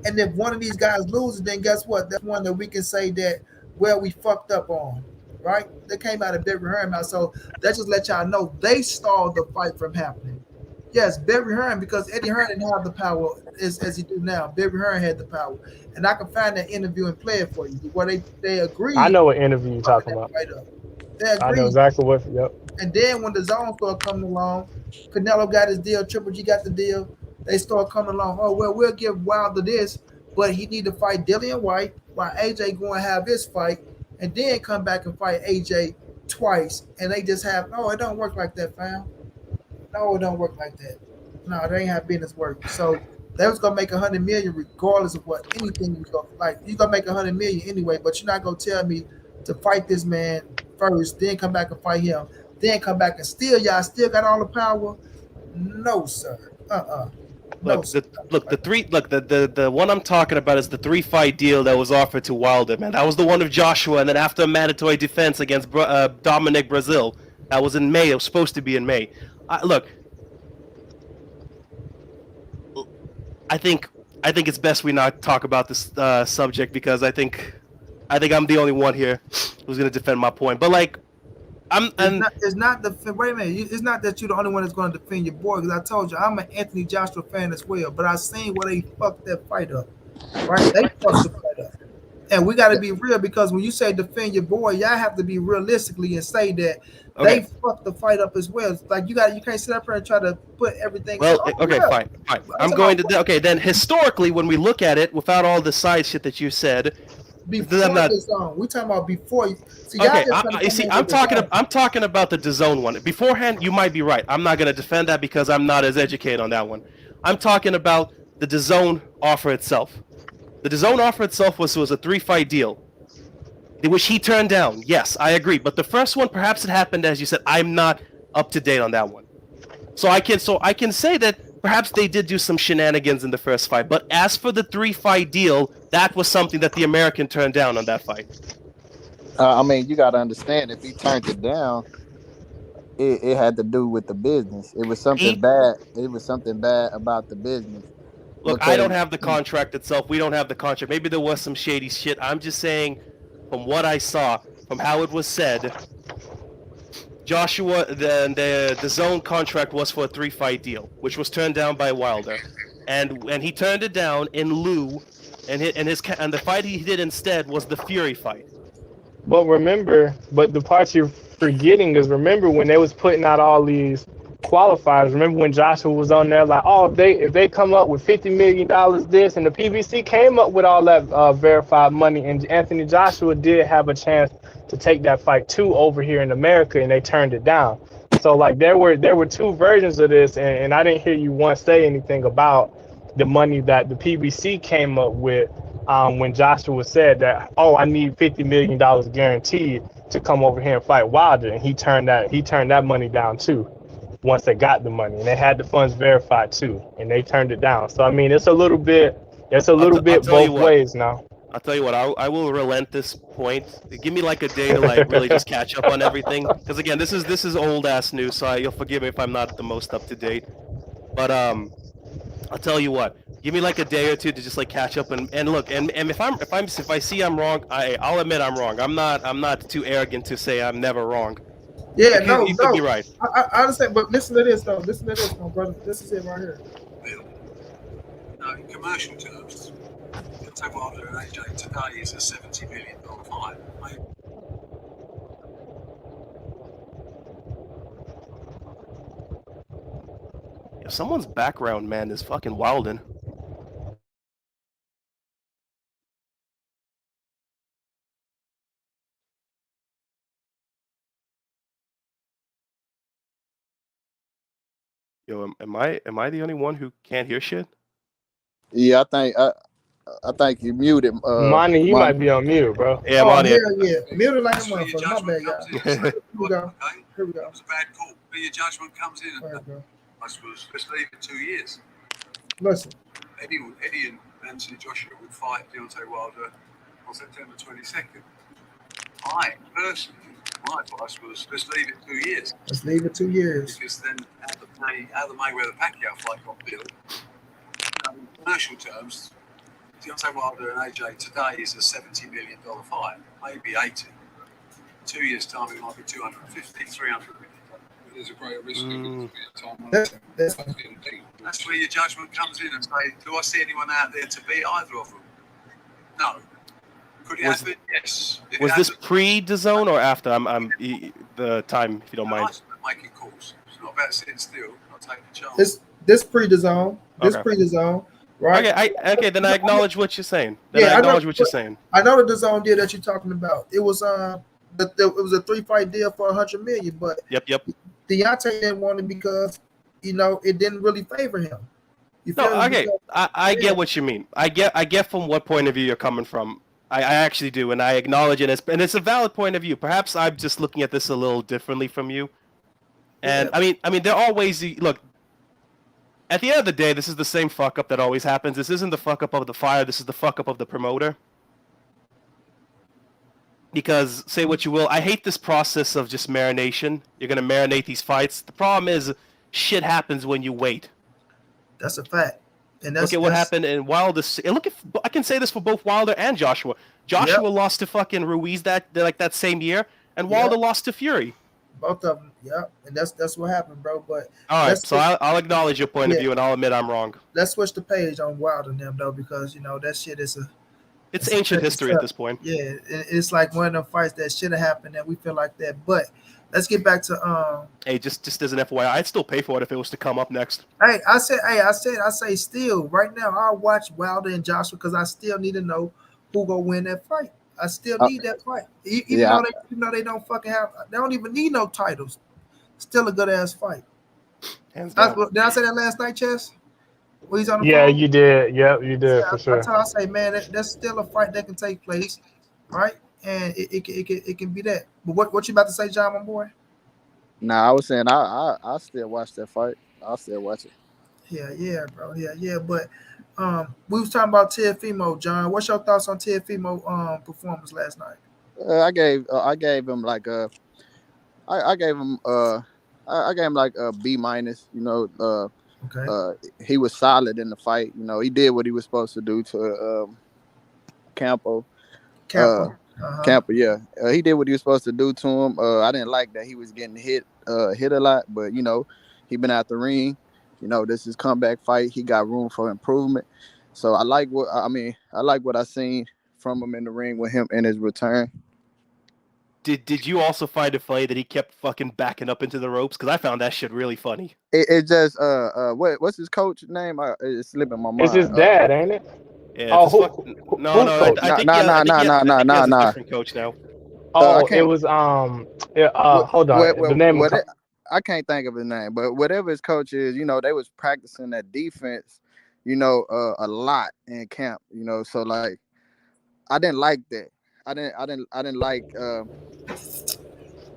And if one of these guys loses, then guess what? That's one that we can say that, well, we fucked up on, right? That came out of Barry Hearn mouth. So that just let y'all know they stalled the fight from happening. Yes, Barry Hearn, because Eddie Hearn didn't have the power as he do now. Barry Hearn had the power. And I can find that interview and play it for you where they agreed. I know what interview you're talking about. They agreed. I know exactly what. Yep. And then when the zone started coming along, Canelo got his deal, Triple G got the deal. They start coming along. Oh, well, we'll give Wilder this, but he need to fight Dillian White while AJ going to have his fight and then come back and fight AJ twice. And they just have, no, it don't work like that, fam. No, it don't work like that. No, they ain't how business work. So they was going to make $100 million regardless of what anything you go. Like, you're going to make $100 million anyway, but you're not going to tell me to fight this man first, then come back and fight him, then come back and y'all still got all the power? No, sir. Look, the one I'm talking about is the 3-fight deal that was offered to Wilder, man. That was the one of Joshua, and then after a mandatory defense against Dominic Brazil, that was in May. It was supposed to be in May. Look, I think it's best we not talk about this subject because I think I'm the only one here who's gonna defend my point. But like, it's not wait a minute. It's not that you're the only one that's going to defend your boy. Because I told you I'm an Anthony Joshua fan as well. But I seen where they fucked that fight up. Right? They fucked the fight up. And we got to be real because when you say defend your boy, y'all have to be realistically and say that they Okay. fucked the fight up as well. Like you can't sit up here and try to put everything. Well, Oh okay, yeah, fine. I'm I'm talking going about to. Okay, then historically, when we look at it, without all the side shit that you said, I'm before not. this song. We talking about before. See, y'all Okay, just trying to you come see, in with the song. I'm talking about the DAZN one. Beforehand, you might be right. I'm not going to defend that because I'm not as educated on that one. I'm talking about the DAZN offer itself. The DAZN offer itself was a 3-fight deal, which he turned down. Yes, I agree. But the first one, perhaps it happened as you said. I'm not up to date on that one, so I can say that perhaps they did do some shenanigans in the first fight. But as for the 3-fight deal, that was something that the American turned down on that fight. I mean, you got to understand if he turned it down, it had to do with the business. It was something He bad. It was something bad about the business Look, I don't because have the contract itself. We don't have the contract. Maybe there was some shady shit. I'm just saying, from what I saw, from how it was said, Joshua, the zone contract was for a 3-fight deal, which was turned down by Wilder, and he turned it down in lieu, and the fight he did instead was the Fury fight. But the part you're forgetting is remember when they was putting out all these qualifiers. Remember when Joshua was on there like, oh, if they come up with $50 million this, and the PBC came up with all that verified money, and Anthony Joshua did have a chance to take that fight too over here in America, and they turned it down. So like there were two versions of this, and I didn't hear you once say anything about the money that the PBC came up with when Joshua said that, oh, I need $50 million guaranteed to come over here and fight Wilder, and he turned that money down too. Once they got the money, and they had the funds verified too, and they turned it down. So I mean, it's a little bit I'll tell you both what. ways now. I'll tell you what. I will relent this point. Give me like a day to like really just catch up on everything. Because again, this is old ass news, so you'll forgive me if I'm not the most up to date. But I'll tell you what. Give me like a day or two to just like catch up and look. And if I see I'm wrong, I'll admit I'm wrong. I'm not too arrogant to say I'm never wrong. Yeah, You could be right. I understand, but listen to this though. Listen to this, my brother. This is it right here. No, in commercial terms, Deontay Wilder and AJ today is a $70 million fight. If someone's background man is fucking wildin'. Yo, am I the only one who can't hear shit? yeah, I think you muted. Money, you Monty. might be on mute, bro. Yeah, I'm Oh on hell it. yeah, muted like a That's where your motherfucker. My bad, judgment y'all. comes in. Here we go. Okay? Here we go. That was a bad call. But your judgment comes in. All right, bro. Let's leave it 2 years. Listen, Eddie and Anthony Joshua would fight Deontay Wilder on September 22nd. I personally, my advice was let's leave it 2 years. let's leave it 2 years. Because then how the Mayweather Pacquiao fight got billed. In commercial terms, Deontay Wilder and AJ today is a $70 million fight, maybe 80. 2 years' time, it might be 250, 300 million. There's a greater risk of it time. That's where your judgment comes in and say, do I see anyone out there to beat either of them? No. Could it happen? Yes. Was this pre-DAZN or after? The time, if you don't mind. Making calls. It's not about sitting still, not taking a chance. This pre-DAZN. This Okay. pre-DAZN, right? Okay, then I acknowledge what you're saying. I know What you're saying. I know the DAZN deal that you're talking about. It was it was a 3-fight deal for $100 million, but Yep. Deontay didn't want it because it didn't really favor him. You feel No, me? okay. I get what you mean. I get from what point of view you're coming from. I actually do, and I acknowledge it, and it's a valid point of view. Perhaps I'm just looking at this a little differently from you. And Yeah. I mean, there are ways. Look, at the end of the day, this is the same fuck up that always happens. This isn't the fuck up of the fire. This is the fuck up of the promoter. Because say what you will, I hate this process of just marination. You're gonna marinate these fights. The problem is, shit happens when you wait. That's a fact. And that's Look at what happened in Wilder. And I can say this for both Wilder and Joshua. Joshua lost to fucking Ruiz that same year, and Wilder lost to Fury. Both of them, yeah. And that's what happened, bro. But All right, so I'll acknowledge your point of view, and I'll admit I'm wrong. let's switch the page on Wilder and them though, because that shit is It's ancient history at this point. Yeah, it's like one of them fights that should have happened that we feel like that. But let's get back to Hey, just as an FYI, I'd still pay for it if it was to come up next. I say still right now I'll watch Wilder and Joshua because I still need to know who gonna win that fight. I still need that fight. Even though they don't fucking have, they don't even need no titles. Still a good ass fight. Hands down. Did I say that last night, Chess? When he's on the Yeah, phone? you did. Yep, you did for sure. I say, man, that's still a fight that can take place, right? And it can be that. But what you about to say, John, my boy? Nah, I was saying I still watch that fight. I'll still watch it. Yeah, bro. Yeah. But we was talking about Teofimo, John. What's your thoughts on Teofimo performance last night? I gave him like I gave him like a B minus. You know, Okay. he was solid in the fight. You know, he did what he was supposed to do to Campo. Campo, yeah. He did what he was supposed to do to him. I didn't like that he was getting hit a lot, but you know, he been out the ring. You know, this is comeback fight. He got room for improvement. So I like what I seen from him in the ring with him in his return. Did you also find it funny that he kept fucking backing up into the ropes? Because I found that shit really funny. It just what's his coach name? It's slipping my mind. It's his dad, ain't it? Yeah, Oh, I think he has a different coach now. Oh, it was hold on. The name of I can't think of his name, but whatever his coach is, you know, they was practicing that defense, you know, a lot in camp, you know. So like, I didn't like that. I didn't like.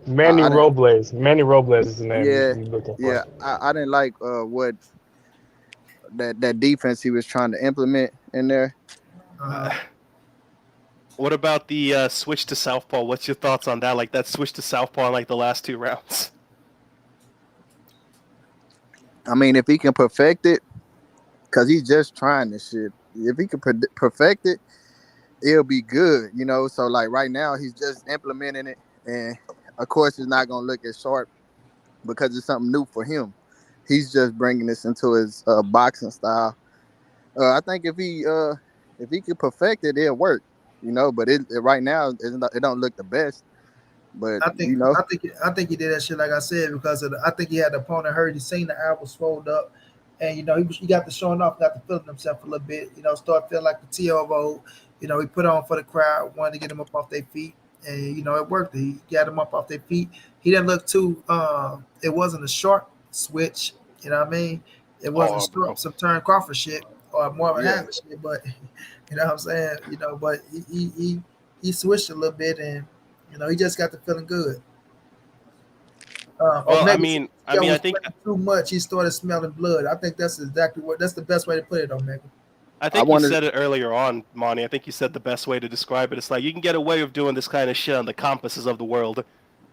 Manny Robles. Manny Robles is the name. Yeah. I didn't like what that defense he was trying to implement in there. What about the switch to southpaw? What's your thoughts on that? Like that switch to southpaw in like the last 2 rounds. I mean, if he can perfect it, because he's just trying this shit. If he can perfect it, it'll be good, you know. So like right now, he's just implementing it, and of course, it's not gonna look as sharp because it's something new for him. He's just bringing this into his boxing style. I think if he can perfect it, it'll work, you know. But right now, it don't look the best. But I think he did that shit like I said because I think he had the opponent hurt. He seen the elbow swelled up, and you know he got the showing off, got to feeling himself a little bit. You know, start feeling like the Teofimo. You know, he put on for the crowd, wanted to get them up off their feet, and you know it worked. He got them up off their feet. He didn't look too. It wasn't a sharp switch. You know what I mean? It wasn't some turn Crawford shit or more of a habit shit. But you know what I'm saying? You know, but he switched a little bit and. You know, he just got to feeling good. I think too much. He started smelling blood. I think that's exactly that's the best way to put it, Omega. I think you said it earlier on, Monty. I think you said the best way to describe it. It's like you can get away with doing this kind of shit on the compasses of the world.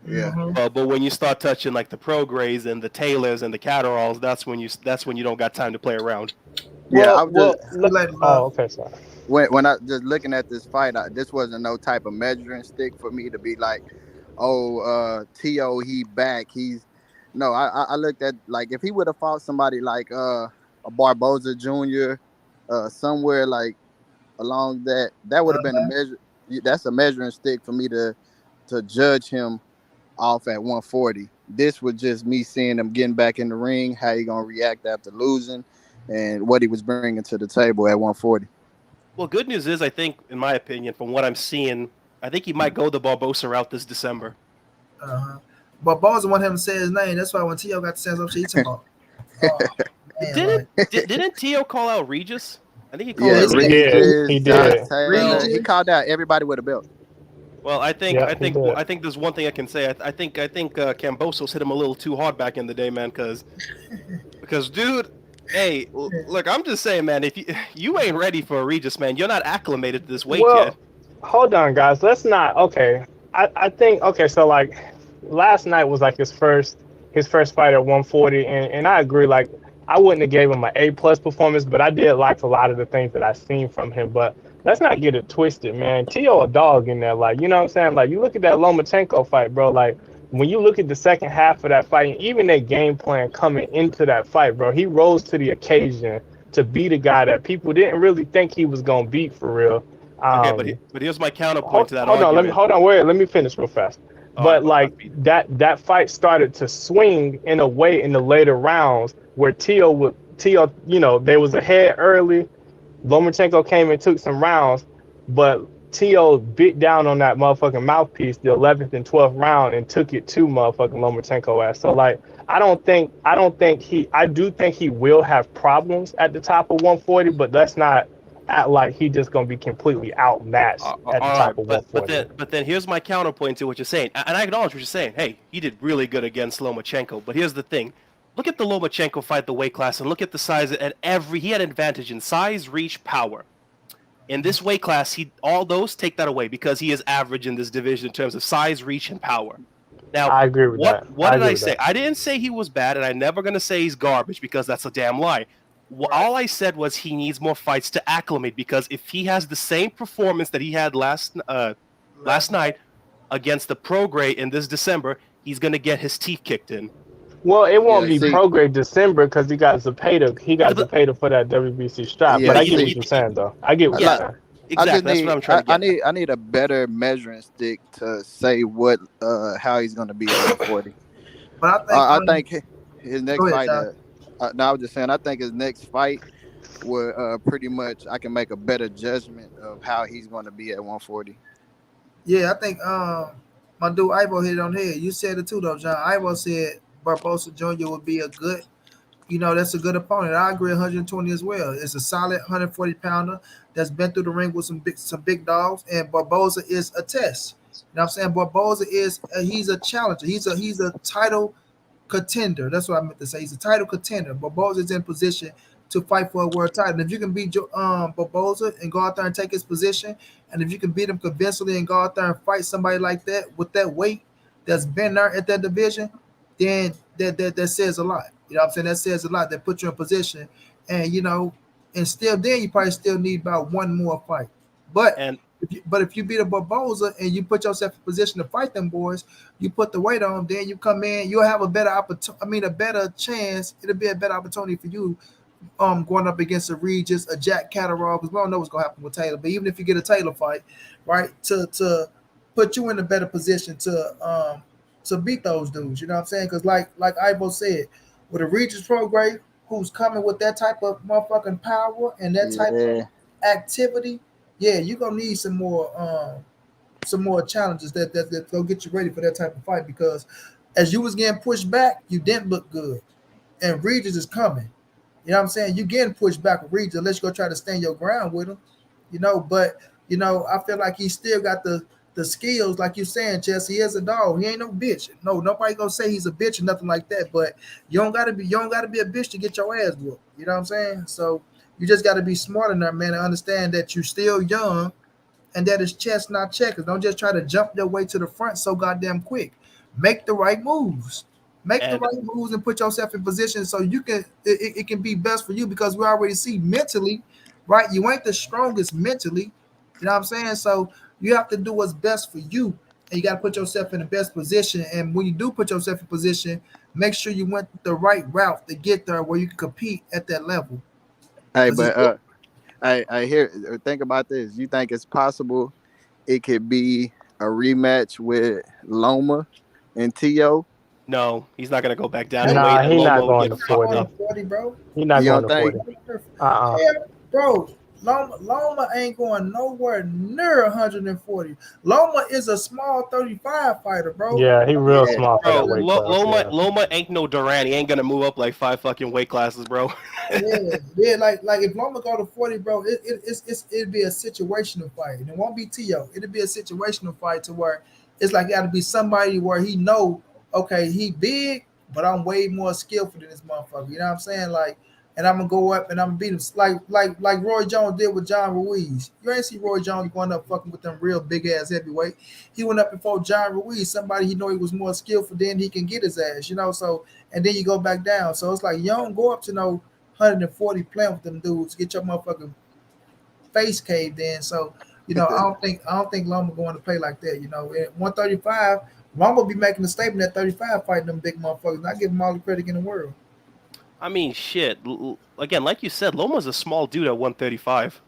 Yeah. But when you start touching like the Progrades and the Taylors and the Catteralls, that's when you don't got time to play around. Yeah. Okay, sorry. When I just looking at this fight, this wasn't no type of measuring stick for me to be like, T.O. he back. I looked at like if he would have fought somebody like a Barboza Jr. Somewhere like along that would have been a measure. That's a measuring stick for me to judge him off at 140. This was just me seeing him getting back in the ring, how he gonna react after losing, and what he was bringing to the table at 140. Well, good news is, I think, in my opinion, from what I'm seeing, I think he might go the Barbosa route this December. Barbosa wanted him to say his name. That's why when T.O. got to say something, he talking about. Didn't T.O. call out Regis? I think he called out Regis. He did. He called out everybody with a belt. Well, I think there's one thing I can say. I think Kambosos hit him a little too hard back in the day, man. Because dude. Hey, look, I'm just saying, man, if you ain't ready for a Regis, man, you're not acclimated to this weight yet. Hold on, guys. Let's not. Okay. I think, so like last night was like his first fight at 140. And I agree. Like I wouldn't have gave him an A+ performance, but I did like a lot of the things that I seen from him. But let's not get it twisted, man. T.O. a dog in there. Like, you know what I'm saying? Like you look at that Lomachenko fight, bro. Like, when you look at the second half of that fight, and even their game plan coming into that fight, bro, he rose to the occasion to beat a guy that people didn't really think he was going to beat for real. Okay, Um, but here's my counterpoint hold, to that hold on, argument. wait, let me finish real fast. All right, But like that fight started to swing in a way in the later rounds where Teo, they was ahead early. Lomachenko came and took some rounds, but Teo bit down on that motherfucking mouthpiece the 11th and 12th round and took it to motherfucking Lomachenko ass. So like, I do think he will have problems at the top of 140, but let's not act like he just gonna be completely outmatched at the all top right, of but 140. then here's my counterpoint to what you're saying, and I acknowledge what you're saying. Hey, he did really good against Lomachenko, but here's the thing: look at the Lomachenko fight, the weight class, and look at the size. He had an advantage in size, reach, power. In this weight class, all those take that away because he is average in this division in terms of size, reach, and power. Now, I agree with that. what did I say? I didn't say he was bad, and I'm never gonna say he's garbage because that's a damn lie. All I said was he needs more fights to acclimate because if he has the same performance that he had last night against the pro grade in this December, he's gonna get his teeth kicked in. Well, it won't Yeah, be see, prograde December because he got Zepeda. He got Zepeda for that WBC strap. But yeah, I get what see, you're saying, though. I get what you're like saying. I just Exactly. That's what I'm trying to get. I need a better measuring stick to say what how he's gonna be at 140. But I I think think his go next ahead, fight. John. No, I was just saying. I think his next fight will pretty much I can make a better judgment of how he's going to be at 140. Yeah, I think my dude Ivo hit it on the head. You said it too though, John. Ivo said Barbosa Jr. would be a good, that's a good opponent. I agree 120 as well. It's a solid 140 pounder that's been through the ring with some big dogs, and Barbosa is a test. You know what I'm saying? Barbosa is he's a challenger. He's a title contender. That's what I meant to say. He's a title contender. Barbosa is in position to fight for a world title. And if you can beat Barbosa and go out there and take his position, and if you can beat him convincingly and go out there and fight somebody like that with that weight that's been there at that division, then that says a lot. You know what I'm saying? That says a lot. That puts you in position. And and still then you probably still need about one more fight. But And if you beat a Barbosa and you put yourself in position to fight them boys, you put the weight on, then you come in, you'll have a better opportunity. I mean, a better chance. It'll be a better opportunity for you, going up against a Regis, a Jack Catterall, because we don't know what's gonna happen with Taylor. But even if you get a Taylor fight, right, to put you in a better position to beat those dudes. You know what I'm saying? Because like Ivo said, with a Regis Prograde who's coming with that type of motherfucking power and that type of Yeah, activity, yeah, you're gonna need some more challenges that gonna get you ready for that type of fight because as you was getting pushed back, you didn't look good. And Regis is coming. You know what I'm saying? You getting pushed back with Regis unless you go try to stand your ground with him. But I feel like he still got the skills, like you saying, Chess. He is a dog. He ain't no bitch. No, nobody gonna say he's a bitch or nothing like that. But you don't gotta be a bitch to get your ass whooped. You know what I'm saying? So you just gotta be smart enough, man, and understand that you're still young and that is chess, not checkers. Don't just try to jump your way to the front so goddamn quick. Make the right moves. Make the and right moves and put yourself in position so you can it can be best for you because we already see mentally, right? You ain't the strongest mentally. You know what I'm saying? So you have to do what's best for you. And you got to put yourself in the best position. And when you do put yourself in position, make sure you went the right route to get there where you can compete at that level. hey, Because but I hear. Think about this. You think it's possible it could be a rematch with Loma and Tio? no, he's not gonna go back down in Hey, weight, Nah, and he not Loma would going get to fucked 40. up. 40, bro. He not You going don't to think? 40. Uh-uh. Yeah, bro. Loma ain't going nowhere near 140. Loma is a small 35 fighter, bro. Yeah, he real Yeah, small for Bro, that weight class. Yeah. Loma ain't no Duran. He ain't gonna move up like 5 fucking weight classes, bro. Yeah. Like if Loma go to 40, bro, it'd be a situational fight. And it won't be T.O. It'd be a situational fight to where it's like it got to be somebody where he know, okay, he big, but I'm way more skillful than this motherfucker. You know what I'm saying? Like, and I'm gonna go up and I'm gonna beat him like Roy Jones did with John Ruiz. You ain't see Roy Jones going up fucking with them real big ass heavyweight. He went up before John Ruiz, somebody he know he was more skillful than he can get his ass, So and then you go back down. So it's like you don't go up to no 140 playing with them dudes, get your motherfucking face caved in. So, I don't think Loma going to play like that. At 135, Loma be making a statement at 35 fighting them big motherfuckers. And I give him all the credit in the world. I mean, shit. Again, like you said, Loma's a small dude at 135.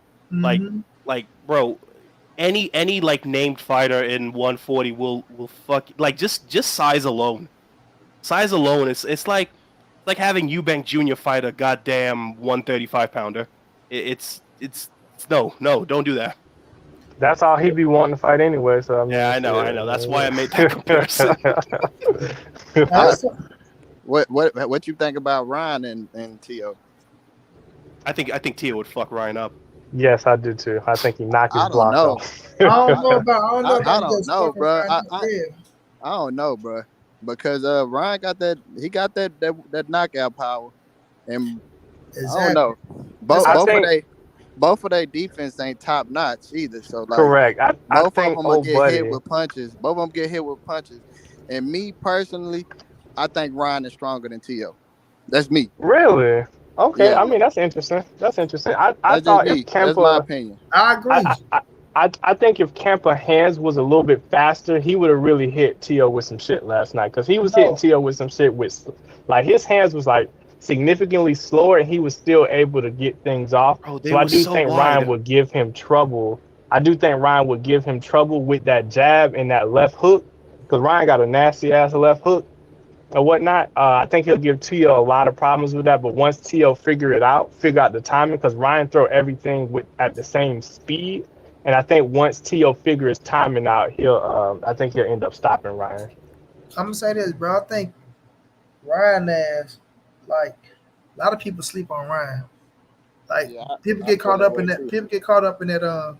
Like, Mm-hmm. bro, any like named fighter in 140 will fuck like just size alone. Size alone, it's like having Eubank Jr. fight a goddamn 135 pounder. It's no, don't do that. That's all he be wanting to fight anyway. So I mean, Yeah, I know. That's why I made that comparison. Uh, what you think about Ryan and Tio? I think Tia would fuck Ryan up. Yes, I do too. I think he knocked his I don't block know. off. I don't know about I don't just know, fucking bro. Ryan Real. I don't know, bro, because Ryan got that knockout power, and I Exactly. don't know. Both of their defense ain't top notch either. So like, Correct. I both of think them old get buddy. hit with punches. Both of them get hit with punches. And me personally, I think Ryan is stronger than Tio. That's me. Really? Okay. Yeah. I mean, that's interesting. That's interesting. I That's thought just if me. That's my Kempa, opinion. I agree. I think if Kempa hands was a little bit faster, he would have really hit Tio with some shit last night. Because he was hitting Tio with some shit with, like, his hands was like significantly slower, and he was still able to get things off. Bro, they So I were do so think wide. Ryan would give him trouble. I do think Ryan would give him trouble with that jab and that left hook. Because Ryan got a nasty ass left hook or whatnot. I think he'll give Tio a lot of problems with that. But once Tio figure out the timing, because Ryan throw everything at the same speed. And I think once Tio figures timing out, I think he'll end up stopping Ryan. I'm gonna say this, bro. I think Ryan has like a lot of people sleep on Ryan. Like Yeah, people I get feel caught that up way in that. too. People get caught up in that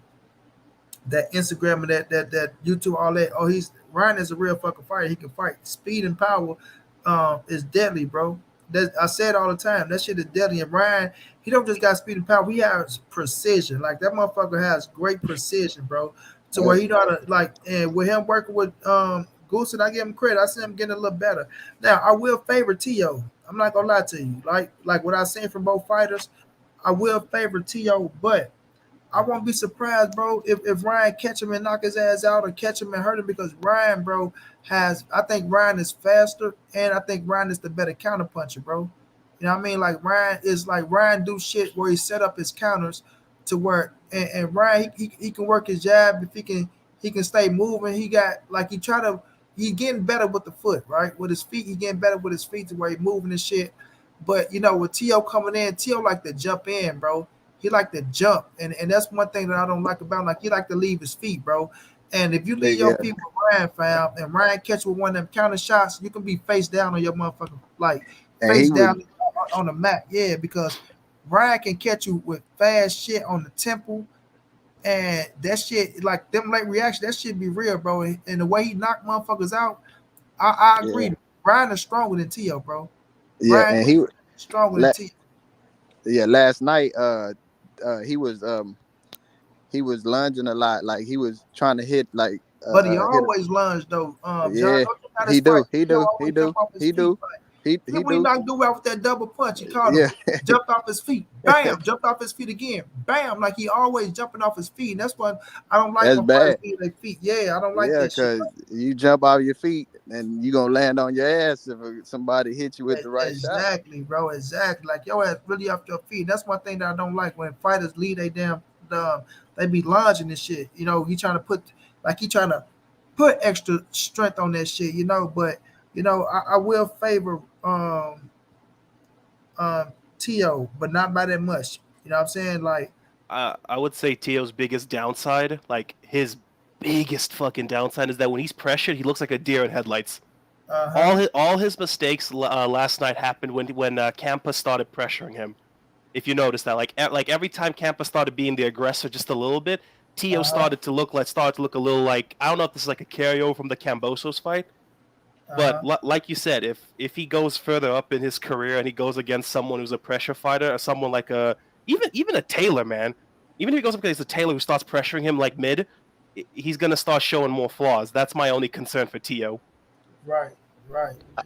Instagram and that YouTube, all that. Oh, Ryan is a real fucking fighter. He can fight. Speed and power is deadly, bro. I say it all the time. That shit is deadly. And Ryan, he don't just got speed and power. He has precision. Like that motherfucker has great precision, bro. To where he know how to like, and with him working with Goose, and I give him credit. I see him getting a little better. Now I will favor Tio. I'm not gonna lie to you. Like what I seen from both fighters, I will favor Tio, but I won't be surprised, bro, if Ryan catch him and knock his ass out or catch him and hurt him because Ryan, bro, I think Ryan is faster and I think Ryan is the better counter puncher, bro. You know what I mean? Ryan do shit where he set up his counters to work. And Ryan, he can work his jab if he can stay moving. He getting better with the foot, right? With his feet, he getting better with his feet to where he moving and shit. But with Tio coming in, Tio like to jump in, bro. He like to jump, and that's one thing that I don't like about him. Like he like to leave his feet, bro. And if you leave your feet with Ryan, fam, and Ryan catch with one of them counter shots, you can be face down on your motherfucking face down on the mat. Yeah, because Ryan can catch you with fast shit on the temple, and that shit like them late reaction. That shit be real, bro. And the way he knocked motherfuckers out, I agree. Yeah. Ryan is stronger than Tio, bro. Yeah, Ryan and he stronger than Tio. yeah, last night he was lunging a lot, like he was trying to hit like but he always lunge though. Yeah, John, he do. He when he knocked dude out with that double punch, he caught him, jumped off his feet, bam, jumped off his feet again, bam, like he always jumping off his feet. And that's what I don't like. That's bad. Their feet. Yeah, I don't like that shit. Because you jump off your feet and you gonna land on your ass if somebody hits you with the right shot. Exactly, bro. Exactly. Like your ass really off your feet. That's one thing that I don't like when fighters lead they damn. They be lunging and shit. He trying to put extra strength on that shit. But I will favor Tio, but not by that much. You know what I'm saying? Like I would say Tio's biggest downside, like his biggest fucking downside, is that when he's pressured, he looks like a deer in headlights. All his mistakes last night happened when Campa started pressuring him. If you notice that, like every time Campa started being the aggressor just a little bit, Tio started to look a little like, I don't know if this is like a carryover from the Cambosos fight, but like you said, if he goes further up in his career and he goes against someone who's a pressure fighter or someone like even a Taylor, man, even if he goes up against a Taylor who starts pressuring him like mid, he's gonna start showing more flaws. That's my only concern for Tio. Right.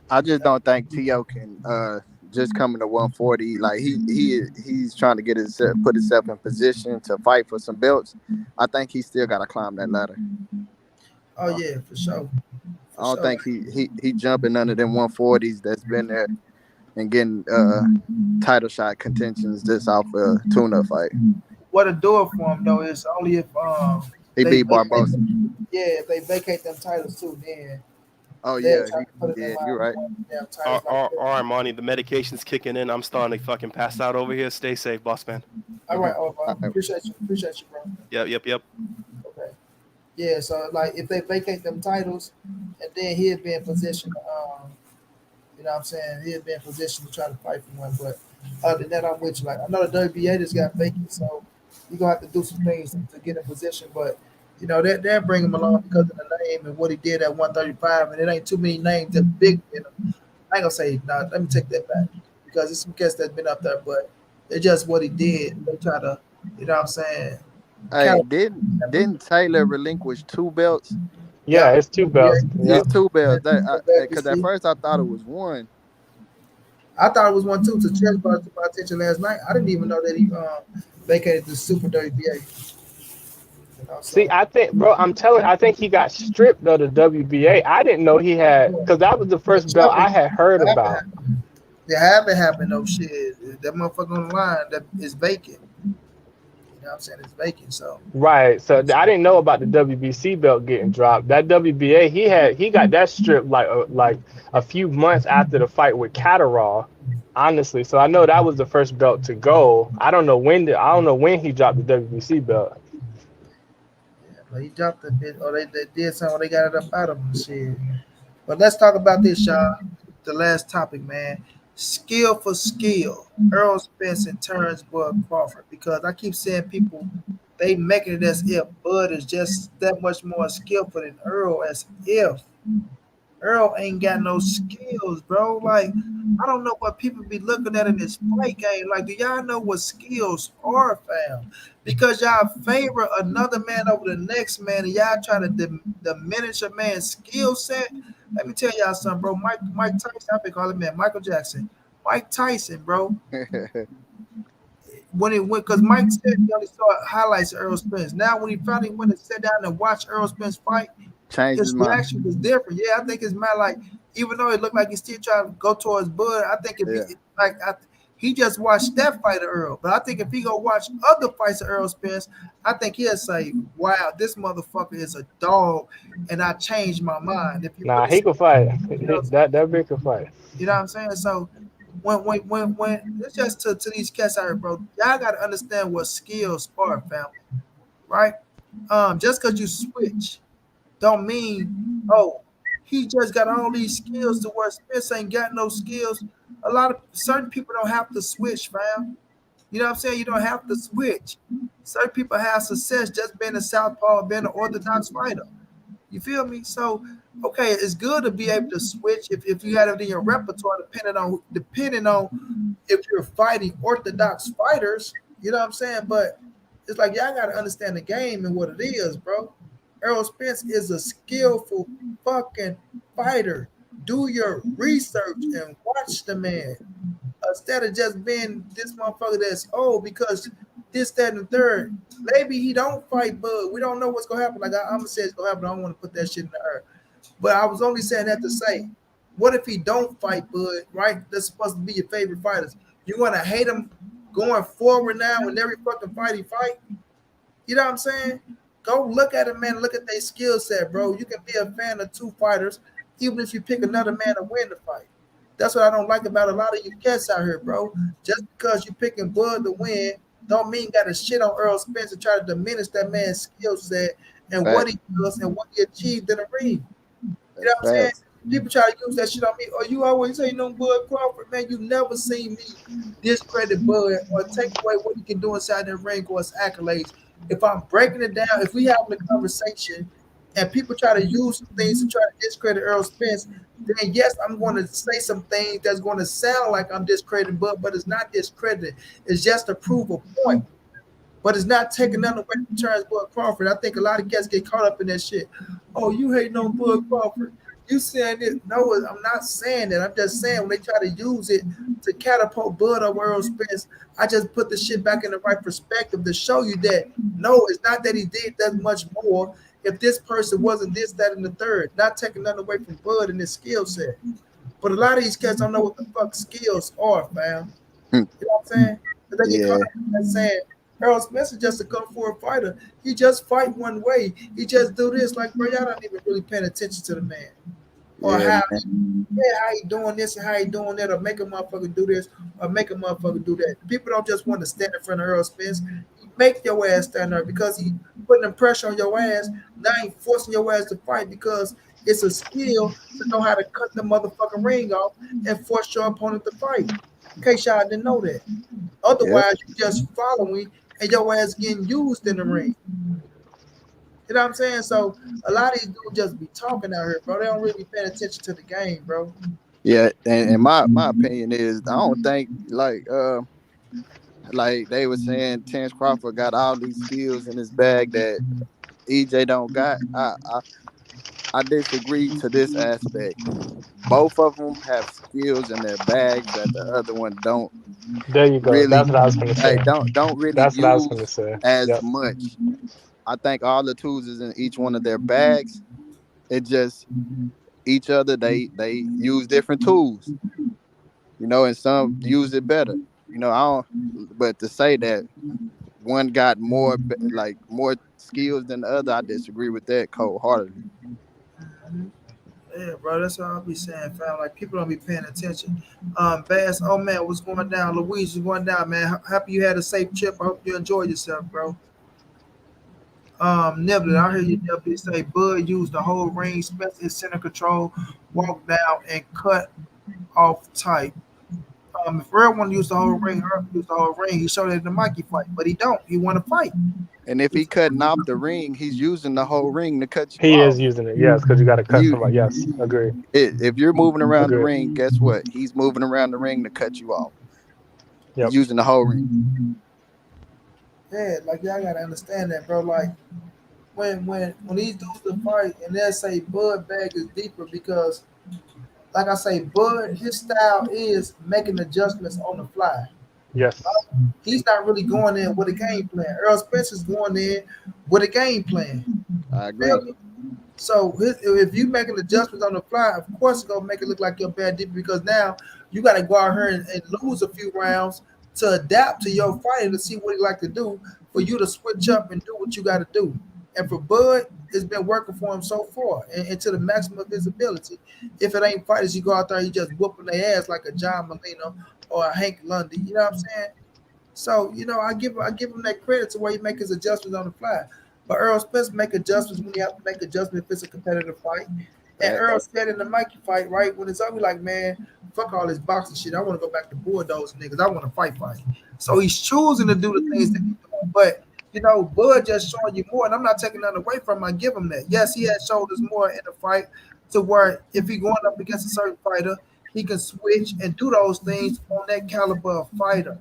I just don't think Tio can just coming to 140. Like he's trying to put himself in position to fight for some belts. I think he still got to climb that ladder. Oh yeah, for sure. I don't think he jumping under them 140s that's been there and getting title shot contentions just off a tune-up fight. What to do it for him though is only if He they beat vacate, Barbosa. if they vacate them titles too, then Oh they'll yeah, try to put it in yeah, you're line right. with one of them titles like that. Armani, the medication's kicking in. I'm starting to fucking pass out over here. Stay safe, boss man. All right, oh, All right. appreciate you, bro. Yep. Okay. Yeah, so like if they vacate them titles, and then he'll be in position. You know what I'm saying? He'll be in position to try to fight for one. But other than that, I'm with you. Like I know the WBA just got vacant, so you're gonna have to do some things to get in position. But you know they'll bring him along because of the name and what he did at 135. And it ain't too many names that big. You know, I ain't gonna say no. Let me take that back because there's some cats that's been up there, but it's just what he did. They try to, you know what I'm saying? Hey, didn't Taylor relinquish 2 belts? Yeah, Yeah, it's 2 yeah, belts. yeah. It's 2 belts. Because at WBC. first I thought it was 1. I thought it was one too. To Chess brought it to my attention last night. I didn't even know that he vacated the Super WBA. You know, See, so I think, bro, I think he got stripped of the WBA. I didn't know he had, because that was the first belt I had heard about. It haven't happened. No shit. That motherfucker on the line that is vacant. You know what I'm saying? It's vacant. So Right. So I didn't know about the WBC belt getting dropped. That WBA, he got that stripped like a few months after the fight with Catterall, honestly. So I know that was the first belt to go. I don't know when he dropped the WBC belt. yeah, but he dropped a bit, or they did something. They got it up out of him. Shit. But let's talk about this, y'all. The last topic, man. Skill for skill. Errol Spence and Terence Crawford. Because I keep seeing people, they making it as if Bud is just that much more skillful than Earl, as if Earl ain't got no skills, bro. Like, I don't know what people be looking at in this fight game. Like, do y'all know what skills are, fam? Because y'all favor another man over the next man, and y'all try to diminish a man's skill set. Let me tell y'all something, bro. Mike Tyson, I've been calling him Michael Jackson. Mike Tyson, bro. When it went, because Mike said he only saw highlights of Errol Spence. Now, when he finally went and sat down and watched Errol Spence fight, Changed his his mind. reaction was different. Yeah, I think his man, like, even though it looked like he's still trying to go towards Bud, I think if Yeah. he just watched that fight of Earl, but I think if he go watch other fights of Errol Spence, I think he'll say, "Wow, this motherfucker is a dog," and I changed my mind. If you Nah, really he see, could fight. you know, That big could fight. you know what I'm saying? So when it's just to these cats out here, bro, y'all gotta understand what skills are, family, right? Just because you switch don't mean, oh, he just got all these skills to where Spence ain't got no skills. A lot of certain people don't have to switch, fam. You know what I'm saying? You don't have to switch. Certain people have success just being a southpaw, being an orthodox fighter. You feel me? So, okay, it's good to be able to switch if you had it in your repertoire, depending on if you're fighting orthodox fighters. You know what I'm saying? But it's like y'all gotta understand the game and what it is, bro. Errol Spence is a skillful fucking fighter. Do your research and watch the man instead of just being this motherfucker that's because this, that, and the third. Maybe he don't fight Bud. We don't know what's gonna happen. Like I'm gonna say it's gonna happen. I don't want to put that shit in the air. But I was only saying that to say, what if he don't fight Bud? Right? That's supposed to be your favorite fighters. You want to hate him going forward now in every fucking fight he fight? You know what I'm saying? Go look at him, man. Look at their skill set, bro. You can be a fan of two fighters, even if you pick another man to win the fight. That's what I don't like about a lot of you cats out here, bro. Just because you picking Bud to win, don't mean got to shit on Earl Spence and try to diminish that man's skill set and what he does and what he achieved in the ring. You know what I'm saying? People try to use that shit on me. Or you always say, Bud Crawford, man, you never seen me discredit Bud or take away what he can do inside the ring or his accolades. If I'm breaking it down, if we having a conversation and people try to use some things to try to discredit Earl Spence, then yes, I'm going to say some things that's going to sound like I'm discrediting Bud, but it's not discredited. It's just to prove a point. But it's not taking nothing away from Terence Bud Crawford. I think a lot of cats get caught up in that shit. Oh, you hating on Bud Crawford. You saying it? No, I'm not saying that. I'm just saying when they try to use it to catapult Bud over Earl Spence, I just put the shit back in the right perspective to show you that no, it's not that he did that much more. If this person wasn't this, that, and the third, not taking nothing away from Bud and his skill set. But a lot of these cats don't know what the fuck skills are, fam. You know what I'm saying? They get caught up in that saying Errol Spence is just a come forward fighter. He just fight one way. He just do this. Like, bro, y'all not even really paying attention to the man. Or Yeah, how man. how he doing this and how he doing that, or make a motherfucker do this, or make a motherfucker do that. People don't just want to stand in front of Errol Spence. He make your ass stand there because he putting the pressure on your ass. Now he forcing your ass to fight because it's a skill to know how to cut the motherfucking ring off and force your opponent to fight. In case y'all didn't know that. Yep. Otherwise, you just following and your ass getting used in the ring. You know what I'm saying? So a lot of these dudes just be talking out here, bro. They don't really be paying attention to the game, bro. Yeah, and my opinion is I don't think like they were saying Terence Crawford got all these skills in his bag that EJ don't got. I disagree to this aspect. Both of them have skills in their bags that the other one don't There you go. really That's what I was gonna say. don't really That's what I was gonna use say. as Yep. much. I think all the tools is in each one of their bags. It just each other they use different tools, and some use it better. I don't. But to say that one got more skills than the other, I disagree with that cold heartedly. Yeah, bro, that's all I'll be saying, fam. Like people don't be paying attention. Bass, oh man, what's going down? Louise, what's going down, man? Happy you had a safe trip. I hope you enjoyed yourself, bro. Nibbler, I hear you, Nibbler, say Bud used the whole ring, Spence in center control, walk down and cut off tight. If Errol want to use the whole ring, Errol use the whole ring. He showed it in the Mikey fight, but he don't. He want to fight. And if he cutting off the ring, he's using the whole ring to cut you He off. is using it, yes, because you got to cut You, somebody. Yes, agree. if you're moving around the Agree. ring, guess what? He's moving around the ring to cut you off. Yep. He's using the whole ring. Yeah, like y'all gotta understand that, bro. Like when these dudes to fight and they say Bud bag is deeper because, like I say, Bud his style is making adjustments on the fly. Yes. He's not really going in with a game plan. Errol Spence is going in with a game plan. I agree. Feel me? So if you making adjustments on the fly, of course it's gonna make it look like you're bad deep because now you got to go out here and lose a few rounds to adapt to your fighter to see what he like to do for you to switch up and do what you got to do. And for Bud, it's been working for him so far and to the maximum of his ability. If it ain't fighters, you go out there, you just whooping their ass like a John Molina or a Hank Lundy. You know what I'm saying? So, I give him that credit to where he make his adjustments on the fly. But Errol Spence make adjustments when he have to make adjustments if it's a competitive fight. And Errol said in the Mikey fight, right, when it's over, like, man, fuck all this boxing shit. I want to go back to bulldozing niggas. I want to fight. So he's choosing to do the things that he's doing. But, Bud just showing you more. And I'm not taking that away from him. I give him that. Yes, he has showed us more in the fight to where if he going up against a certain fighter, he can switch and do those things on that caliber of fighter.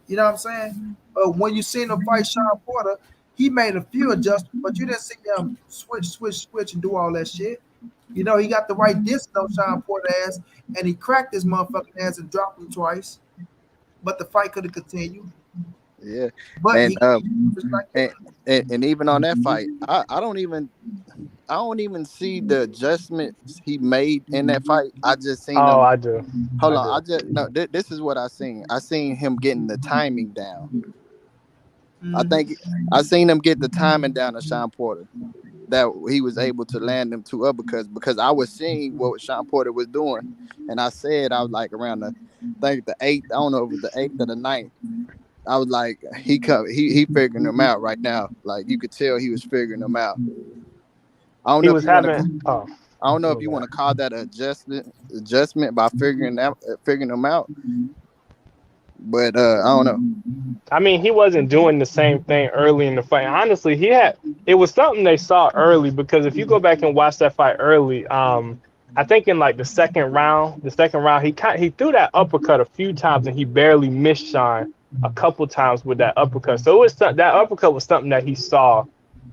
You know what I'm saying? But when you seen him fight Sean Porter, he made a few adjustments, but you didn't see him switch and do all that shit. He got the right distance on Sean Porter ass, and he cracked his motherfucking ass and dropped him twice. But the fight could have continued. Yeah. But and even on that fight, I don't even see the adjustments he made in that fight. I just seen him. I do. Hold on. This is what I seen. I seen him getting the timing down. I think I seen him get the timing down to Sean Porter, that he was able to land them two uppercuts because I was seeing what Sean Porter was doing, and I said I was like around the eighth. I don't know if it was the 8th or the 9th. I was like, he figuring them out right now. Like you could tell he was figuring them out. I don't know if you want to call that adjustment by figuring them out. But I don't know. I mean, he wasn't doing the same thing early in the fight. Honestly, it was something they saw early because if you go back and watch that fight early, I think in like the second round, he threw that uppercut a few times and he barely missed Sean a couple times with that uppercut. So that uppercut was something that he saw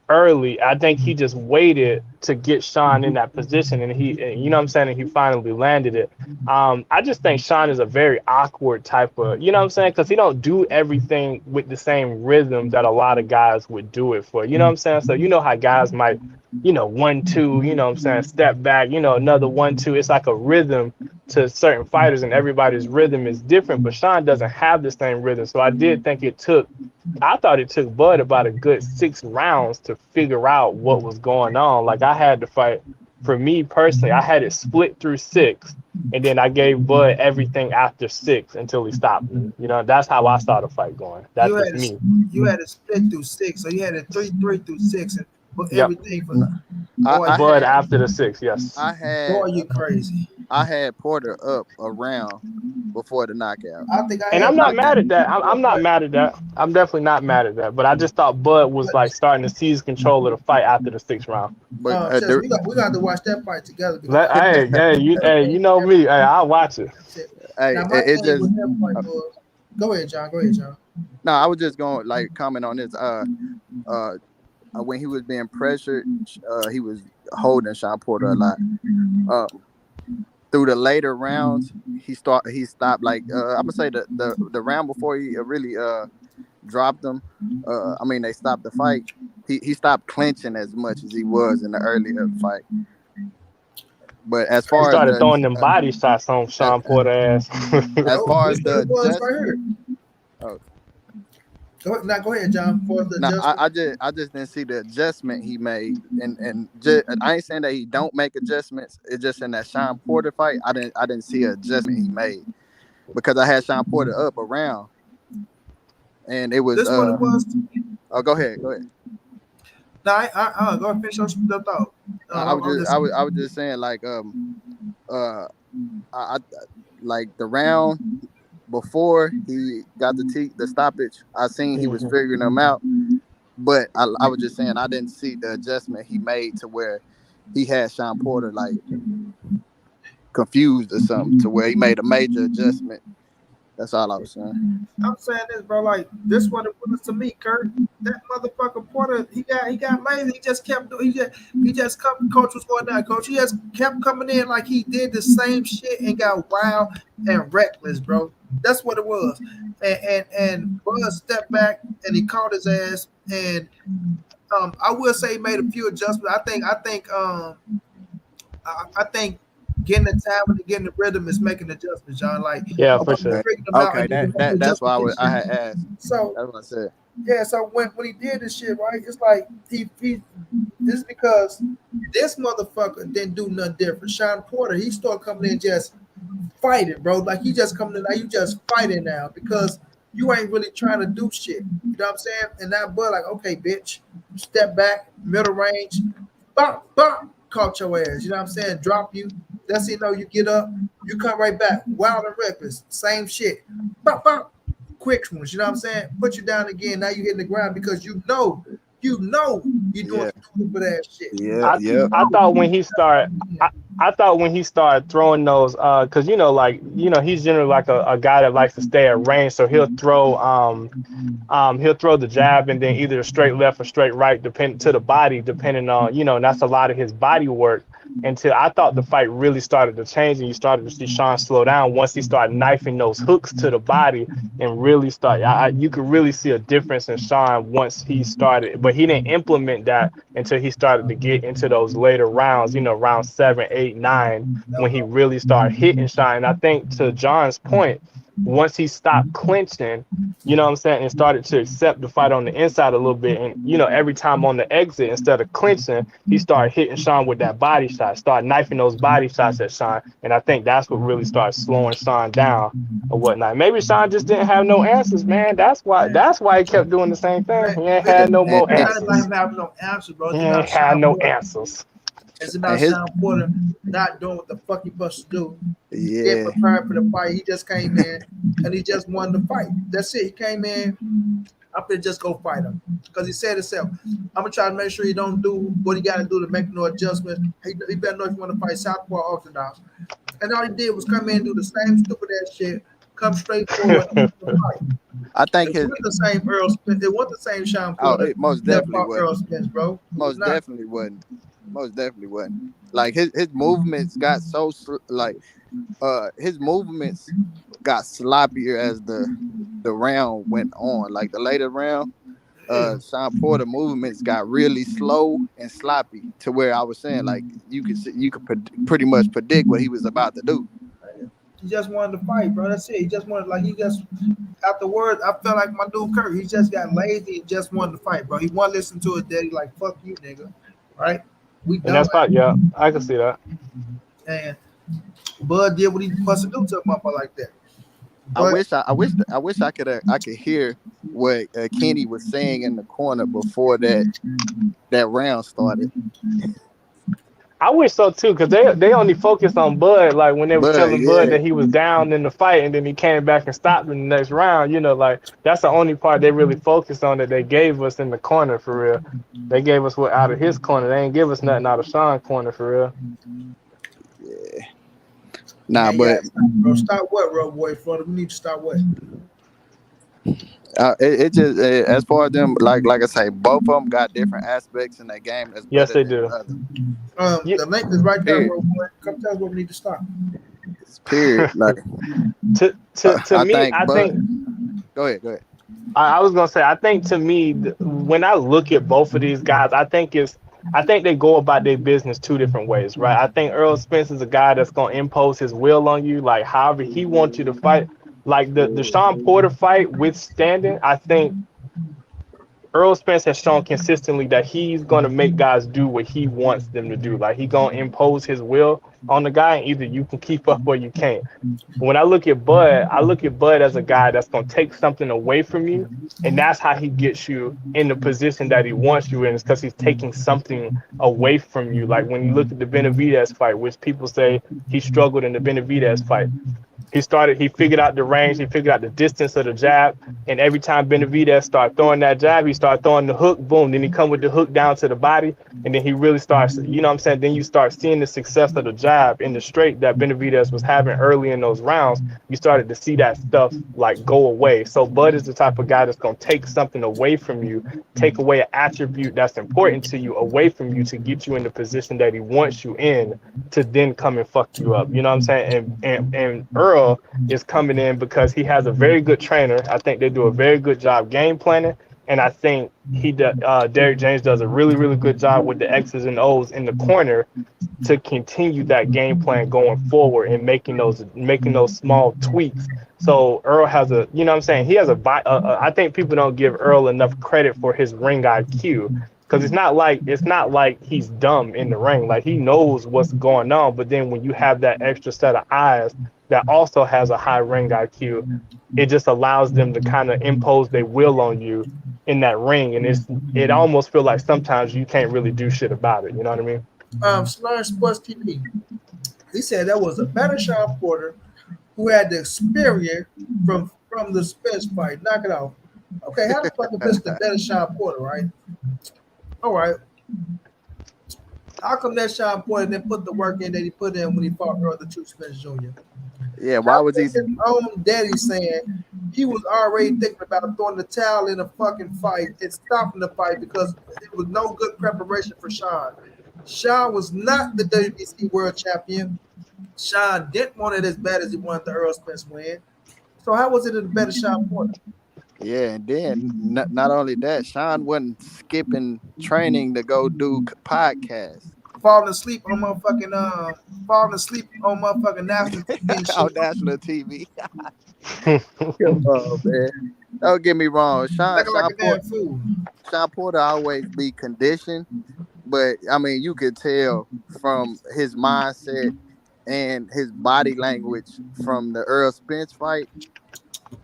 early. I think he just waited to get Sean in that position, and you know what I'm saying, and he finally landed it. I just think Sean is a very awkward type of, you know what I'm saying, because he don't do everything with the same rhythm that a lot of guys would do it for. You know what I'm saying? So you know how guys might, 1-2, you know what I'm saying, step back, another 1-2. It's like a rhythm to certain fighters, and everybody's rhythm is different. But Sean doesn't have the same rhythm, so I did think I thought it took Bud about a good 6 rounds to figure out what was going on. Like, I had to fight, for me personally, I had it split through 6, and then I gave Bud everything after 6 until he stopped me. That's how I saw the fight going. That's just me. You had it split through 6, so you had it 3-3 through 6, and put Yep. everything for Bud after the 6, yes. Boy, you crazy. I had Porter up around before the knockout. I'm not mad at that. I'm not mad at that. I'm definitely not mad at that. But I just thought Bud was like starting to seize control of the fight after the 6th round. But we got to watch that fight together. You know me. Hey, I'll watch it. Hey, it just. Go ahead, John. No, I was just going like comment on this. When he was being pressured, he was holding Sean Porter a lot. Through the later rounds, he stopped. Like I'm gonna say the round before he really dropped him. They stopped the fight. He stopped clinching as much as he was in the earlier fight. But as far he started as throwing them body shots on Sean Porter ass. As far as the go ahead, John. I just didn't see the adjustment he made, and I ain't saying that he don't make adjustments. It's just in that Sean Porter fight, I didn't see an adjustment he made because I had Sean Porter up around, and it was. This what it was. Oh, go ahead. No, I go and finish your thought. I was just saying like I like the round before he got the stoppage, I seen he was figuring them out, but I was just saying I didn't see the adjustment he made to where he had Sean Porter like confused or something to where he made a major adjustment. That's all I was saying. I'm saying this, bro. Like this, what it was to me, Kurt. That motherfucker Porter, he got lazy. He just kept doing. He just come. Coach was going down. Coach, he just kept coming in like he did the same shit and got wild and reckless, bro. That's what it was. And Bud stepped back and he caught his ass. And I will say he made a few adjustments. I think getting the time and getting the rhythm is making adjustments, John. Like for sure. Okay, that's why I had asked. So that's what I said. Yeah, so when he did this shit, right, it's like he this is because this motherfucker didn't do nothing different. Sean Porter, he started coming in just fighting, bro. Like he just coming in, like you just fighting now because you ain't really trying to do shit. You know what I'm saying? And that Bud like, okay, bitch, step back, middle range, bop, bop, caught your ass. You know what I'm saying? Drop you. That's it. You get up, you come right back, wild and reckless, same shit. Bop, bop. Quick ones, you know what I'm saying? Put you down again. Now you hitting the ground because you know you doing stupid ass shit. Yeah. I thought when he started throwing those, because he's generally like a guy that likes to stay at range, so he'll throw the jab and then either a straight left or straight right, depending to the body, depending on and that's a lot of his body work. Until I thought the fight really started to change and you started to see Sean slow down once he started knifing those hooks to the body and really you could really see a difference in Sean once he started, but he didn't implement that until he started to get into those later rounds, round 7, 8, 9, when he really started hitting Sean. And I think to John's point, once he stopped clinching, and started to accept the fight on the inside a little bit, and every time on the exit, instead of clinching, he started hitting Sean with that body shot, started knifing those body shots at Sean, and I think that's what really started slowing Sean down or whatnot. Maybe Sean just didn't have no answers, man. That's why he kept doing the same thing. He ain't had no more answers. He ain't had no answers. It's about Sean Porter not doing what the fuck he supposed to do. Yeah. Get prepared for the fight. He just came in and he just won the fight. That's it. He came in. I'm gonna just go fight him because he said himself, I'm gonna try to make sure he don't do what he got to do to make no adjustments. He better know if you want to fight southpaw orthodox. And all he did was come in and do the same stupid ass shit. Come straight forward and fight. I think it wasn't the same Errol Spence. It wasn't the same Sean Porter. It most definitely wasn't. Errol Spence, bro. Most definitely wasn't. Most definitely wasn't. Like his movements got so his movements got sloppier as the round went on. Like the later round, Yeah. Sean Porter movements got really slow and sloppy to where I was saying like you could pretty much predict what he was about to do. He just wanted to fight, bro. That's it. He just wanted, like, he just, afterwards, I felt like my dude Kirk. He just got lazy and just wanted to fight, bro. He wanted to listen to his daddy, like, fuck you, nigga. Right? We And done. that's fine. Yeah, I can see that. And Bud did what he supposed to do to a motherfucker like that. I But wish I could hear what Kenny was saying in the corner before that round started. I wish so too, because they only focused on Bud, like when they was telling Bud that he was down in the fight, and then he came back and stopped in the next round. You know, like that's the only part they really focused on that they gave us in the corner for real. They gave us what out of his corner. They ain't give us nothing out of Sean's corner for real. Yeah. Nah, man, but bro, stop what, bro, boy? For we need to stop what? it just as far as them, like I say, both of them got different aspects in that game that's Yes, better they than do. the other. Yeah. The link is right there, Period. bro, boy. Come tell us what we need to stop. Period. Like To me, I think. Go ahead. I was gonna say, I think to me, when I look at both of these guys, I think they go about their business two different ways, right? I think Errol Spence is a guy that's gonna impose his will on you, like however he wants you to fight. Like the Sean Porter fight withstanding, I think Errol Spence has shown consistently that he's gonna make guys do what he wants them to do. Like he's gonna impose his will on the guy, and either you can keep up or you can't. When I look at Bud as a guy that's gonna take something away from you, and that's how he gets you in the position that he wants you in, is because he's taking something away from you. Like when you look at the Benavidez fight, which people say he struggled in the Benavidez fight. He figured out the range, he figured out the distance of the jab, and every time Benavidez started throwing that jab, he started throwing the hook, boom, then he come with the hook down to the body, and then he really starts, you know what I'm saying, then you start seeing the success of the jab in the straight that Benavidez was having early in those rounds. You started to see that stuff like go away. So Bud is the type of guy that's going to take something away from you, take away an attribute that's important to you away from you to get you in the position that he wants you in to then come and fuck you up. You know what I'm saying? And Earl is coming in because he has a very good trainer. I think they do a very good job game planning, and I think Derrick James does a really, really good job with the X's and O's in the corner to continue that game plan going forward and making those small tweaks. So Earl has a, you know what I'm saying, he has I think people don't give Earl enough credit for his ring IQ. Because it's not like he's dumb in the ring. Like he knows what's going on. But then when you have that extra set of eyes that also has a high ring IQ, it just allows them to kind of impose their will on you in that ring. And it almost feels like sometimes you can't really do shit about it. You know what I mean? Slurring Sports TV. He said that was a better Sean Porter who had the experience from the Spence fight. Knock it off. Okay, how the fuck is this the better Sean Porter, right? All right. How come that Sean Porter didn't put the work in that he put in when he fought Earl the Truth Spence Jr.? Yeah, why was he? His own daddy saying he was already thinking about throwing the towel in a fucking fight and stopping the fight because it was no good preparation for Sean. Sean was not the WBC world champion. Sean didn't want it as bad as he wanted the Earl Spence win. So how was it a better Sean Porter? Yeah, and then not only that, Sean wasn't skipping training to go do podcasts. Falling asleep on motherfucking national TV. On national TV. Oh man, don't get me wrong. Sean Porter always be conditioned, but I mean you could tell from his mindset and his body language from the Errol Spence fight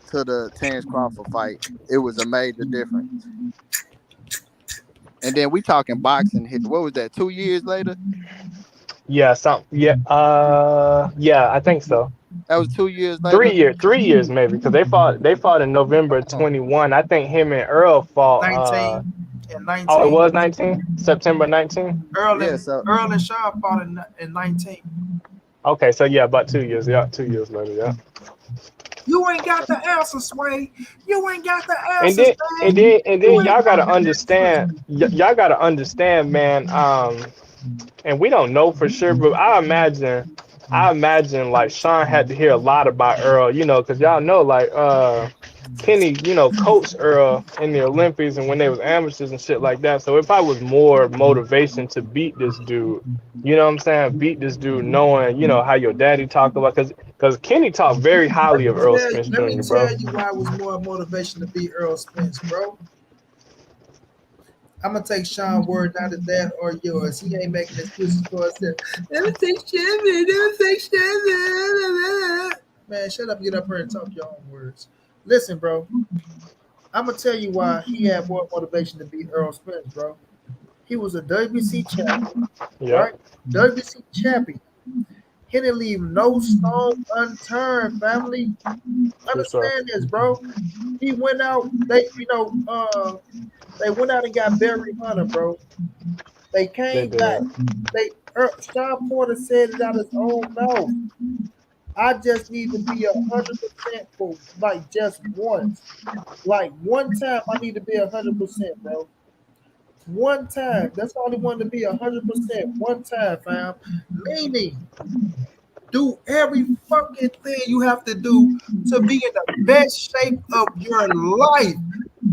to the Terence Crawford fight, it was a major difference. And then we talking boxing hit. What was that? 2 years later? Yeah, I think so. That was 2 years later. 3 years maybe, because they fought in November 21. I think him and Earl fought 19 and 19. Oh, it was 19? September 19? Earl and Sean fought in 19. Okay, so yeah, about 2 years. Yeah, 2 years later, yeah. You ain't got the answer, Sway. You ain't got the answer. And then y'all gotta understand. Y'all gotta understand, man. and we don't know for sure, but I imagine like Sean had to hear a lot about Earl, because y'all know like Kenny, coached Earl in the Olympics and when they was amateurs and shit like that. So it probably was more motivation to beat this dude. You know what I'm saying? Beat this dude, knowing how your daddy talked about, because Kenny talked very highly of Earl Spence Let me Jr., bro. tell you why it was more motivation to beat Earl Spence, bro. I'm gonna take Sean's word, not his dad or yours. He ain't making excuses for himself. Let me take Chevy. Let me take Chevy. Man, shut up. Get up here and talk your own words. Listen, bro. I'm gonna tell you why he had more motivation to beat Earl Spence, bro. He was a WBC champion, Yep, right? WBC champion. He didn't leave no stone unturned, family. for sure. Understand this, bro. He went out. They went out and got Barry Hunter, bro. They They came back. did. Sean Porter said it out his own mouth. I just need to be 100% for like just once. Like one time, I need to be 100%, bro. One time. That's all he wanted to be 100%. One time, fam. Meaning, do every fucking thing you have to do to be in the best shape of your life.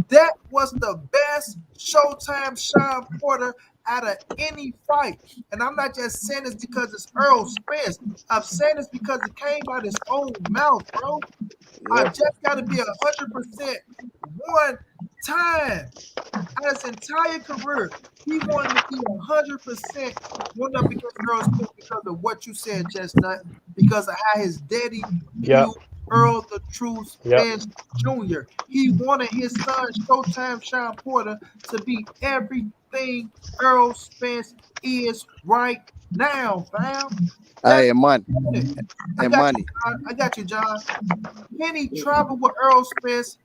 That was the best Showtime Sean Porter out of any fight. And I'm not just saying this because it's Earl Spence. I'm saying this because it came out his own mouth, bro. I Yep. just got to be 100% one time. Out his entire career, he wanted to be 100% one up against Earl Spence because of what you said, Chestnut, because of how his daddy Yep, viewed Earl the True yep. Spence Jr. He wanted his son, Showtime Sean Porter, to be everything Earl Spence is right now, fam. Hey, That's and money, it. I and got you, money. John. I got you, John. Kenny traveled with Earl Spence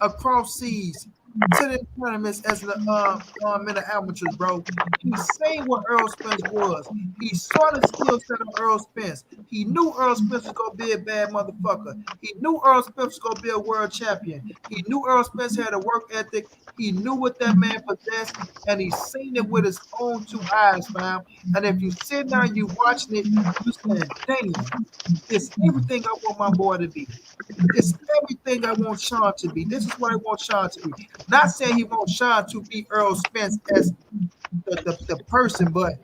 across seas to the tournaments as the in the amateurs, bro. He seen what Earl Spence was. He saw the skill set of Earl Spence. He knew Earl Spence was gonna be a bad motherfucker. He knew Earl Spence was gonna be a world champion. He knew Earl Spence had a work ethic. He knew what that man possessed, and he seen it with his own two eyes, fam. And if you sit down, and you watching it, you saying, "Damn, it's everything I want my boy to be. It's everything I want Sean to be. This is what I want Sean to be." Not saying he wants Sean to be Earl Spence as the person, but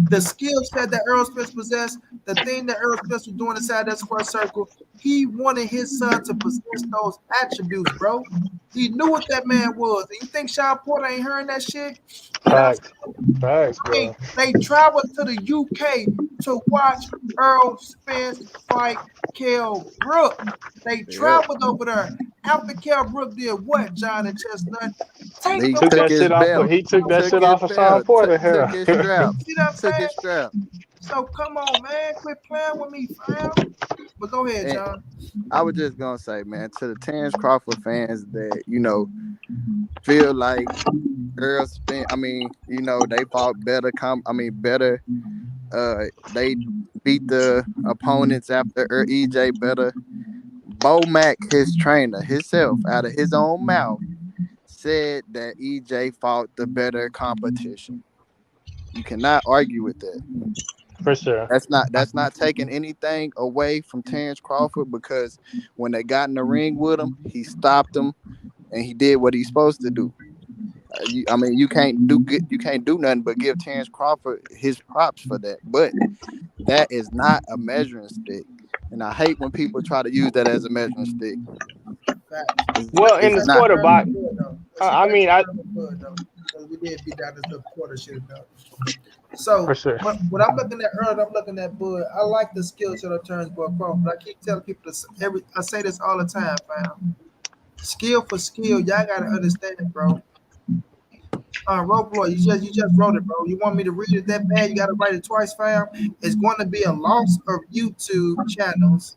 the skill set that Earl Spence possessed, the thing that Earl Spence was doing inside that square circle, he wanted his son to possess those attributes, bro. He knew what that man was. And you think Sean Porter ain't hearing that shit? You know what Facts, I'm facts, saying? bro. They traveled to the UK to watch Earl Spence fight Kell Brook. They Yep. traveled over there. After Kell Brook did what, John and Chestnut? Take He them Took took that his shit off. belt, He took that took shit his off of Sean belt, Porter took here. his strap, See what I'm took saying? his strap. So come on, man. Quit playing with me, fam. But go ahead, And John. I was just gonna say, man, to the Terence Crawford fans that feel like Earl Spence. I mean, they fought better. Better. They beat the opponents after EJ better. Bo Mack, his trainer, himself, out of his own mouth, said that EJ fought the better competition. You cannot argue with that. For sure. That's not taking anything away from Terence Crawford because when they got in the ring with him, he stopped him and he did what he's supposed to do. You can't do nothing but give Terence Crawford his props for that. But that is not a measuring stick, and I hate when people try to use that as a measuring stick. Facts. Well, in It's the But she not. sport of deserved box, the good, though. But she I deserved mean, I the good, though. Because we did beat down this little quarter shit, though. So for sure. when I'm looking at Earl, I'm looking at Bud. I like the skill set of turns Bud Crawford. But I keep telling people this I say this all the time, fam. Skill for skill, y'all gotta understand, bro. Roadblock, you just wrote it, bro. You want me to read it that bad? You gotta write it twice, fam. It's going to be a loss of YouTube channels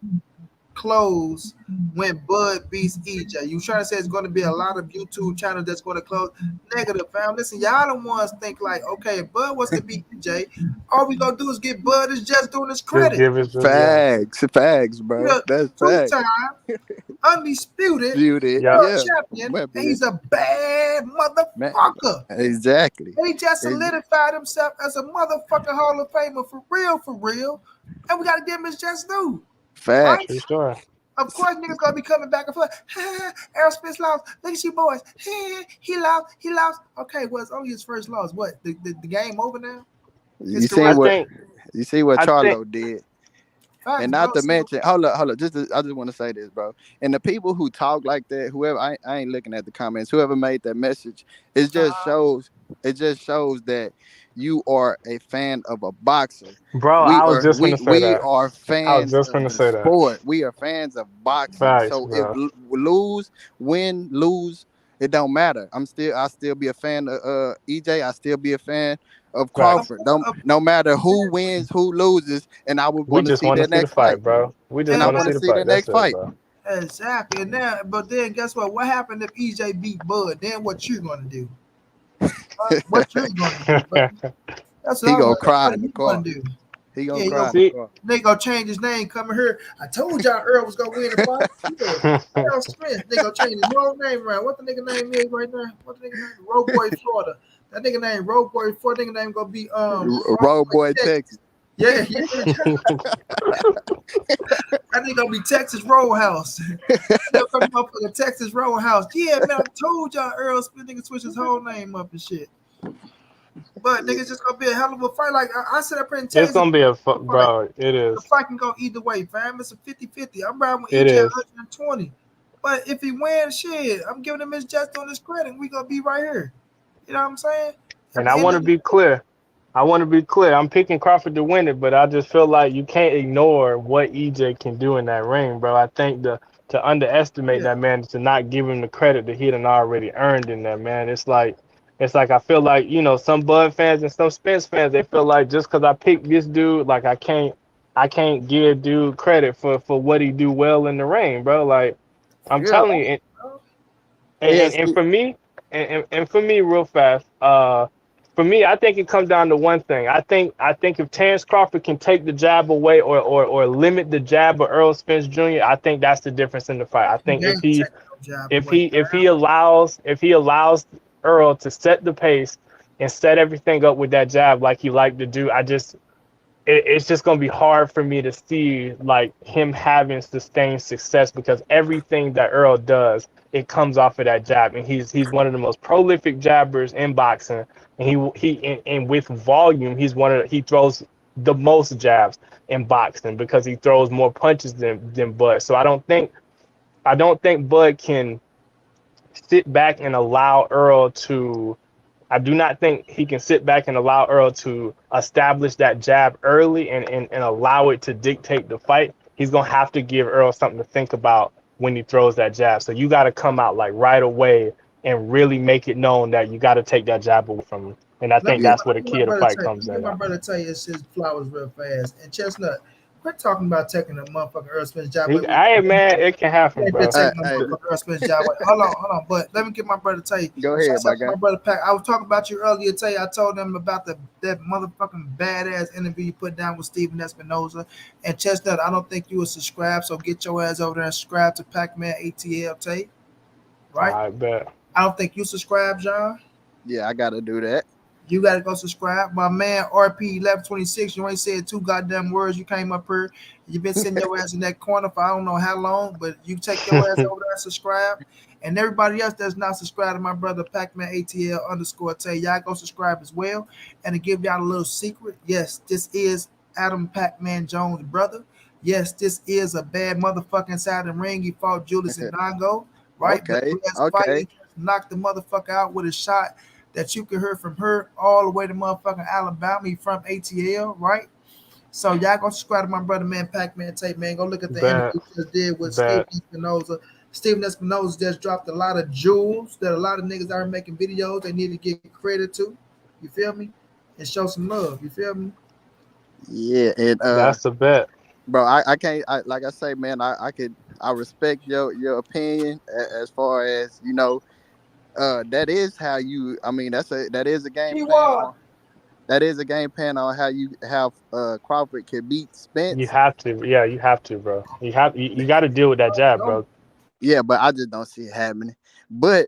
close when Bud beats EJ? You trying to say it's going to be a lot of YouTube channels that's going to close? Negative, fam. Listen, y'all the ones think like, okay, if Bud was to beat EJ, all we gonna do is get Bud is just doing his Just credit. give it to Facts, bro. Yeah, That's facts. two-time undisputed Beauty, Yeah. world yeah. champion. Well, And he's a bad man, motherfucker. exactly. He just solidified himself as a motherfucking Hall of Famer for real. And we gotta give him his just due. Facts. True story. Of course, niggas gonna be coming back and forth. Errol Spence lost. Look at you boys. He lost. Okay, well, it's only his first loss. What? The game over now? You His see I career- what I Charlo did. Facts, And not bro. to mention, hold up. I just want to say this, bro. And the people who talk like that, whoever, I ain't looking at the comments. Whoever made that message, it just shows that you are a fan of a boxer. Bro, I was just gonna say We that. are fans just of gonna the say that. sport. We are fans of boxing. Facts, So bro. if win, lose, it don't matter. I still be a fan of EJ. I still be a fan of Crawford. No matter who wins, who loses, and I would We want to just see want to the see the next fight, fight. bro. We just And I want to want see to the see the fight. That's next it, fight. bro. Exactly. And now, but then guess what? What happened if EJ beat Bud? Then what you gonna do? What you gonna do, bro? That's He what gonna I'm cry What in the you car. gonna do? He gonna Yeah, cry. See, They gonna change his name. Coming here, I told y'all Earl was gonna win the fight. Yeah. Errol Spence. They gonna change his whole name around. What the nigga name is right now? What the nigga name? Road Boy Florida. That nigga name Road Boy Florida. Nigga name gonna be Road Boy Texas. Yeah. That nigga gonna be Texas Roadhouse. They'll come up for the Texas Roadhouse. Yeah, man, I told y'all Earl Spence nigga switch his whole name up and shit. But niggas just gonna be a hell of a fight. Like I said up here in Texas, it's gonna be bro. It is. the fight can go either way, fam. It's a 50-50. I'm riding with It EJ is. 120. But if he wins, shit, I'm giving him his just on his credit. We gonna be right here. You know what I'm saying? And I want to be clear. I'm picking Crawford to win it, but I just feel like you can't ignore what EJ can do in that ring, bro. I think to underestimate that man, to not give him the credit that he done already earned in that, man. It's like I feel like, you know, some Bud fans and some Spence fans, they feel like just because I picked this dude, like I can't give dude credit for what he do well in the ring, bro. Like I'm telling you, and for me, and for me, real fast, for me, I think it comes down to one thing. I think if Terence Crawford can take the jab away or limit the jab of Errol Spence Jr., I think that's the difference in the fight. I think if he allows Errol to set the pace and set everything up with that jab like he liked to do, it's just gonna be hard for me to see like him having sustained success, because everything that Errol does, it comes off of that jab, and he's one of the most prolific jabbers in boxing, and he with volume, he throws the most jabs in boxing because he throws more punches than Bud. So I don't think Bud can sit back and allow Errol to. I do not think he can sit back and allow Errol to establish that jab early and allow it to dictate the fight. He's going to have to give Errol something to think about when he throws that jab. So you got to come out like right away and really make it known that you got to take that jab away from him. And I think that's where the key of the fight comes in. My brother tell you his flowers real fast. And Chestnut, quit talking about taking a motherfucking Errol Spence jab. Hey, man, it can happen, bro. Errol Spence jab. Hold on. But let me get my brother tell you. Go ahead, my guy. My brother Pac. I was talking about you earlier. Tell you, I told them about that motherfucking badass interview you put down with Steven Espinoza and Chestnut. I don't think you were subscribed, so get your ass over there and subscribe to Pac-Man ATL tape. Right? I bet. I don't think you subscribe, John. Yeah, I gotta do that. You gotta go subscribe. My man RP 1126. You ain't said two goddamn words. You came up here. You've been sitting your ass in that corner for I don't know how long, but you take your ass over there and subscribe. And everybody else that's not subscribed to my brother Pac-Man ATL _Tay, y'all go subscribe as well. And to give y'all a little secret, yes, this is Adam Pac-Man Jones' brother. Yes, this is a bad motherfucker inside the ring. He fought Julius Indongo, right? Okay. Fight, he knocked the motherfucker out with a shot that you can hear from her all the way to motherfucking Alabama. He from ATL, right? So y'all go subscribe to my brother, man, Pac-Man tape, man. Go look at the interview he just did with Steven Espinoza. Steven Espinoza just dropped a lot of jewels that a lot of niggas are making videos they need to get credit to. You feel me? And show some love. You feel me? Yeah, and that's a bet. bro. I can't. Like I say, man. I respect your opinion as far as that is how you. I mean, that is a game He plan was. on. That is a game plan on how Crawford can beat You Spence. have to, yeah, you have to, bro. You got to deal with that jab, Don't bro. Yeah, but I just don't see it happening. But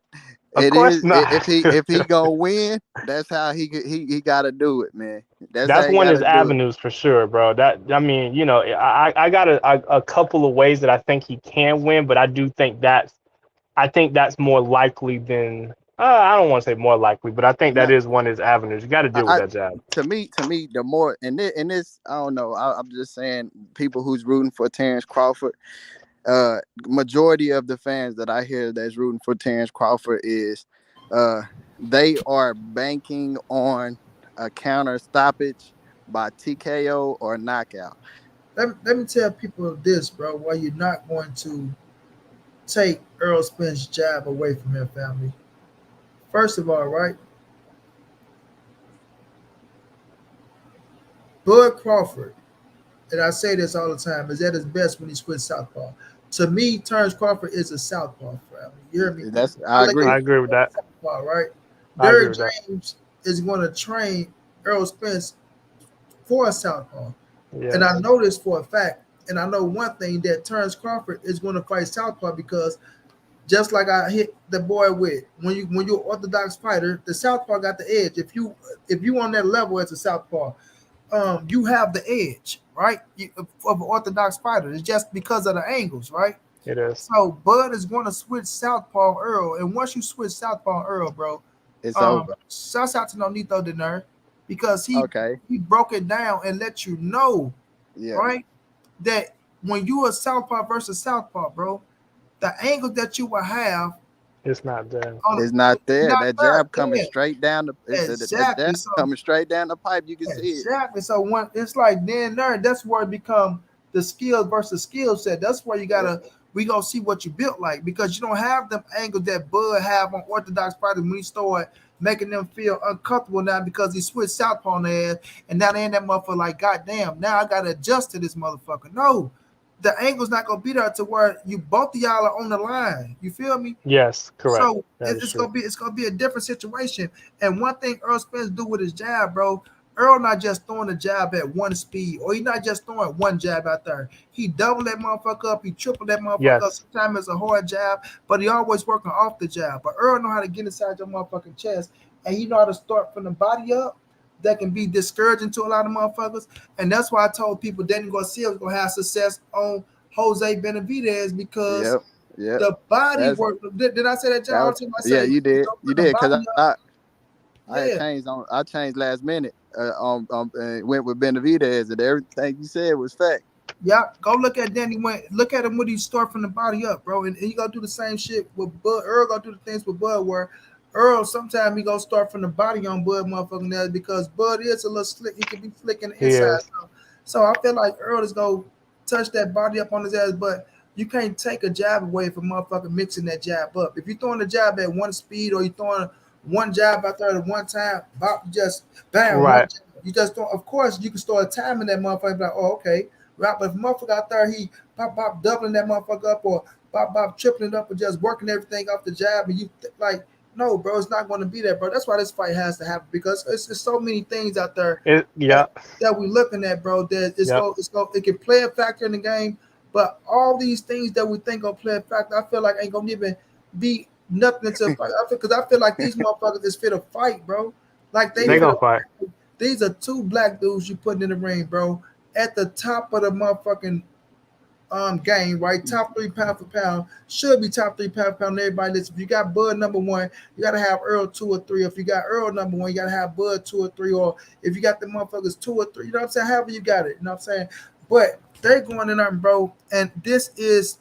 Of it course is not. if he gonna win, that's how he got to do it, man. That's how That's he one got of to his do it. avenues for sure, bro. That I mean, I got a couple of ways that I think he can win, but I think that's more likely than I don't want to say more likely, but I think that Now, is one of his avenues. You got to deal with I that jab. to me, the more and this, I don't know. I'm just saying, people who's rooting for Terence Crawford, majority of the fans that I hear that's rooting for Terence Crawford is, uh, they are banking on a counter stoppage by TKO or knockout. let me tell people this, bro. Why you're not going to take Errol Spence's jab away from him, family. First of all, right, Bud Crawford, and I say this all the time, is at his best when he switches southpaw. To me, Terence Crawford is a southpaw, family. You hear me? I I look at agree. I agree with that. southpaw, right? I agree Derrick with that. James is going to train Errol Spence for a southpaw. And I Yes. know this for a fact. And I know one thing that Terence Crawford is going to fight southpaw because just like I hit the boy with when you're an orthodox fighter, the southpaw got the edge. If you on that level as a southpaw, you have the edge, right? Of an orthodox fighter. It's just because of the angles, right? It is. So Bud is going to switch southpaw Earl, and once you switch southpaw Earl, bro, It's over. shouts out to Nonito Diner because he Okay. he broke it down and let you know, Yeah. right, that when you are southpaw versus southpaw, bro, the angle that you will have It's not there. on It's not there. not That there, jab coming yeah, straight down that exactly. jab So coming straight down the pipe. You can see it. exactly. So when it's like then there, that's where it become the skill versus skill set. That's where you Yeah. gotta we gonna see what you built like because you don't have them angles that Bud have on orthodox fighters when he start making them feel uncomfortable now because he switched southpaw on their ass and now they in that motherfucker like goddamn now I gotta adjust to this motherfucker. No, the angle's not gonna be there to where you both of y'all are on the line. You feel me? Yes, correct. So That is it's true. gonna be a different situation. And one thing Earl Spence do with his jab, bro. Earl not just throwing a jab at one speed, or he not just throwing one jab out there. He double that motherfucker up, he triple that motherfucker up. Yes. Sometimes it's a hard jab, but he always working off the jab. But Earl know how to get inside your motherfucking chest, and he know how to start from the body up. That can be discouraging to a lot of motherfuckers, and that's why I told people Danny Garcia was gonna have success on Jose Benavidez because Yep. Yep. the body That's work. Did I say that, that John? All was the time I yeah. say, You did. go You put the did because body up. I had Yeah, changed on. I changed last minute. Went with Benavidez and everything you said was fact. yeah. Go look at Danny. Look at him when he start from the body up, bro. And he gonna do the same shit with Bud. Earl gonna do the things with Bud where Earl sometimes he gonna start from the body on Bud motherfucking there because Bud is a little slick. He can be slick in the He inside. is. So I feel like Earl is gonna touch that body up on his ass, but you can't take a jab away from motherfucking mixing that jab up. If you're throwing a jab at one speed or you're throwing one jab out there at one time, bop, just bam, one Right. jab. You just don't, of course, you can start timing that motherfucker, like, oh, okay. Right, but if motherfucker out there, he pop, pop, doubling that motherfucker up or pop, pop, tripling it up or just working everything off the jab, and like, no, bro, it's not going to be that, bro. That's why this fight has to happen because it's so many things out there Yeah. that we looking at, bro. That Yep. it can play a factor in the game, but all these things that we think gonna play a factor, I feel like ain't gonna even be nothing until fight. Because I feel like these motherfuckers is fit to fight, bro. Like they They fit Yeah. gonna to fight. fight. These are two black dudes you putting in the ring, bro. At the top of the motherfucking game, right? Top three pound for pound should be top three pound for pound. Everybody listen. If you got Bud number one, you gotta have Earl 2 or 3. If you got Earl number one, you gotta have Bud 2 or 3. Or if you got the motherfuckers 2 or 3, you know what I'm saying? However you got it, you know what I'm saying? But they're going in there, bro. And this is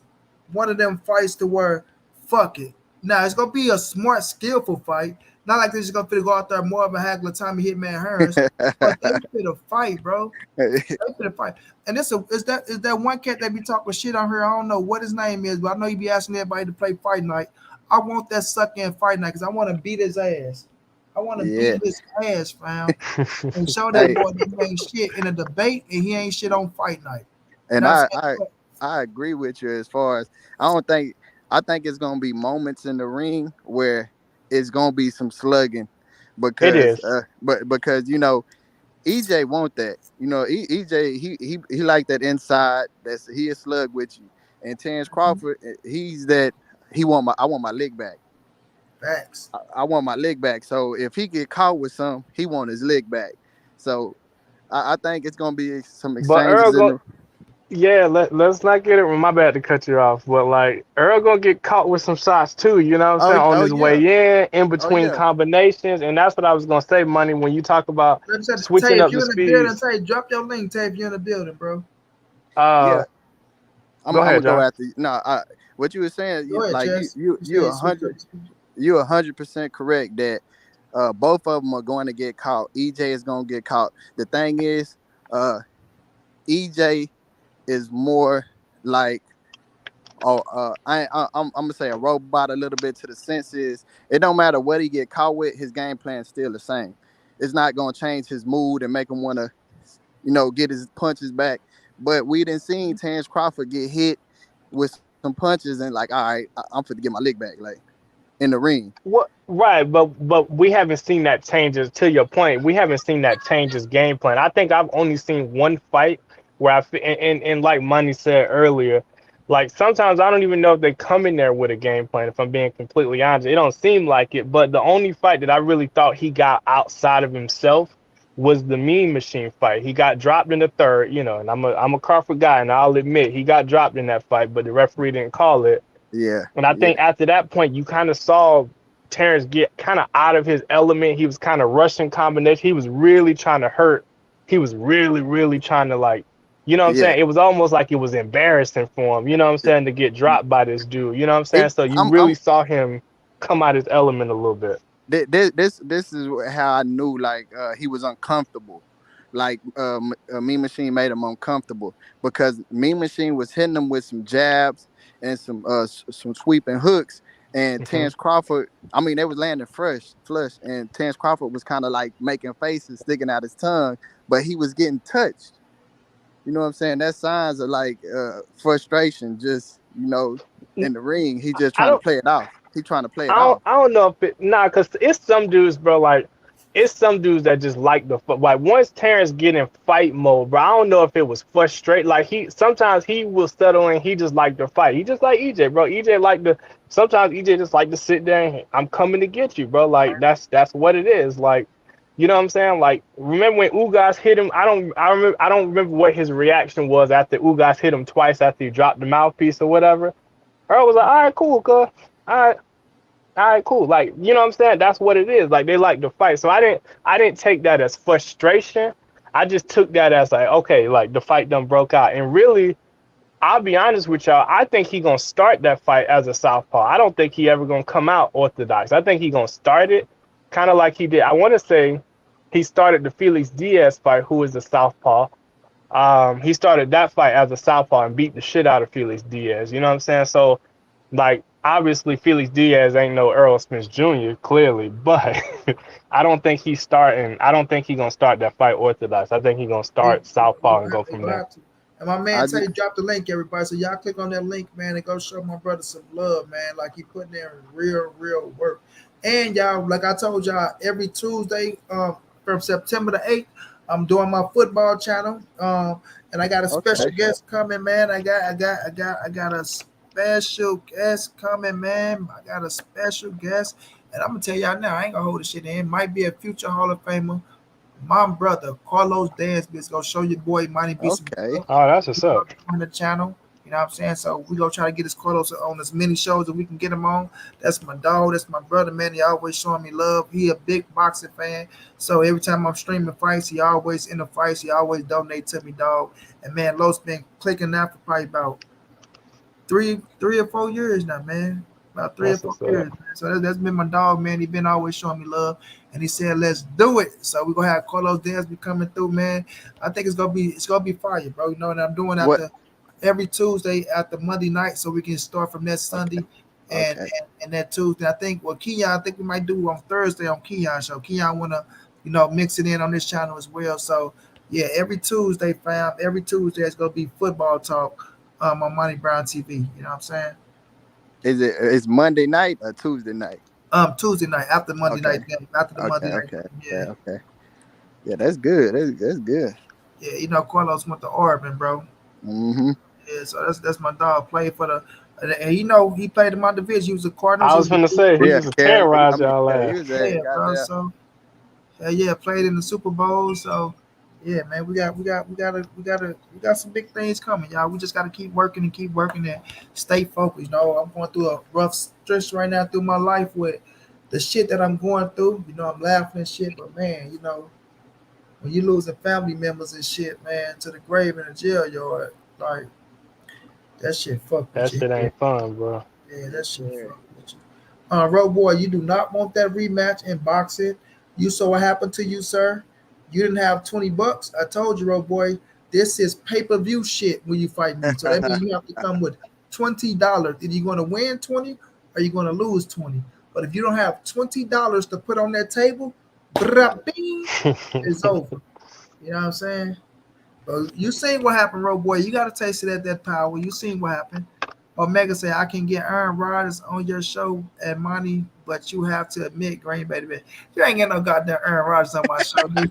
one of them fights to where fuck it. Now it's gonna be a smart, skillful fight. Not like this is gonna fit to go out there more of a Hagler, Tommy Hitman Hearns, but they fit a fight, bro. They finna fight. And is that one cat that be talking shit on her? I don't know what his name is, but I know he be asking everybody to play fight night. I want that sucker in fight night because I want to beat his ass. I want to Yeah. beat his ass, fam, and show that Hey, boy that he ain't shit in a debate and he ain't shit on fight night. And And I I said, I I agree with you as far as I don't think I think it's gonna be moments in the ring where it's gonna be some slugging It because is. because EJ want that. EJ he like that inside. He a slug with you. And Terence Crawford, he's that he want my I want my leg back. facts. I want my leg back. So if he get caught with some, he want his leg back. So I think it's gonna be some But exchanges in the yeah, let's not get it. My bad to cut you off, but like Earl gonna get caught with some shots too. You know what I'm saying? On oh his yeah. way in Oh between yeah. combinations, and that's what I was gonna say, Money. When you talk about Like I said, Tay, switching if up you the in the building, speeds, Tay, drop your link, Tay, if you're in the building, bro. uh, Yeah. I'm go gonna ahead, go John. after you. No, what you were saying, Go ahead, like Chess. You you said a switch hundred up. you 100% correct that both of them are going to get caught. EJ is going to get caught. The thing is, uh, EJ is more like I'm gonna say a robot a little bit to the senses. It don't matter what he get caught with, his game plan is still the same. It's not gonna change his mood and make him want to, get his punches back. But we didn't see Terence Crawford get hit with some punches and like, all right, I'm finna get my leg back, like in the ring. What right, but we haven't seen that changes. To your point, we haven't seen that changes game plan. I think I've only seen one fight where and like Money said earlier, like sometimes I don't even know if they come in there with a game plan. If I'm being completely honest, it don't seem like it. But the only fight that I really thought he got outside of himself was the Mean Machine fight. He got dropped in the third, and I'm a Crawford guy, and I'll admit he got dropped in that fight, but the referee didn't call it. Yeah, And I yeah, think after that point, you kind of saw Terrence get kind of out of his element. He was kind of rushing combination. He was really trying to hurt. He was really, really trying to like, you know what I'm yeah. saying? It was almost like it was embarrassing for him, you know what I'm saying, to get dropped by this dude. You know what I'm saying? It, So you I'm really saw him come out his element a little bit. this is how I knew like he was uncomfortable. Like Mean Machine made him uncomfortable because Mean Machine was hitting him with some jabs and some sweeping hooks. And Hmm. Terence Crawford, I mean, they was landing flush, and Terence Crawford was kind of like making faces, sticking out his tongue, but he was getting touched. You know what I'm saying? That's signs of like frustration, just in the ring. He just I trying to don't. play it off. He trying to play I it don't off. I don't know if it cause it's some dudes, bro, like it's some dudes that just like the like once Terrence get in fight mode, bro, I don't know if it was frustrated. Like he sometimes he will settle and he just like to fight. He just like EJ, bro. EJ like to sometimes EJ just like to sit there and I'm coming to get you, bro. Like that's what it is. Like, you know what I'm saying? Like remember when Ugas hit him? I don't remember what his reaction was after Ugas hit him twice after he dropped the mouthpiece or whatever. Earl was like, all right, cool, cuz. All right, cool. Like, you know what I'm saying? That's what it is. Like they like to fight. So I didn't take that as frustration. I just took that as like, okay, like the fight done broke out. And really, I'll be honest with y'all, I think he gonna start that fight as a southpaw. I don't think he ever gonna come out orthodox. I think he gonna start it kind of like he did. I want to say he started the Felix Diaz fight, who is a southpaw. He started that fight as a southpaw and beat the shit out of Felix Diaz. You know what I'm saying? So like obviously Felix Diaz ain't no Errol Spence Jr. clearly, but I don't think he's gonna start that fight orthodox. I think he's gonna start southpaw and go He from gonna there. have to. And my man I Tay just dropped the link, everybody. So y'all click on that link, man, and go show my brother some love, man. Like he putting in real work. And y'all, like I told y'all, every Tuesday, from September the 8th, I'm doing my football channel. And I got a special okay. guest coming, man. I got a special guest coming, man. I got a special guest. And I'm gonna tell y'all now, I ain't gonna hold this shit in. Might be a future Hall of Famer. My brother Carlos Dansby is gonna show your boy Money be some Okay. love. Oh, that's what's up. On the channel. You know what I'm saying? So we gonna try to get this Carlos on as many shows that we can get him on. That's my dog. That's my brother, man. He always showing me love. He a big boxing fan. So every time I'm streaming fights, he always in the fights. He always donate to me, dog. And man, Los been clicking now for probably about three or 4 years now, man. About three or That's four what's up. years, man. So that's been my dog, man. He been always showing me love, and he said, "Let's do it." So we're gonna have Carlos Dansby coming through, man. I think it's gonna be fire, bro. You know, and I'm doing What? after every Tuesday after Monday night, so we can start from that Sunday and Okay. and that Tuesday. I think Keon, I think we might do on Thursday on Keon show. Keon wanna, mix it in on this channel as well. So Yeah, every Tuesday, fam. Every Tuesday it's gonna be football talk on Monty Brown TV. You know what I'm saying? It's Monday night or Tuesday night? Tuesday night after Monday Okay. night game. After the Okay. Monday night Okay. game. Yeah. Okay. Okay. Yeah, that's good. That's good. Yeah, you know Carlos went to Oregon, bro. Mm-hmm. Yeah, so that's my dog. Played for the and you know he played in my division. He was the Cardinals. I He was was the gonna say he Yeah, used to Carol. I terrorize mean, y'all yeah, he ass. was there. yeah, bro. Goddamn. So yeah, played in the Super Bowl. So yeah, man, we got some big things coming, y'all. We just gotta keep working and stay focused. You know, I'm going through a rough stretch right now through my life with the shit that I'm going through. You know, I'm laughing and shit, but man, you know, when you losing family members and shit, man, to the grave in the jail yard, like that shit fuck with That you. shit ain't fun, bro. Yeah, that Yes, shit sir. fuck with you. Road boy, you do not want that rematch in boxing. You saw what happened to you, sir. You didn't have $20. I told you, road boy, this is pay-per-view shit when you fight me. So that means you have to come with $20. Either you're gonna win 20 or you're gonna lose 20. But if you don't have $20 to put on that table, brah, bing, it's over. You know what I'm saying? But you seen what happened, road boy. You got to taste it at that power. You seen what happened. Omega said, I can get Aaron Rodgers on your show and money, but you have to admit, Green Bay, man, you ain't getting no goddamn Aaron Rodgers on my show, dude.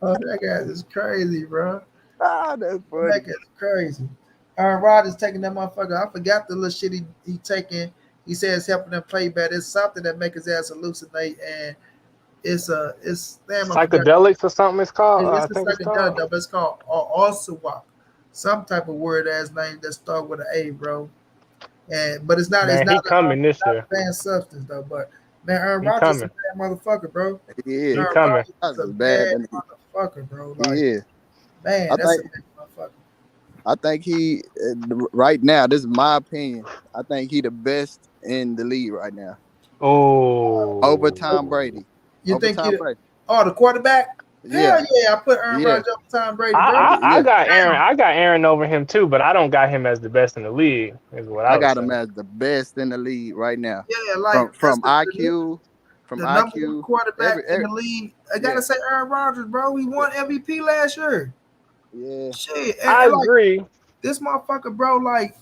Oh, that guy is crazy, bro. Ah, that's That funny. guy's crazy. Aaron Rodgers taking that motherfucker. I forgot the little shit he taking. He says helping them play better. It's something that make his ass hallucinate, and it's damn, I forgot. Psychedelics or something it's called. It's I a think it's psychedelic called. though, but it's called Osawak. Some type of word ass name that start with an A, bro. And but it's Man, he coming this not year. a bad substance though. But man, Aaron He Rodgers is a coming. bad motherfucker, bro. He is. He Aaron coming. Rodgers is That's a as bad bad than motherfucker, bro. he Like, is. man, I that's think a bad motherfucker. I think he right now. This is my opinion. I think he the best in the league right now. Over Tom Oh, Brady. You Over think Tom he? Brady. Oh, the quarterback? Hell Yeah. yeah, I put Aaron Yeah. Rodgers over Tom Brady, bro. I Yeah. got Aaron. Damn. I got Aaron over him too, but I don't got him as the best in the league. Is what I I would got him say. as the best in the league right now. Yeah, From like that's from IQ, from the number one IQ, quarterback in every the league. I yeah. gotta say Aaron Rodgers, bro. He won MVP last year. Yeah. Shit, I and like agree. this motherfucker, bro, like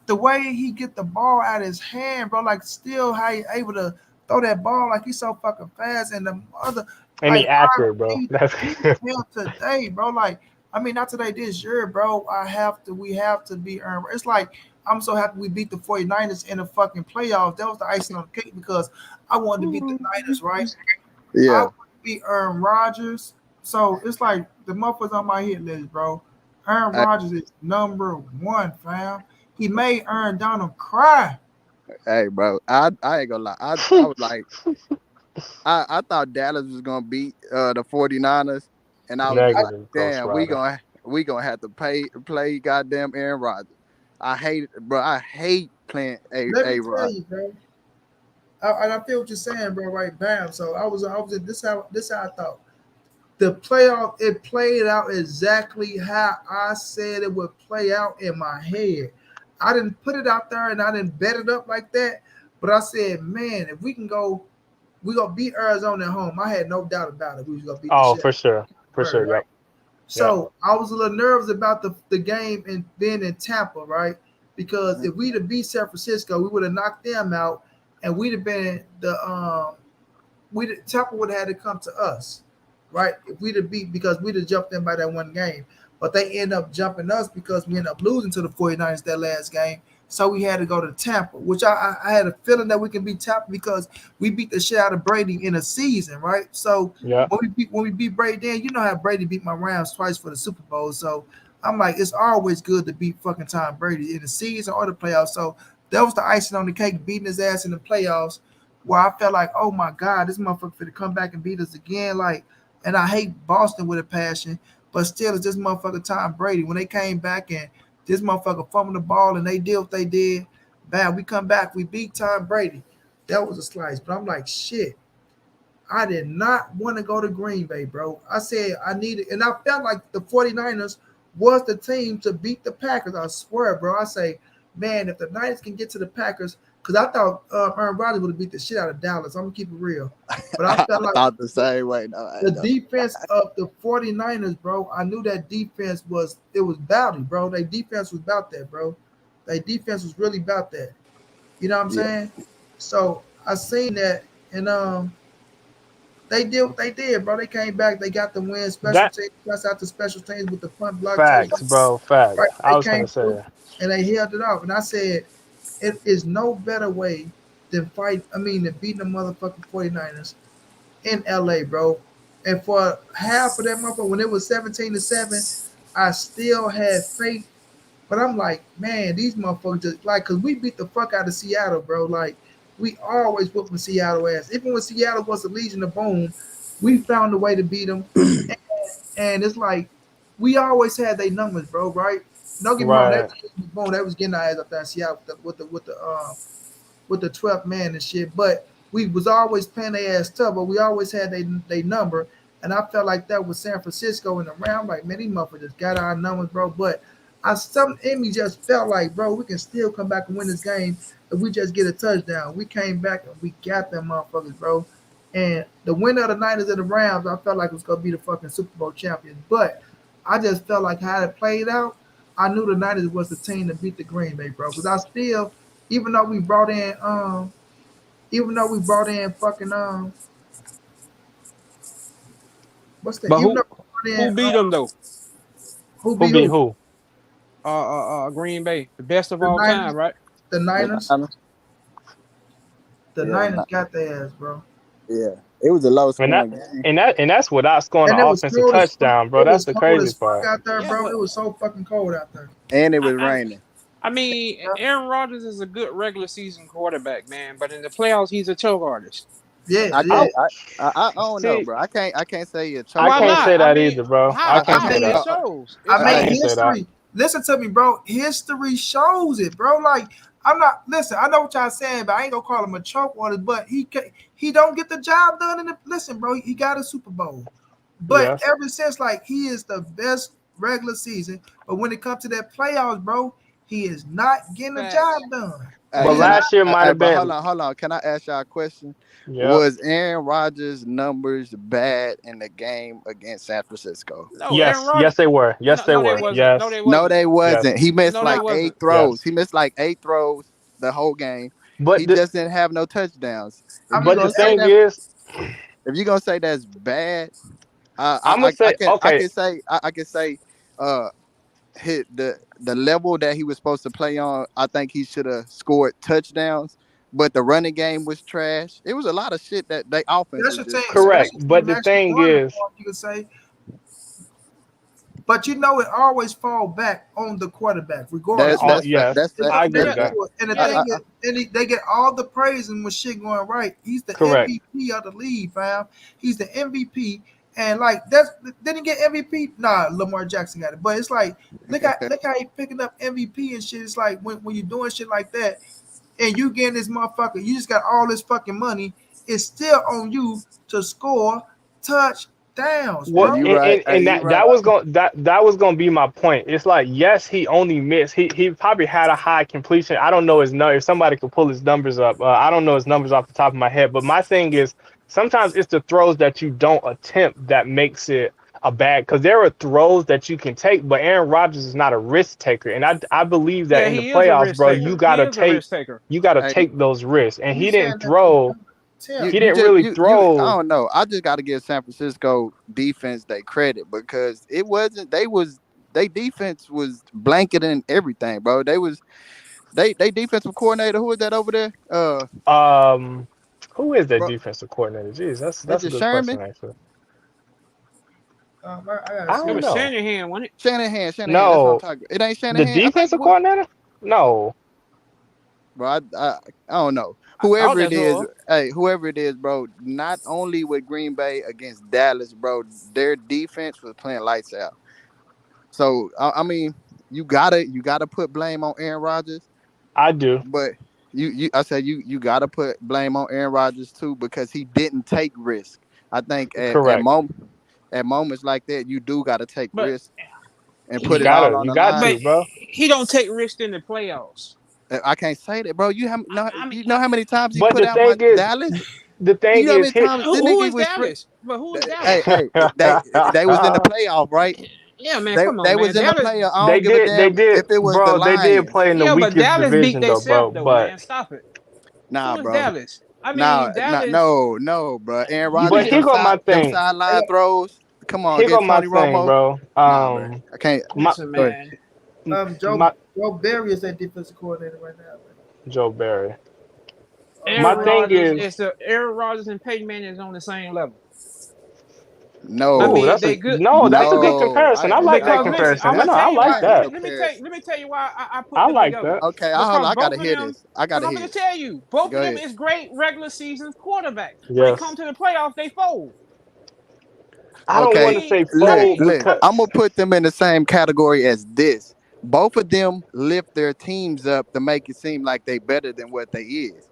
the way he get the ball out of his hand, bro, like still how he able to throw that ball like he's so fucking fast and the other And like he accurate, bro. he That's beat him today, bro. Like I mean not today, this year, bro. We have to be earned. It's like I'm so happy we beat the 49ers in the fucking playoffs. That was the icing on the cake because I wanted to beat the Niners, right? I Yeah. want to beat Aaron Rodgers. So it's like the motherfuckers on my hit list, bro. Aaron Hey, Rodgers is number one, fam. He made Aaron Donald cry. hey, bro. I ain't gonna lie. I was like I thought Dallas was gonna beat the 49ers, and I was just I, like, negative Ghost damn, Rider. we gonna have to play goddamn Aaron Rodgers. I hate it, bro. I hate playing Let me A tell Rod. you, bro. And I feel what you're saying, bro. Right, bam. So I was this how I thought. The playoff it played out exactly how I said it would play out in my head. I didn't put it out there and I didn't bet it up like that, but I said, man, if we can go, we gonna beat Arizona at home. I had no doubt about it. We was gonna beat the Oh, shit for sure, for out of sure. her, right? Yep, yep. So I was a little nervous about the game and being in Tampa, right? Because if we'd have beat San Francisco, we would have knocked them out, and we'd have been Tampa would have had to come to us, right? If we'd have beat because we'd have jumped them by that one game. But they end up jumping us because we end up losing to the 49ers that last game. So we had to go to Tampa, which I had a feeling that we can beat Tampa because we beat the shit out of Brady in a season, right? So Yep. when we beat Brady, then you know how Brady beat my Rams twice for the Super Bowl. So I'm like, it's always good to beat fucking Tom Brady in the season or the playoffs. So that was the icing on the cake, beating his ass in the playoffs where I felt like, oh my God, this motherfucker finna come back and beat us again. Like, and I hate Boston with a passion, but still, it's this motherfucker Tom Brady. When they came back and this motherfucker fumbled the ball and they did what they did, bam, we come back, we beat Tom Brady. That was a slice. But I'm like, shit, I did not want to go to Green Bay, bro. I said I needed, and I felt like the 49ers was the team to beat the Packers. I swear, bro. I say, man, if the Niners can get to the Packers, because I thought Aaron Rodgers would have beat the shit out of Dallas. I'm gonna keep it real, but I I felt like thought the same way. No, the defense of the 49ers, bro. I knew that defense was bouty, bro. Their defense was about that, bro. Their defense was really about that. You know what I'm yeah. saying? So I seen that, and they did what they did, bro. They came back, they got the win. Special That teams, plus out the special teams with the punt block facts, touchdown. bro. Facts. Right? I They was gonna came through say and they held it off. And I said, it is no better way than than beating the motherfucking 49ers in LA, bro. And for half of that motherfucker, when it was 17-7, I still had faith. But I'm like, man, these motherfuckers just like, cause we beat the fuck out of Seattle, bro. Like, we always whooping Seattle ass. Even when Seattle was the Legion of Boom, we found a way to beat them. And it's like, we always had their numbers, bro. Right? Don't get me wrong, right. they was getting our ass up there in Seattle with the 12th man and shit. But we was always playing their ass tough, but we always had they number. And I felt like that with San Francisco in the round. Like, man, these motherfuckers just got our numbers, bro. But something in me just felt like, bro, we can still come back and win this game if we just get a touchdown. We came back and we got them motherfuckers, bro. And the winner of the Niners and the Rams, I felt like it was gonna be the fucking Super Bowl champions. But I just felt like how it played out, I knew the Niners was the team to beat the Green Bay, bro. Because I still, even though we brought in fucking what's that? But Even though we brought who in, beat them though? who Who beat beat who? who? Green Bay, the best of The all Niners. time, right? The Niners. The Yeah, Niners got their ass, bro. yeah. It was a low And scoring game. and that's without scoring And an it was offensive cold as fuck. touchdown, bro. It That's was the cold crazy as fuck part. out there, Yeah, bro. but It was so fucking cold out there. And it was I, raining. I mean, Aaron Rodgers is a good regular season quarterback, man. But in the playoffs, he's a choke artist. Yeah, I yeah. can't. I don't know, See, bro. I can't say you're I Why choking. can't not? say I that mean, either, bro. I how? can't I say mean, It that. shows. It I I mean, can't shows. say that. history. Listen to me, bro. History shows it, bro. Like, I'm not. Listen, I know what y'all saying, but I ain't gonna call him a choke artist. But he don't get the job done. Listen, bro. He got a Super Bowl, but Yes. ever since, like, he is the best regular season. But when it comes to that playoffs, bro, he is not getting the job Facts. done. Hey, But He is can not. last year might I? have But been. hold on. Can I ask y'all a question? Yep. Was Aaron Rodgers' numbers bad in the game against San Francisco? No, Aaron Yes. Rodgers. Yes, they were. Yes, they No, they were. wasn't. No, Yes. they No, wasn't. they Yes. wasn't. He missed No, they like wasn't. 8 throws. Yes. He missed like 8 throws the whole game. But He just didn't have no touchdowns. I If you mean, the gonna say thing that, is, if you gonna say that's bad, I'm gonna say I okay. can say I can say uh hit the level that he was supposed to play on. I think he should have scored touchdowns, but the running game was trash. It was a lot of shit that they offense was special just team, trash. Correct. special But team the actually thing won the is, part, you could say. But you know, it always fall back on the quarterback, regardless. yes, That's It that. I come agree down with Yeah, that. to it. And the yeah. thing is, they get all the praise and when shit going right. He's the Correct. MVP of the league, fam. He's the MVP. And like that's didn't he get MVP? Nah, Lamar Jackson got it. But it's like look how he picking up MVP and shit. It's like when you're doing shit like that and you getting this motherfucker, you just got all this fucking money. It's still on you to score touchdowns, Hey, Well, bro. you right. Hey, and you that right. that was gonna be my point. It's like yes, he only missed. He probably had a high completion. I don't know his number. If somebody could pull his numbers up, I don't know his numbers off the top of my head. But my thing is sometimes it's the throws that you don't attempt that makes it a bad. Because there are throws that you can take, but Aaron Rodgers is not a risk taker, and I believe that Yeah, in the he is a playoffs, risk bro, taker. He is a risk taker. you gotta Hey, take those risks, and You he saying didn't that they throw. tell He me. didn't really I throw. don't know. I just got to give San Francisco defense they credit because it wasn't. They defense was blanketing everything, bro. They defensive coordinator. Who is that over there? Who is that Bro, defensive coordinator? Jeez, is that's a it good question Sherman? actually. I gotta I see It don't was this. know. Shanahan, wasn't it? Shanahan. That's what I'm No, talking. It ain't the Shanahan. I think. defensive coordinator? No. Bro, I don't know. I thought Whoever it that's is, all. hey, whoever it is, bro. Not only with Green Bay against Dallas, bro, their defense was playing lights out. So I mean, you gotta put blame on Aaron Rodgers, I do. but I said you gotta put blame on Aaron Rodgers too because he didn't take risk. I think Correct. at moments like that, you do gotta take But risk and You put it he all gotta, on you the got but line. to, bro. he don't take risks in the playoffs. I can't say that, bro. You have no. I mean, You know how many times he But put the out my thing is, Dallas? the You thing know how is, many times this who nigga is was Dallas? But who is Hey, Dallas? they was in the playoff, right? Yeah, man, They come on, they man. was in the Dallas. playoff. I they don't give a did, damn if it was the bro. They did Lions. play in the Yeah, but weakest Dallas beat division, though, bro. themselves, though, But man. Stop it. Nah, Who is bro. Dallas? I mean, Dallas. No, bro. Aaron You Rodgers, but can. here go my them thing. sideline throws. Come on, Here go against my Tony thing, Romo. bro. Nah, bro. I can't. My Listen, Go ahead. man. Joe my Barry is that defensive coordinator right now. Joe Barry. My Aaron thing Rodgers is, is Aaron Rodgers and Peyton Manning is on the same level. I oh, No, mean, that's they a good that's a good no. comparison. I like that because listen, comparison. I'm No, gonna no, tell I you like why. Ain't no that. Let me comparison. tell you why I put I them like together. that. Okay, hold on. Because I both gotta of hear them, this. I because gotta I'm hear gonna this. tell you, both Go of them ahead. is great regular season quarterbacks. When it comes Yes. to the playoffs, they fold. I don't I want Okay, to mean, say I look, mean, fold look. because I'm gonna put them in the same category as this. Both of them lift their teams up to make it seem like they better than what they is.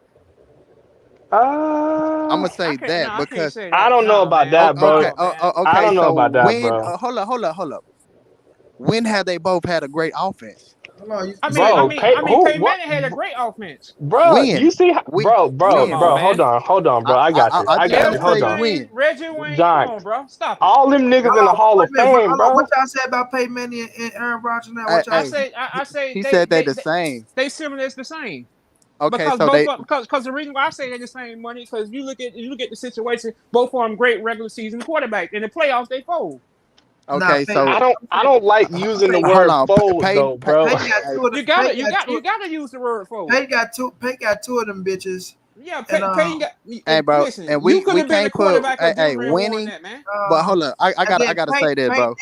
I'm uh gonna say that I can't because say I that. don't know Nah, about man. that, bro. okay, Nah, man. I okay. don't know So about that, when bro. hold up. When have they both had a great offense? Hold on, I you mean, said I Bro, mean, pay I mean, who Peyton what Manning had a great offense. bro, When? you see how, We Come when? on, bro, man. hold on, bro. I I got just you. Derek Hold say on. Wayne, when. Reggie Wayne. Come John, on, bro. Stop it. all them niggas in the Hall wait of a minute, bro. Fame, Hold on. What bro. y'all say about Peyton Manning and Aaron Rodgers now? Hey, What y'all hey, say? I say he said they they the same. they similar as the same. Okay, Because so they because the reason why I say they're the same money because you look at the situation, both of them great regular season quarterbacks. In the playoffs, they fold. Nah, okay, Peyton. so I don't like using the Peyton, hold word on. fold Peyton, though, bro. Peyton got hey, two of them. Peyton got two. You gotta use the word fold. Peyton got two of them bitches. Yeah, And Peyton got. hey, bro, Listen, and you could we have been the can't put quarterback hey, of hey Denver and won winning. that, man. But hold up, I and gotta then say this, Peyton bro.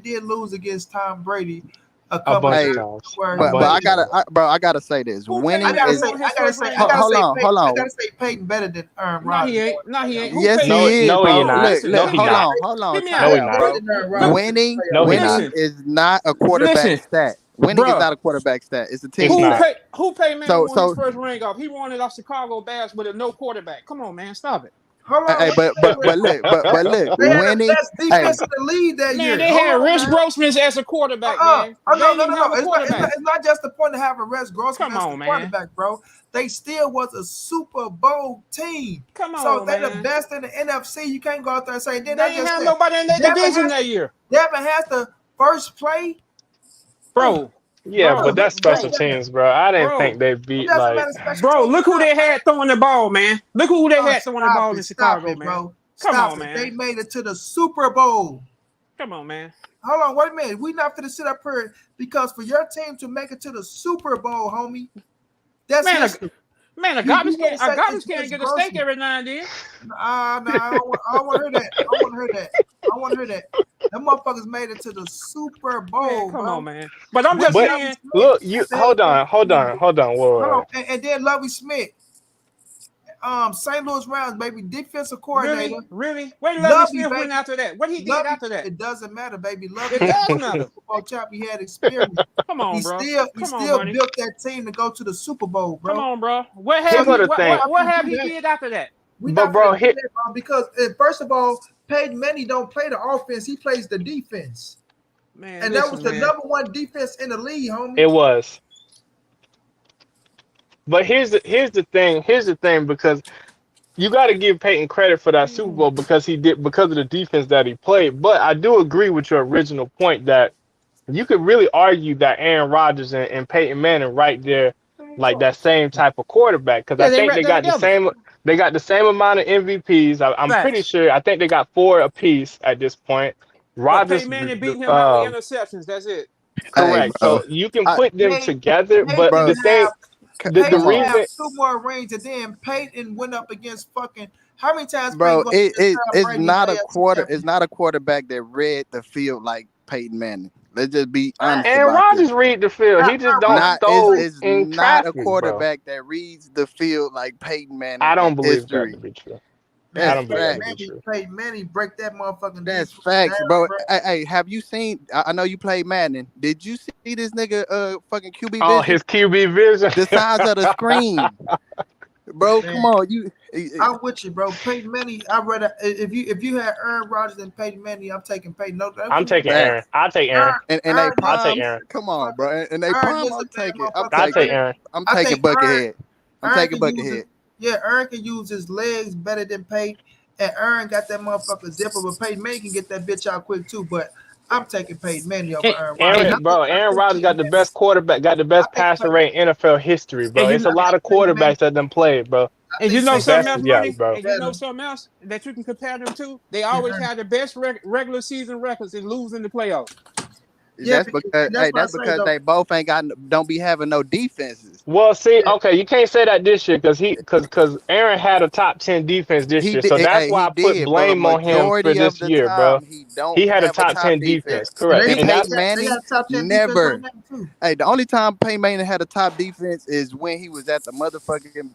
did lose against Tom Brady a A couple of bunch of Hey, times times. where A he but bunch was. of times. I gotta say this. Who Peyton Winning Manning is won his first ring I with? gotta say hold I on. gotta say Peyton better than Aaron No, he Rodgers. ain't. No, he ain't. Who Yes, Peyton? No, he is, no, he bro. Bro, not. listen. No, Look, he hold not. on, hold on. Hear me Time No, he out. out, not. bro. Look, No, he not. Winning is not a quarterback listen, stat. Winning is bro. not a quarterback stat. It's a team It's not. stat. Who Peyton Manning So won his so first ring off? He won it off Chicago Bears with a no quarterback. Come on, man, stop it. Hold on, hey, wait a minute. but look, They had the winning. best Hey, defense in the league that Man, year. they Hold had on Rich now. Grossman as a quarterback, man. Oh They no, didn't even have a quarterback. It's not just the point of having Rex Grossman Come as the on, man. quarterback, bro. They still was a Super Bowl team. Come So on, they the man. best in the NFC. You can't go out there and say. Then They I didn't just have said nobody in that Devin division has that year. Devin has the first play. Ugh, Bro. Yeah, Bro, but look, that's special bro, teams, bro. I didn't think bro. they it beat doesn't like matter special Bro, teams. look who they had throwing the ball, man. Look who they had throwing the ball in Stop Chicago, it, man. bro. Come Stop on, it. They man. made it to the Super Bowl. Come on, man. Hold on, wait a minute. We not gonna sit up here because for your team to make it to the Super Bowl, homie, that's Man, history. a You want to say garbage it's can Rex get a steak Grossman? every now and then. No, I don't want to hear that. I want to hear that. I want to hear that. Them motherfuckers made it to the Super Man, Bowl, come on, bro. man. But I'm With just but Lovey saying, Smith. look, you hold on. Whoa, Hold whoa. on, and then Lovey Smith, St. Louis Rams, baby, defensive coordinator. really? Where Lovey Lovey, Smith went baby. after that? What he did Lovey, after that? it doesn't matter, baby. It Lovey had does the matter. Super Bowl champ. He had experience. Come on, bro. He Come on, still buddy. built that team to go to the Super Bowl, Come bro. on, bro. What Here have go he the thing. what have he did after that? We But not gonna bro, do that, bro, because first of all, Peyton Manning don't play the offense; he plays the defense, Man, and that was listen, the man. #1 defense in the league, homie. it was. But here's the thing. Here's the thing because you got to give Peyton credit for that Super Bowl because because of the defense that he played. But I do agree with your original point that you could really argue that Aaron Rodgers and Peyton Manning right there, like that same type of quarterback. Because Yeah, I they think right they there got the together. same. They got the same amount of MVPs. I'm pretty Facts. sure. I think they got 4 apiece at this point. But Rodgers, Peyton Manning beat him out with interceptions. That's it. hey, correct. bro. So you can I, put them Peyton, together. But Peyton bro, the thing, have the come on, reason, 2 more rings, and then Peyton went up against fucking. How many times Peyton bro. go up against Tom It's Brady in not the a AFC quarter. It's Championship? not a quarterback that read the field like Peyton Manning. Let's just be honest Aaron about this. Rodgers read the field. He just don't Not throw is in not a traffic, bro. quarterback that reads the field like Peyton I Manning in don't believe that to history. be true. I That's Man, don't believe that to facts. be true. Peyton Manning break that motherfucking That's defense facts, down, bro. bro. Hey, have you seen? I know you played Madden. Did you see this nigga fucking QB Oh, vision? his QB vision. The size of the screen. bro. Man, Come on, I'm with you, bro. Peyton Manning. I rather if you had Aaron Rodgers and Peyton Manning, I'm taking Peyton. No, don't I'm get me taking wrong. Aaron. I'll take Aaron. Aaron, and they Aaron is I'll take primes. Aaron. Come on, motherfucker. bro. And they Aaron prime. is a I'm bad taking. I'm motherfucker. I'll take taking. Aaron. I'm I taking think Aaron, Buckethead. I'm Aaron taking can use his Buckethead. Aaron can use his legs better than Peyton, and Aaron got that motherfucker zipper, but Peyton Manning can get that bitch out quick too. But I'm taking Peyton Manning over Aaron Rodgers. And, Aaron, bro, Aaron Rodgers got the best quarterback, got the best passer rate in NFL history, bro. and It's a lot of quarterbacks that done played, bro. And you know something Best, else, yeah, Money? bro. And you know something else that you can compare them to? They always had the best regular season records and lose in the playoffs. Yeah, That's because that's because they both ain't don't be having no defenses. Well, see, okay, you can't say that this year because Aaron had a top 10 defense this year, so that's why I put blame on him for this year, bro. He had a top 10 defense, correct? And Peyton Manning never. Right too. Hey, the only time Peyton Manning had a top defense is when he was at the motherfucking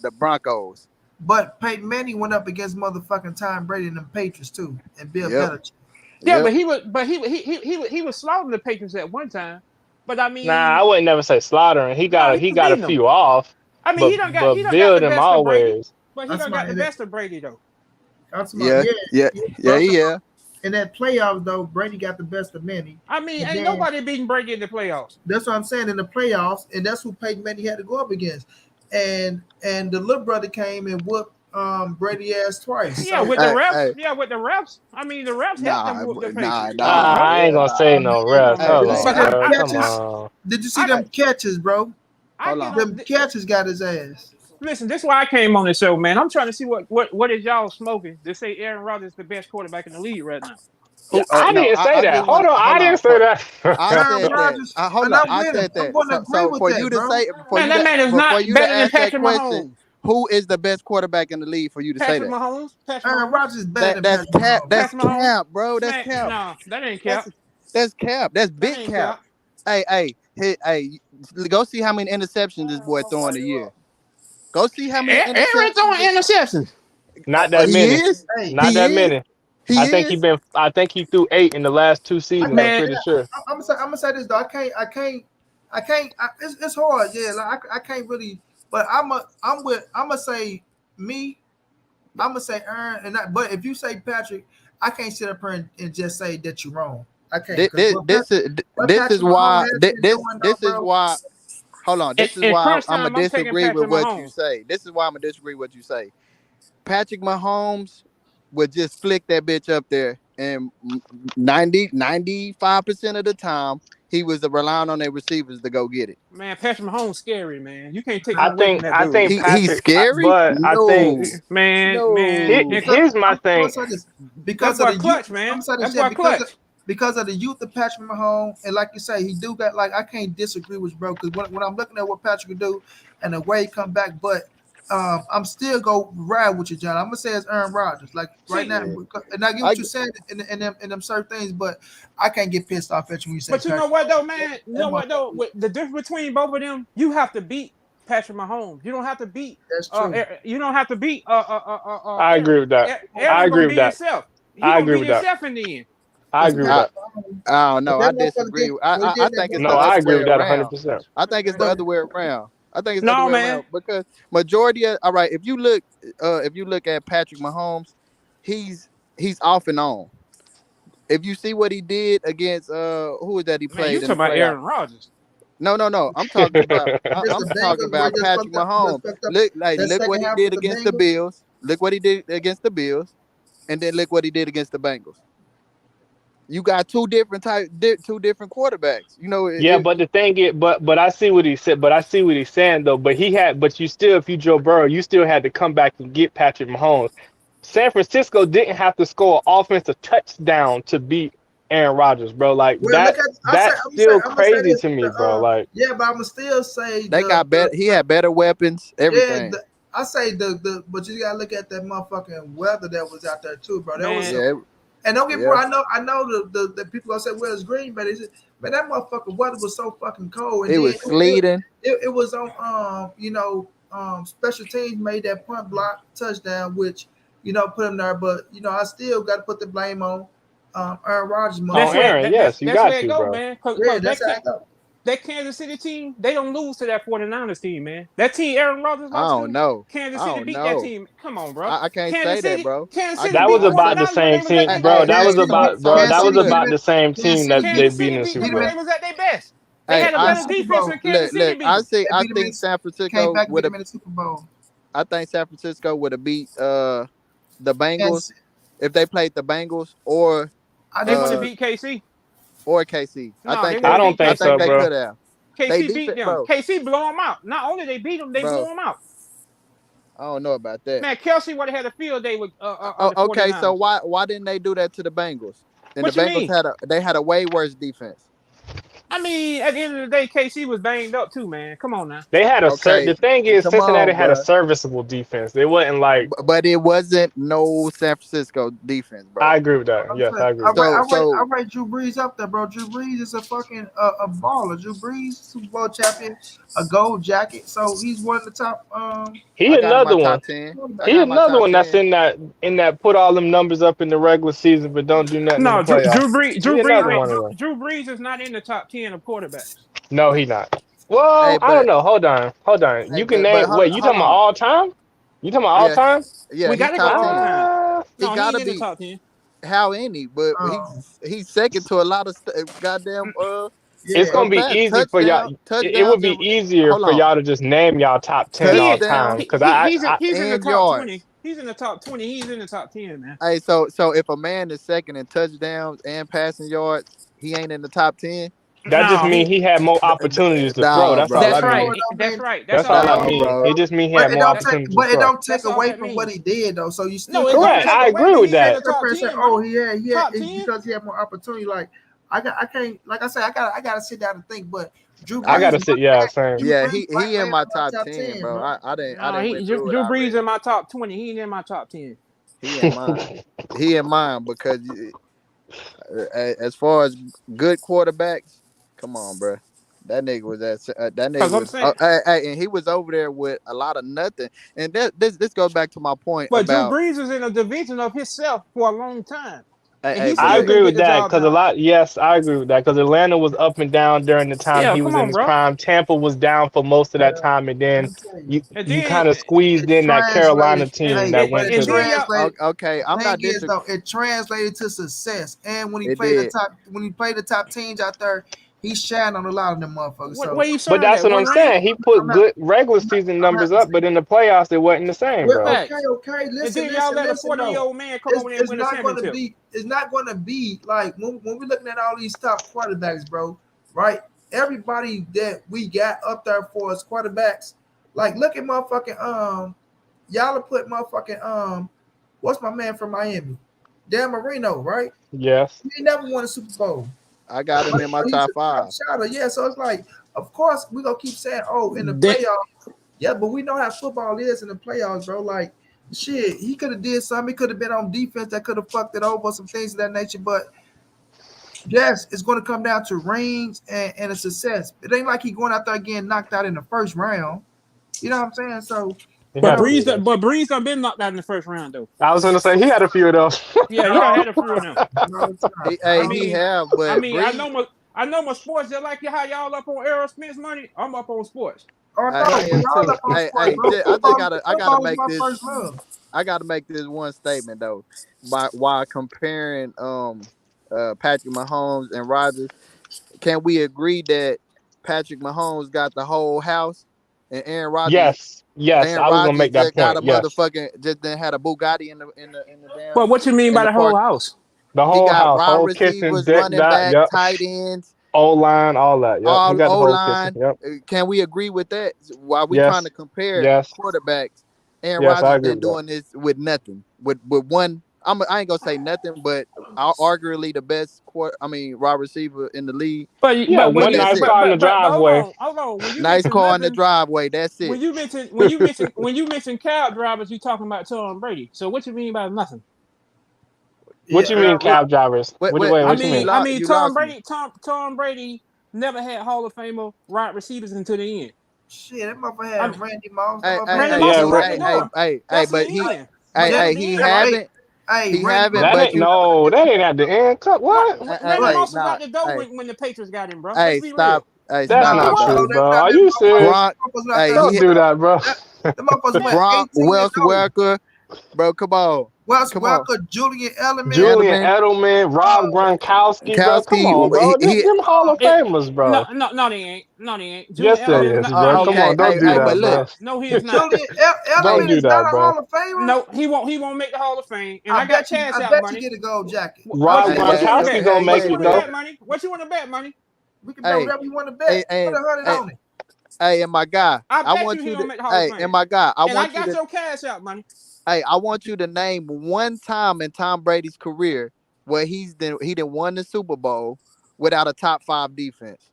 the Broncos. But Peyton Manning went up against motherfucking Tom Brady and the Patriots too, and Bill Belichick. Yeah, but he was slaughtering the Patriots at one time. But I mean, Nah, I wouldn't never say slaughtering. He got a few off. I mean, he don't got the best of Brady, but he don't got the best of Brady though. Yeah. In that playoffs though, Brady got the best of Manning. I mean, ain't nobody beating Brady in the playoffs. That's what I'm saying, in the playoffs, and that's who Peyton Manning had to go up against. And the little brother came and whooped Brady ass twice. Yeah, with the refs. Yeah, with the refs. I mean, the refs helped him whoop the Patriots. I ain't gonna say no refs. Come on. Did you see them catches, bro? Hold on. Them catches got his ass. Listen, this is why I came on the show, man. I'm trying to see what is y'all smoking to say Aaron Rodgers is the best quarterback in the league right now. I didn't say that. Hold on, I didn't say that. I said that. Hold on, I said that. So for you to say, for you to ask that question, who is the best quarterback in the league for you to say that? Mahomes? Aaron Rodgers is better than That's cap. That's cap, bro. That's cap. No, that ain't cap. That's cap. That's big cap. Hey, go see how many interceptions this boy throwing a year. Go see how many interceptions. Aaron throwing interceptions. Not that many. Not that many. I think he threw 8 in the last 2 seasons. I'm pretty sure. I'm gonna say this though. I can't. It's hard. Yeah, like I can't really. But I'm gonna say me. I'm gonna say Aaron, but if you say Patrick, I can't sit up here and just say that you're wrong. I can't. This is why. Hold on. This is why I'm gonna disagree with what you say. This is why I'm gonna disagree with what you say. Patrick Mahomes would just flick that bitch up there, and 95% of the time he was relying on their receivers to go get it. Man, Patrick Mahomes scary, man. You can't take. I think Patrick, he's scary, but no. I think here's my thing. Because of the clutch, man. Because of the youth of Patrick Mahomes, and like you say, he do got like I can't disagree with you, bro. Because when I'm looking at what Patrick can do and the way he come back, but I'm still go ride with you, John. I'm gonna say it's Aaron Rodgers, like right now, and I get what you're saying in them certain things, but I can't get pissed off at you when you say. But you know what though, man? You know what though? The difference between both of them, you have to beat Patrick Mahomes. You don't have to beat. That's true. You don't have to beat. I agree with that. I agree with that. I agree with that. In the end. I agree with that. I don't know. I disagree. I think it's I agree with that 100%. I think it's the other way around. I think it's the other way around because majority of all right. If you look at Patrick Mahomes, he's off and on. If you see what he did against who was that he played? You talking about Aaron Rodgers? No. I'm talking about Patrick Mahomes. Look what he did against the Bills. Look what he did against the Bills, and then look what he did against the Bengals. You got two different quarterbacks. You know. But the thing is, but I see what he said. But I see what he's saying though. But you still, if you Joe Burrow, you still had to come back and get Patrick Mahomes. San Francisco didn't have to score an offensive touchdown to beat Aaron Rodgers, bro. Like that's still crazy to me, bro. Like but I'm gonna still say they got better. He had better weapons. Everything. Yeah, I say but you gotta look at that motherfucking weather that was out there too, bro. And don't get me wrong, I know the people gonna say, well, it's green, but they said, man, that motherfucking weather was so fucking cold. And it was sleeting. It was on special teams made that punt block touchdown, which put him there. But I still got to put the blame on Aaron Rodgers. Aaron, yes, you got to, bro. Man. That's how I go. that Kansas City team, they don't lose to that 49ers team, man. That team Aaron Rodgers I lost don't to, know. Kansas I City don't beat that know. team. Come on, bro. I can't Kansas say that, City, bro. Kansas I City That can't beat was say about the 49ers when same they was at team, their bro. best. That was Kansas City about, beat bro. That Kansas was City beat about him the same Kansas team that City they beat Kansas beat in City the beat Super them when Bowl. they was at their best. They Hey, had a in the I better Super defense Bowl. than Kansas City look. beat them. They I beat him think San came Francisco back and beat would him have. in the Super Bowl. I think San Francisco would have beat the Bengals Kansas, if they played the Bengals or I They just wouldn't uh have beat KC. or KC. No, they I wouldn't have don't beat I think think so, KC. they bro. could have. They KC beat defense, them. bro. KC blow them out. Not only they beat them, they blew Bro, them out. I don't know about that. Man, Kelsey would have had a field day with Oh, the okay, so 49ers. why didn't they do that to the Bengals? And the What you Bengals mean? had a way worse defense. I mean, at the end of the day, KC was banged up too, man. Come on now. They had Okay, the thing is, come Cincinnati on, had a bro. serviceable defense. They wasn't like, But it wasn't no San Francisco defense, I bro. agree with that. I'm Yes, saying, I agree with that. I So rate Drew Brees up there, bro. Drew Brees is a fucking a baller. Drew Brees, Super Bowl champion, a gold jacket. So he's one of the top He I got him my another one. top 10. I He quarterbacks. got my another top one that's 10. in that put all them numbers up in the regular season, but don't do nothing in the No, playoffs. Drew He Brees another one of them. Drew Brees is not in the top 10 of quarterbacks. No, he not. Hey, Well, I don't but know. Hold on. hey, You can but name. Wait, you hold talking about on. all time? You talking about all Yeah, time? yeah, We he got to go top all 10. time. He No, he ain't gotta in the be. top 10. How any? But Um, he's second to a lot of goddamn It's yeah, gonna be easy for y'all. It would touchdowns be and easier hold for on, y'all to just name y'all top 10 He all is. time. touchdowns Because He's in the and top yards. 20. He's in the top 20. He's in the top 10, man. Hey, so if a man is second in touchdowns and passing yards, he ain't in the top 10. that just No, means he had more opportunities to throw. Nah, That's all bro. I that's you know right. mean. what I That's mean? right. That's That's all all that I Nah, means. mean. bro. It just means he had more opportunities to But it throw. don't take That's all away that from what means. he did though. So you still No, it can't don't Correct. take I away, agree but with he's in that. the top say, 10, oh bro. yeah, Top it's 10. because he had more opportunity. Like I can't, like I said, I gotta sit down and think. But Drew I Brees, gotta sit. Yeah, same. Yeah, might he in land my on my top top 10, 10, bro. bro. I No, didn't went through it Drew Brees already. in my top 20. He ain't in my top 10. He in mine. He in mine because as far as good quarterbacks, come on, bro. That nigga was that nigga Because I'm was saying, and he was over there with a lot of nothing. And this goes back to my point but Drew about Brees was in a division of himself for a long time. And he but I still look, agree couldn't get with the that job because done. yes, I agree with that because Atlanta was up and down during the time Yeah, he come was in on, his bro. prime. Tampa was down for most of that Yeah, time, and then let me tell you, And you then, kind of squeezed it in that Carolina translated. team Hey, that but went it to the. then y'all, translated. okay, I'm Thing not is disagreeing. though, it translated to success. And It did. when he played the top teams out there, he shined on a lot of them motherfuckers. So where you But signed that's that what one I'm ring? saying. He I'm put not. good regular season I'm not numbers up, but in the playoffs it wasn't the same, well, bro. okay, Facts. okay. And Listen, then y'all let a listen. No, 40-year-old man come over there and it's win a not going to championship. be. It's not going to be like when we're looking at all these top quarterbacks, bro. Right? Everybody that we got up there for as quarterbacks, like look at motherfucking y'all have put motherfucking what's my man from Miami, Dan Marino, right? Yes. He never won a Super Bowl. I got him in my But he's top a top 5. shotter. Yeah, so it's like, of course, we're gonna keep saying, oh, in the Then, playoffs. Yeah, but we know how football is in the playoffs, bro. Like, shit, he could have did something. He could have been on defense that could have fucked it over, some things of that nature. But yes, it's going to come down to rings and a success. It ain't like he going out there getting knocked out in the first round. You know what I'm saying? So, He but had a few of Breeze, those. but Breeze done been knocked out in the first round though. I was gonna say he had a few of those. Yeah, he done had a few of them. all the time. I He mean, have, I but mean, Breeze. I know my sports just like how y'all up on Errol Spence money. I'm up on sports. Oh I no, we am all too. up on sports, Hey, bro. I gotta Football is make my this. first love. I gotta make this one statement though. While comparing Patrick Mahomes and Rodgers, can we agree that Patrick Mahomes got the whole house and Yes, Aaron I was gonna Rodgers make that just got point. a Yes, motherfucking just then had a Bugatti in the But damn what you mean in by the the whole park. house? the He whole got house, wide whole kitchen, receivers, decked running out. back, Yep, tight ends, O line, all that. Yep, he all got the O whole kitchen. line. Yep. Can we agree with that? While we trying Yes, to compare yes, quarterbacks, Aaron yes. I Rodgers agree been with that. doing this with nothing. With one, I ain't gonna say nothing, but arguably the best wide receiver in the league Yeah, with one that's nice it. car in the But driveway. hold on. When you Nice mention car in the nothing, driveway. That's it. when you mention cab drivers, you talking about Tom Brady. So what you mean by nothing? What Yeah, you mean, cab drivers? What you mean? You Tom lost me. Brady, Tom Brady never had Hall of Famer wide receivers until the end. shit, that motherfucker I had mean, Randy Moss. That Hey, motherfucker hey, Randy had hey, Moss Yeah, is he, right hey, there. hey, hey, hey, That's but the he, end. But that's hey, the he end, right? haven't, Hey, he Randy haven't, Moss. that but ain't you, no, that ain't at the end. What? Randy hey, Moss was nah, out the door hey, when the Patriots got him, bro. Let's hey, be stop, real. Hey, That's stop not it, bro. true, bro. Are you serious? Gronk, hey, Don't do that, bro. The motherfuckers went Gronk, 18 Wes and 0. Welker, bro. Come on, Wes come on. Welker, Julian Edelman. Julian Edelman, Edelman, Rob Gronkowski, bro. Come Kowski, on, bro. he Them Hall of It, Famers, no, bro. no, they ain't. No, they ain't. Yes, Julian there Edelman is is, not. bro. No, he Come okay. on, ain't. don't do Hey, No, but that, he's look, bro. not. No, he is not. Julian Don't Edelman do is not that, a bro. Hall of Famer. No, he won't. He won't make the Hall of Fame. And I I got bet you. cash I out bet money. you get a gold jacket. What Rob you hey, what you want to Gronkowski bet? gonna hey, What make you it want to though. bet, money? What you want to bet, money? We can bet hey, whatever you want to hey, bet. Put $100 hey, on it. hey, and my guy, I I bet you want he you don't to, make the Hall of hey, Fame. and my guy, I And I want you got to, your cash out money. hey, I want you to name one time in Tom Brady's career where he didn't won the Super Bowl without a top 5 defense.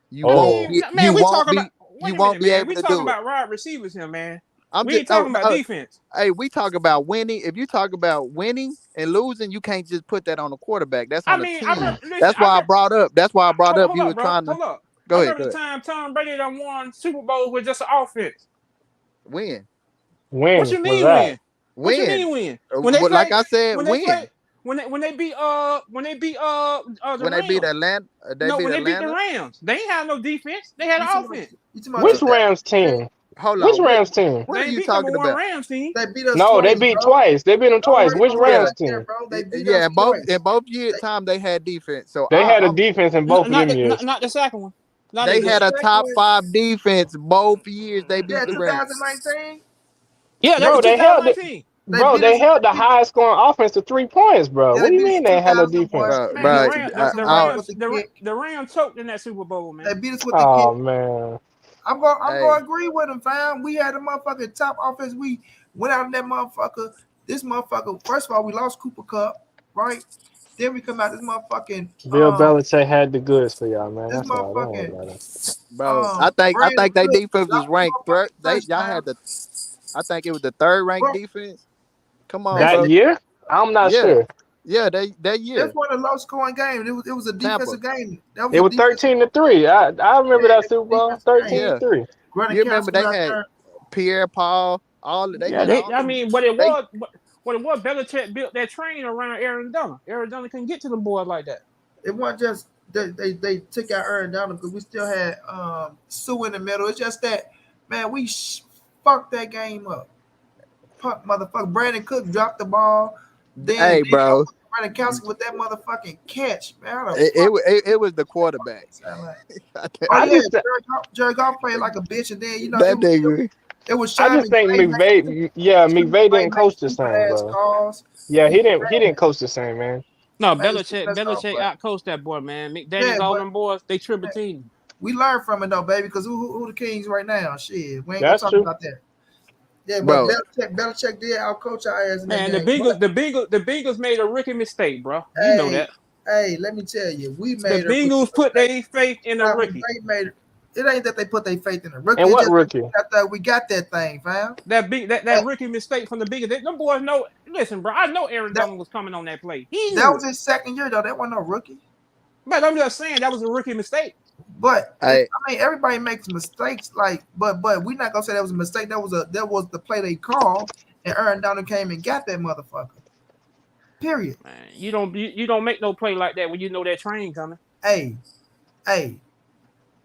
You I won't Oh, mean, be, man, you we won't talking be, about. you Wait a minute, won't be man. able We to talking do it. about wide receivers here, man. I'm We just, ain't talking about defense. hey, we talk about winning. If you talk about winning and losing, you can't just put that on the quarterback. That's I on the mean, I team. remember. Listen, That's I why I remember. brought up. That's why I brought up. Hold You up, were bro. trying to Hold up. go I ahead. remember the time Tom Brady done won Super Bowl with just an offense. Win, What when you was mean that? win? What you win. mean win? When they But like play, I said, when they win. play, when they beat the When they beat Rams. Atlanta, they No, beat when they beat the Atlanta. Rams, they ain't have no defense. They had You an talking about? offense. You talking about Bro, Which the? Rams team? hold Which on. Rams team? What They are ain't you beat number talking one about? Rams team. They beat us No, they twice, beat bro. twice. They beat them Don't twice. worry Which about that Rams right there, team? bro. They beat Yeah, us in twice. both year time they had defense. So They had a I'm defense in both of them years. Not the second one. No, they they The had didn't. a second top one, 5 defense both years. They yeah, beat the Rams. 2019. Yeah, that was Bro, they held it. 2019. They Bro, beat they us. held the highest scoring offense to 3 points, bro. Yeah, What they do you beat us mean in they had no 2001. defense? Bro, They Man, beat the bro, us in Ram, I, 2001 with the kick. the Rams choked in that Super Bowl, man. They beat us with the kick. Oh man. I'm hey, going to agree with them, fam. We had a motherfucking top offense. We went out in that motherfucker. This motherfucker. First of all, we lost Cooper Cup, right? Then we come out this motherfucking Bill Belichick had the goods for y'all, man. this That's all. That ain't motherfucking matter. bro, I Brandon think their Cook defense was dropped the ranked third. motherfucking Y'all touchdown. had I think it was the 3rd ranked Bro, defense. Come on, hey, That bro. year? I'm not Yeah, sure. yeah, that this year. was a low scoring game. It was a Tampa. defensive game. That was It a was defensive 13-3. I remember yeah, that it was Super a Bowl. defensive game. 13 Yeah. 3. Granny You remember Council they out had there. Pierre Paul, they Yeah, had all I them. mean, They what it was, Belichick built that train around Aaron Donald. Aaron Donald couldn't get to them boys like that. It wasn't just they took out Aaron down because we still had Sue in the middle. It's just that, man, we fucked that game up. Fuck, motherfucker. Brandon Cook dropped the ball. Then hey, bro. Brandon Council with that motherfucking catch, man. How the It, fuck it was the quarterback. sound like? Oh I yeah, just Jared Goff played like a bitch, and then That nigga. it was I Sean just think McVay McVay didn't made coach the stupid same, ass bro. calls. Yeah, He he didn't coach the same, man. No, made stupid ass calls, Belichick but outcoached that boy, man. McDaniels, yeah, all but them boys, they triple team. we learned from it though, baby. Because who the Kings right now? Shit, we ain't gonna That's talk true. about that. Yeah, but Bro, Belichick did outcoach our ass in that Man, the game. Bengals, But the Bengals made a rookie mistake, bro. You know hey, that. hey, let me tell you, we The made a rookie Bengals put mistake. their faith in a rookie. They made it ain't that they put their faith in a rookie. And It's what just rookie? we got that thing, fam. That rookie mistake from the Bengals. Them boys know. Listen, bro. I know Aaron That, Donald was coming on that play. He that knew was it. his second year though. That wasn't no rookie. But I'm just saying that was a rookie mistake. But hey, I mean, everybody makes mistakes. Like, but we're not gonna say that was a mistake. That was the play they called, and Aaron Donald came and got that motherfucker. Period. Man, you don't make no play like that when you know that train coming. Hey,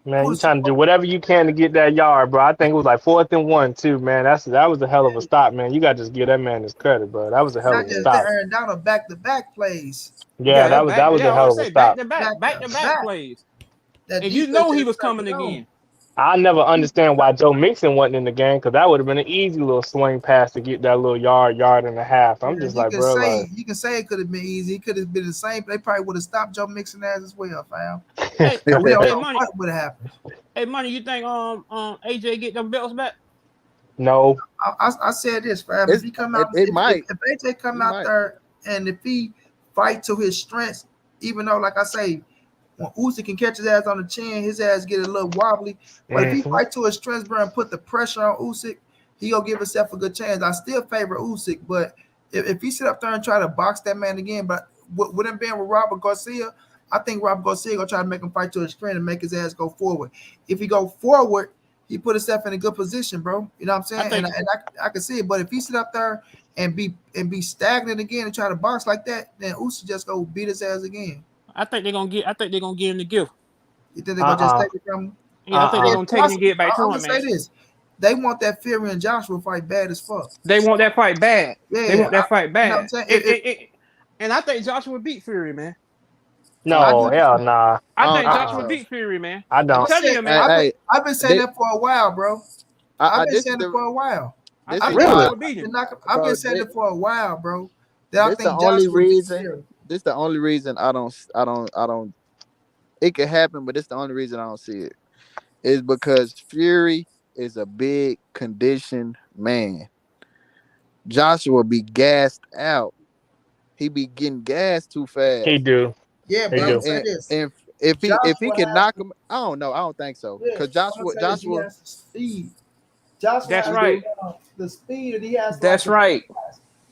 Man, you pussy. trying to do whatever you can to get that yard, bro. I think it was like 4th and 1 too, man. That was a hell of a stop, man. You got to just give that man his credit, bro. That was a hell Not of a just that stop. Aaron Donald back-to-back plays. Yeah, that was a hell of a stop. Back to back plays. That And you defense know he just was turned coming it on. again. I never understand why Joe Mixon wasn't in the game because that would have been an easy little swing pass to get that little yard and a half. I'm just like, bro, like, You can say it could have been easy. It could have been the same. They probably would have stopped Joe Mixon as well, fam. Hey, We don't hey, know money. what would have happened. Hey, money. You think AJ get them belts back? no. I said this, fam. If he come out, it might. if AJ come It out might. there and if he fight to his strengths, even though, like I say, when Usyk can catch his ass on the chin, his ass get a little wobbly. But if he fight to his strengths, bro, and put the pressure on Usyk, he gonna give himself a good chance. I still favor Usyk, but if he sit up there and try to box that man again, but with him being with Robert Garcia, I think Robert Garcia gonna try to make him fight to his strength and make his ass go forward. If he go forward, he put himself in a good position, bro. You know what I'm saying? I can see it. But if he sit up there and be stagnant again and try to box like that, then Usyk just go beat his ass again. I think they're gonna get him the gift. You think they're gonna just Uh-uh. take it from him? Yeah, I think they're gonna take it and get back I'm to gonna him, say man. this: they want that Fury and Joshua fight bad as fuck. They want that fight bad. Yeah, They want that fight you know what I'm bad. saying? And I think Joshua beat Fury, man. I No, do. hell nah. I think think Joshua so. beat Fury, man. I I'm don't. telling you, man. I've been saying that for a while, bro. I've been this saying is it for a while. I this think is Really? why, Joshua beat him. I've bro. been saying it for a while, bro. That I This the think only Joshua beat reason. Fury. This the only reason I don't. It could happen, but it's the only reason I don't see it is because Fury is a big conditioned man. Joshua be gassed out. He be getting gassed too He fast. do. Yeah, He but I'm gonna do. say this. And if he Joshua can has knock him, I don't know. I don't think so. yeah, Cause I'm gonna say this. He Joshua, has the speed. Joshua That's has right. the speed, and he has That's right.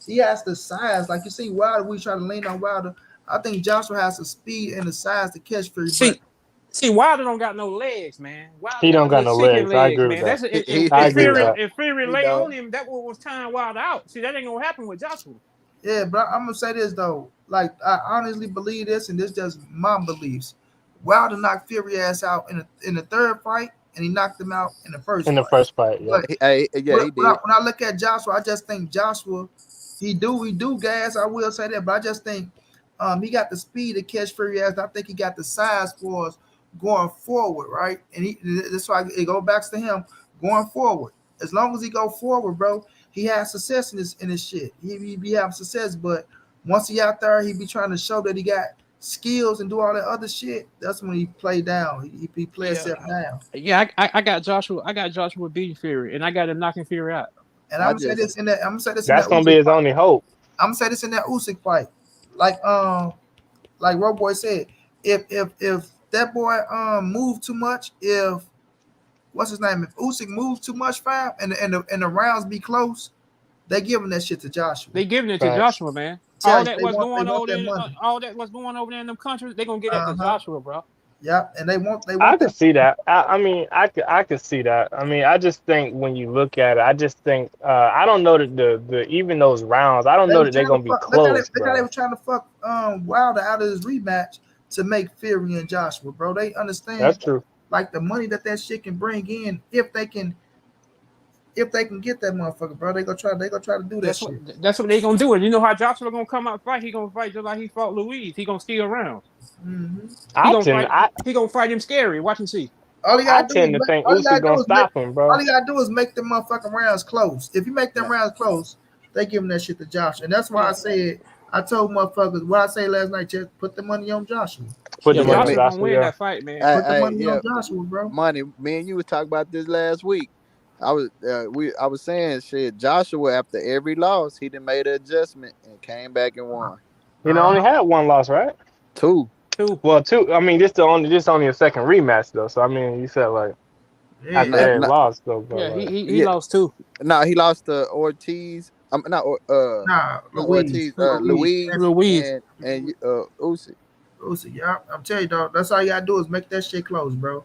he has the size. Like you see, Wilder, we try to lean on Wilder. I think Joshua has the speed and the size to catch Fury. See, Wilder don't got no legs, man. Wilder He don't got little no chicken legs. I agree with man. that. That's I agree with that. if Fury He lay don't. on him, that was tying Wilder out. See, that ain't gonna happen with Joshua. Yeah, but I'm gonna say this though. Like I honestly believe this, and this just my beliefs. Wilder knocked Fury ass out in the third fight, and he knocked him out in the first In the fight. first fight, yeah. But yeah, he did. when I look at Joshua, I just think Joshua, he do gas. I will say that, but I just think he got the speed to catch Fury ass. I think he got the size for us going forward, right? And that's why it go back to him going forward. As long as he go forward, bro, he has success in his shit. He be having success, but once he out there, he be trying to show that he got skills and do all that other shit. That's when he play down. He play himself down. Yeah, I got Joshua. I got Joshua beating Fury, and I got him knocking Fury out. And I'm gonna say this in that. I'm gonna say this That's in that. gonna be his only hope. I'm gonna say this in that Usyk fight. Like Roe Boy said, if that boy moved too much, if what's his name, if Usyk moved too much, fam, and the rounds be close, they giving that shit to Joshua. They giving it to Facts. Joshua, man. Tell All you, that they was want- going they want over that there, money. all that was going over there in them countries. They gonna get that to Joshua, bro. Yeah, and they want I can that. see that. I mean, I could see that. I mean, I just think when you look at it, I just think I don't know that the even those rounds, I don't know that they're gonna be close, They bro. were trying to fuck Wilder out of his rematch to make Fury and Joshua, bro. They understand That's true. like the money that shit can bring in if they can get that motherfucker, bro. They gonna try to do that shit. That's what they gonna do. And you know how Joshua gonna come out and fight? He gonna fight just like he fought Louise. He gonna steal rounds. Mm-hmm. He gonna fight him scary. Watch and see. All you I gotta do tend is to think all you gotta Usyk do gonna is stop him, bro. all you gotta do is make them motherfucking rounds close. If you make them rounds close, they giving that shit to Josh. And that's why I said I told motherfuckers what I say last night, just put the money on Joshua. Put the money on Joshua gonna Joshua, win yeah. that fight, man. Put the money on Joshua, bro. Money. Me and you was talking about this last week. I was saying shit. Joshua after every loss, he done made an adjustment and came back and won. He only had one loss, right? Two. Well, two. I mean, this only a second rematch though. So I mean, you said like after every loss though. But, Yeah, like, he lost two. No, he lost to Ortiz. Not Louise. Ortiz. Louise and Usyk. Usyk, yeah, I'm telling you, dog. That's all you gotta do is make that shit close, bro.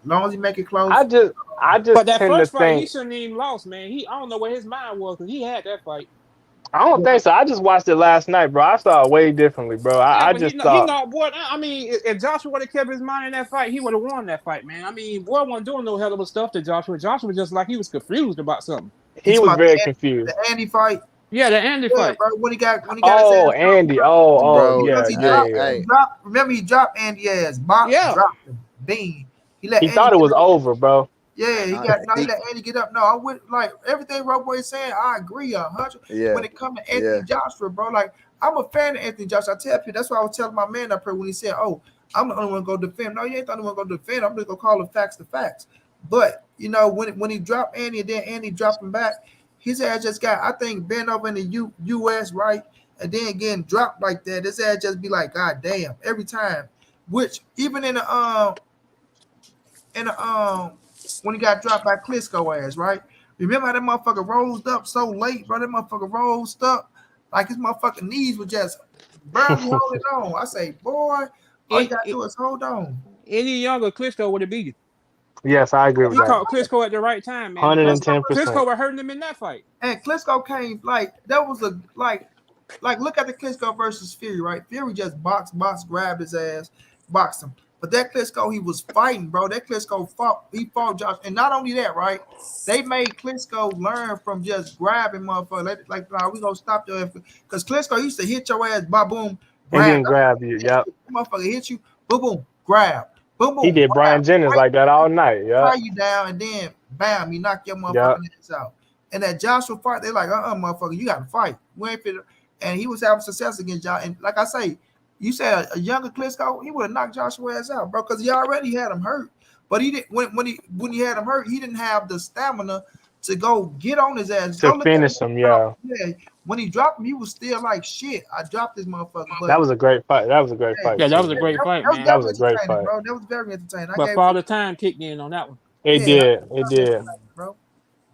As long as you make it close. I just But that tend first to fight, he think. shouldn't even lost, man. I don't know where his mind was because he had that fight. I don't think so. I just watched it last night, bro. I saw it way differently, bro. I but just he thought. not boy. I mean, if Joshua would have kept his mind in that fight, he would have won that fight, man. I mean, boy wasn't doing no hell of a stuff to Joshua. Joshua was just like he was confused about something. He was very confused. The Andy fight. Yeah, the Andy fight. Bro, when he got Oh, his ass Andy. dropped, Oh, because yeah. he dropped, remember he dropped Andy ass. Dropped him. Bean. He let He Andy thought it was get up. over, bro. Yeah, he let Andy get up. No, I would like everything Rob Boy is saying. I agree 100. Yeah. When it comes to Anthony Joshua, bro, like I'm a fan of Anthony Joshua. I tell you, that's why I was telling my man up here when he said, "Oh, I'm the only one to go defend." No, you ain't the only one to go defend. I'm just gonna call the facts the facts. But you know, when he dropped Andy and then Andy dropped him back, his ass just got, I think, bent over in the U.S. right, and then getting dropped like that. His ass just be like, God damn, every time. Which even in the when he got dropped by Klitschko ass, right? Remember how that motherfucker rose up so late, bro? That motherfucker rose up like his motherfucking knees were just barely holding on. I say, boy, all you gotta do is hold on. Any younger Klitschko would have beat him. Yes, I agree with He that. caught Klitschko at the right time, man. 110%. Klitschko was hurting him in that fight. And Klitschko came like that was a like look at the Klitschko versus Fury, right? Fury just boxed, grabbed his ass, boxed him. But that Klitschko, he was fighting, bro. That Klitschko fought. He fought Josh, and not only that, right? They made Klitschko learn from just grabbing motherfucker. Like, nah, we gonna stop your because Klitschko used to hit your ass, ba boom, And grab. then grab you. Yep. Motherfucker hit you, boom boom, grab, boom boom. He did Brian Jennings like that all night. Tie Yep. you down, and then bam, you knock your Yep. motherfucking ass out. And that Joshua fight, they're like, motherfucker, you got to fight. We ain't fit. And he was having success against Josh. And like I say, you said a younger Klitschko, he would have knocked Joshua ass out, bro, because he already had him hurt. But he didn't when he had him hurt, he didn't have the stamina to go get on his ass. To finish him, yeah. Yeah. When he dropped him, he was still like, shit, I dropped this motherfucker. But That was a great fight. That was a great fight. Yeah, that was a great fight, man. That was a great fight, bro. That was very entertaining. But Father Time kicked in on that one. It did. It did. Bro.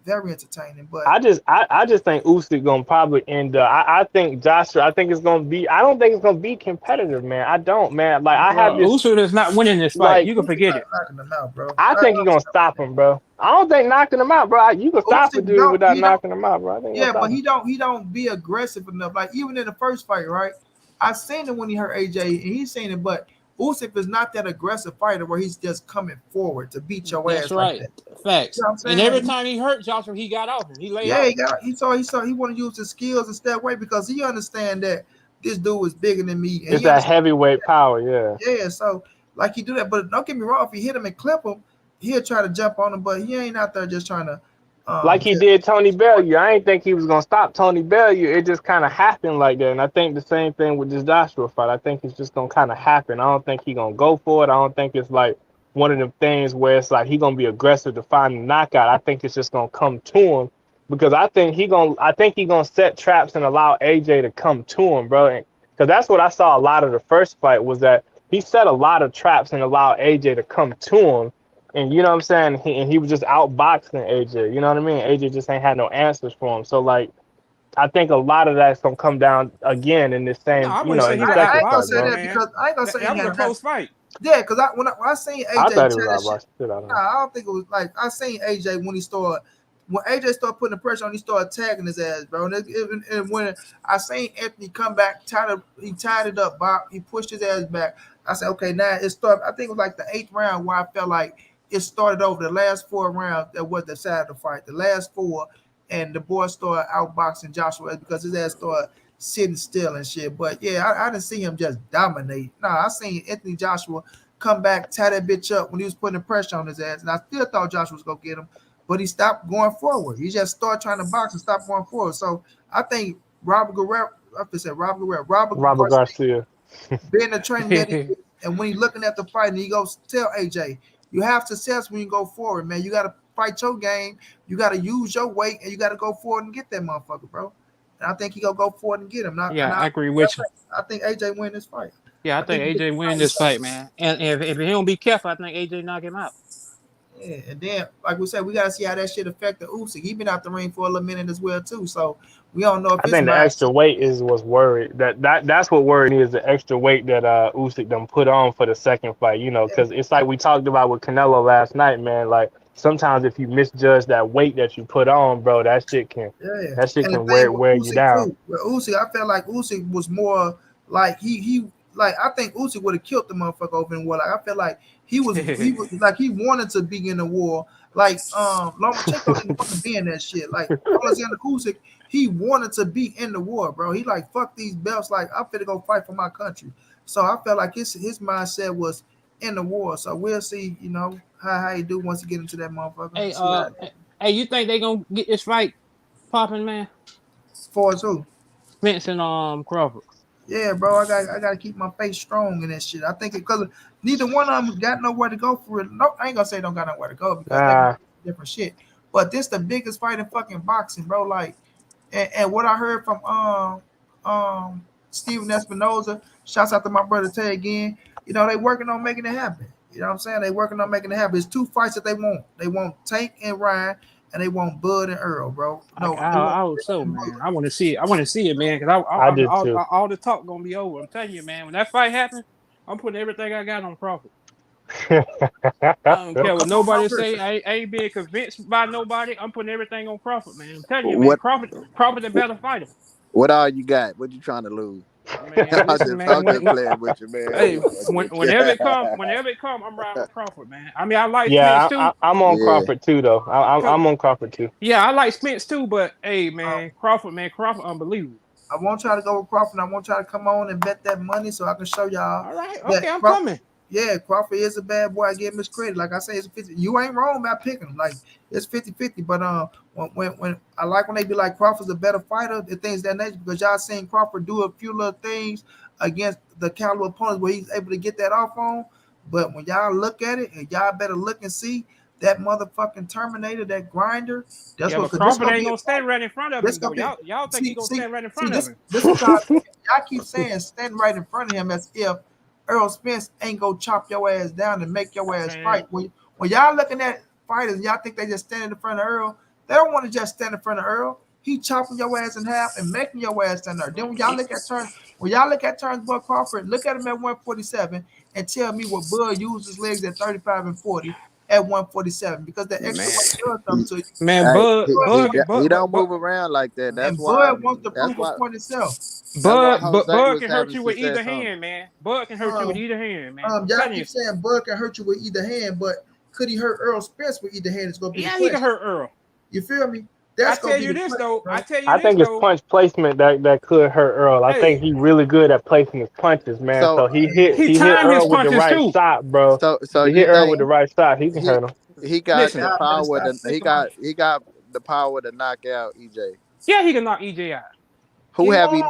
Very entertaining, but I just think Usyk gonna probably end up. I think Joshua. I think it's gonna be. I don't think it's gonna be competitive, man. I don't, man. Like I have this. Usyk is not winning this fight. Like, you can forget it. Knocking him out, bro. I think he's gonna stop him, bro. I don't think knocking him out, bro. You can stop a Usyk dude without knocking him out, bro. I think yeah, but he don't be aggressive enough. Like even in the first fight, right? I seen it when he hurt AJ, and he's seen it, but Usyk is not that aggressive fighter where he's just coming forward to beat your ass. That's right. Like that. Facts. You know what I'm saying? And every time he hurt Joshua, he got off him. He laid Yeah, off. he saw he want to use his skills and step away because he understand that this dude is bigger than me. And it's that heavyweight power, yeah. Yeah, so like he do that, but don't get me wrong. If he hit him and clip him, he'll try to jump on him, but he ain't out there just trying to. Like he did Tony Bellew. I ain't think he was gonna stop Tony Bellew. It just kind of happened like that, and I think the same thing with this Joshua fight. I think it's just gonna kind of happen. I don't think he gonna go for it. I don't think it's like one of them things where it's like he gonna be aggressive to find a knockout. I think it's just gonna come to him because I think he gonna set traps and allow AJ to come to him, bro. Because that's what I saw a lot of the first fight was that he set a lot of traps and allowed AJ to come to him. And you know what I'm saying? He was just outboxing AJ. You know what I mean? AJ just ain't had no answers for him. So, like, I think a lot of that's going to come down again in this same, No, I you wouldn't know, say in he the got second I ain't gonna fight, say bro. that because I ain't gonna say That was a close fight. Yeah, because when I seen AJ, I thought he tear was that outboxing shit, shit out of him. I don't think it was like I seen AJ when AJ started putting the pressure on, he started tagging his ass, bro. And when I seen Anthony come back, he tied it up, Bob. He pushed his ass back. I said, okay, now it started. I think it was like the 8th round where I felt like it started over the last 4 rounds that was the side of the fight. The last 4, and the boy started outboxing Joshua because his ass started sitting still and shit. But yeah, I didn't see him just dominate. I seen Anthony Joshua come back, tie that bitch up when he was putting the pressure on his ass, and I still thought Joshua was gonna get him, but he stopped going forward. He just started trying to box and stopped going forward. So I think Robert Garcia. being the trainer that he is, and when he's looking at the fight and he goes tell AJ, you have success when you go forward, man. You got to fight your game. You got to use your weight, and you got to go forward and get that motherfucker, bro. And I think he gonna go forward and get him. I agree with you. I think AJ win this fight. Yeah, I think AJ win this fight, man. And if he don't be careful, I think AJ knock him out. Yeah, and then like we said, we gotta see how that shit affected Usyk. He been out the ring for a little minute as well too. So we don't know if I think the extra weight was worried. That's what worried me is the extra weight that Usyk done put on for the second fight. You know, because it's like we talked about with Canelo last night, man. Like sometimes if you misjudge that weight that you put on, bro, that shit can wear you down. Too, with Usyk, I felt like Usyk was more like he like I think Usyk would have killed the motherfucker over in war. Like I felt like he was like he wanted to be in the war. Like Lomachenko didn't want to be in that shit. Like Alexander Usyk, he wanted to be in the war, bro. He like fuck these belts. Like I'm finna go fight for my country. So I felt like his mindset was in the war. So we'll see, you know, how he do once he get into that motherfucker. Hey, you think they gonna get this fight popping, man? For who? Spence and Crawford. Yeah, bro, I gotta keep my face strong in that shit. I think because neither one of them got nowhere to go for it. No, I ain't gonna say don't got nowhere to go because they different shit. But this the biggest fight in fucking boxing, bro. Like, and what I heard from Steven Espinoza, shouts out to my brother Tay again. You know, they working on making it happen. You know what I'm saying? They working on making it happen. It's 2 fights that they want. They want Tank and Ryan, and they want Bud and Errol, bro. No, I hope so, man. I want to see it. I want to see it, man. Because all the talk gonna be over. I'm telling you, man. When that fight happens, I'm putting everything I got on Crawford. I don't care what nobody say. I ain't being convinced by nobody. I'm putting everything on Crawford, man. I'm telling you, man. Crawford the better fighter. What all you got? What you trying to lose? Man, listen, I'm man. just playing with you, man. Hey, whenever it come, I'm riding with Crawford, man. I mean, I like Spence Yeah, too. I'm on Yeah. Crawford too, though. I'm on Crawford too. Yeah, I like Spence too, but hey, man, Crawford, unbelievable. I want y'all to go with Crawford. I want y'all to come on and bet that money so I can show y'all. All right, that okay, I'm Crawford, coming. Yeah, Crawford is a bad boy. I give him his credit. Like I say, it's 50. You ain't wrong about picking him. Like it's 50-50. But when I like when they be like Crawford's a better fighter, the things that nature, because y'all seen Crawford do a few little things against the caliber opponents where he's able to get that off on. But when y'all look at it, and y'all better look and see that motherfucking Terminator, that grinder. Yeah, but Crawford ain't gonna stand right in front of him though. Y'all think he's gonna stand right in front of him? This is how y'all keep saying stand right in front of him as if Errol Spence ain't gonna chop your ass down and make your ass fight. When y'all looking at fighters, y'all think they just standing in front of Errol. They don't want to just stand in front of Errol. He chopping your ass in half and making your ass stand there. Then when y'all look at Terence Bud Crawford, look at him at 147 and tell me what Bud used his legs at 35 and 40 at 147 because the extra weight does something to you. Man, he don't move around like that. That's why Bud wants to prove a point himself. Bud can hurt you with either hand, man. Bud can hurt you with either hand, man. Y'all keep saying Bud can hurt you with either hand, but could he hurt Errol Spence with either hand? It's gonna be he can hurt Earl. You feel me? I tell you this though. I think it's punch placement that could hurt Earl. I think he's really good at placing his punches, man. So he hit Earl with the right shot, bro. So he hit Earl with the right shot. He can hurt him. He got the power. He got the power to knock out EJ. Yeah, he can knock EJ out. Who have he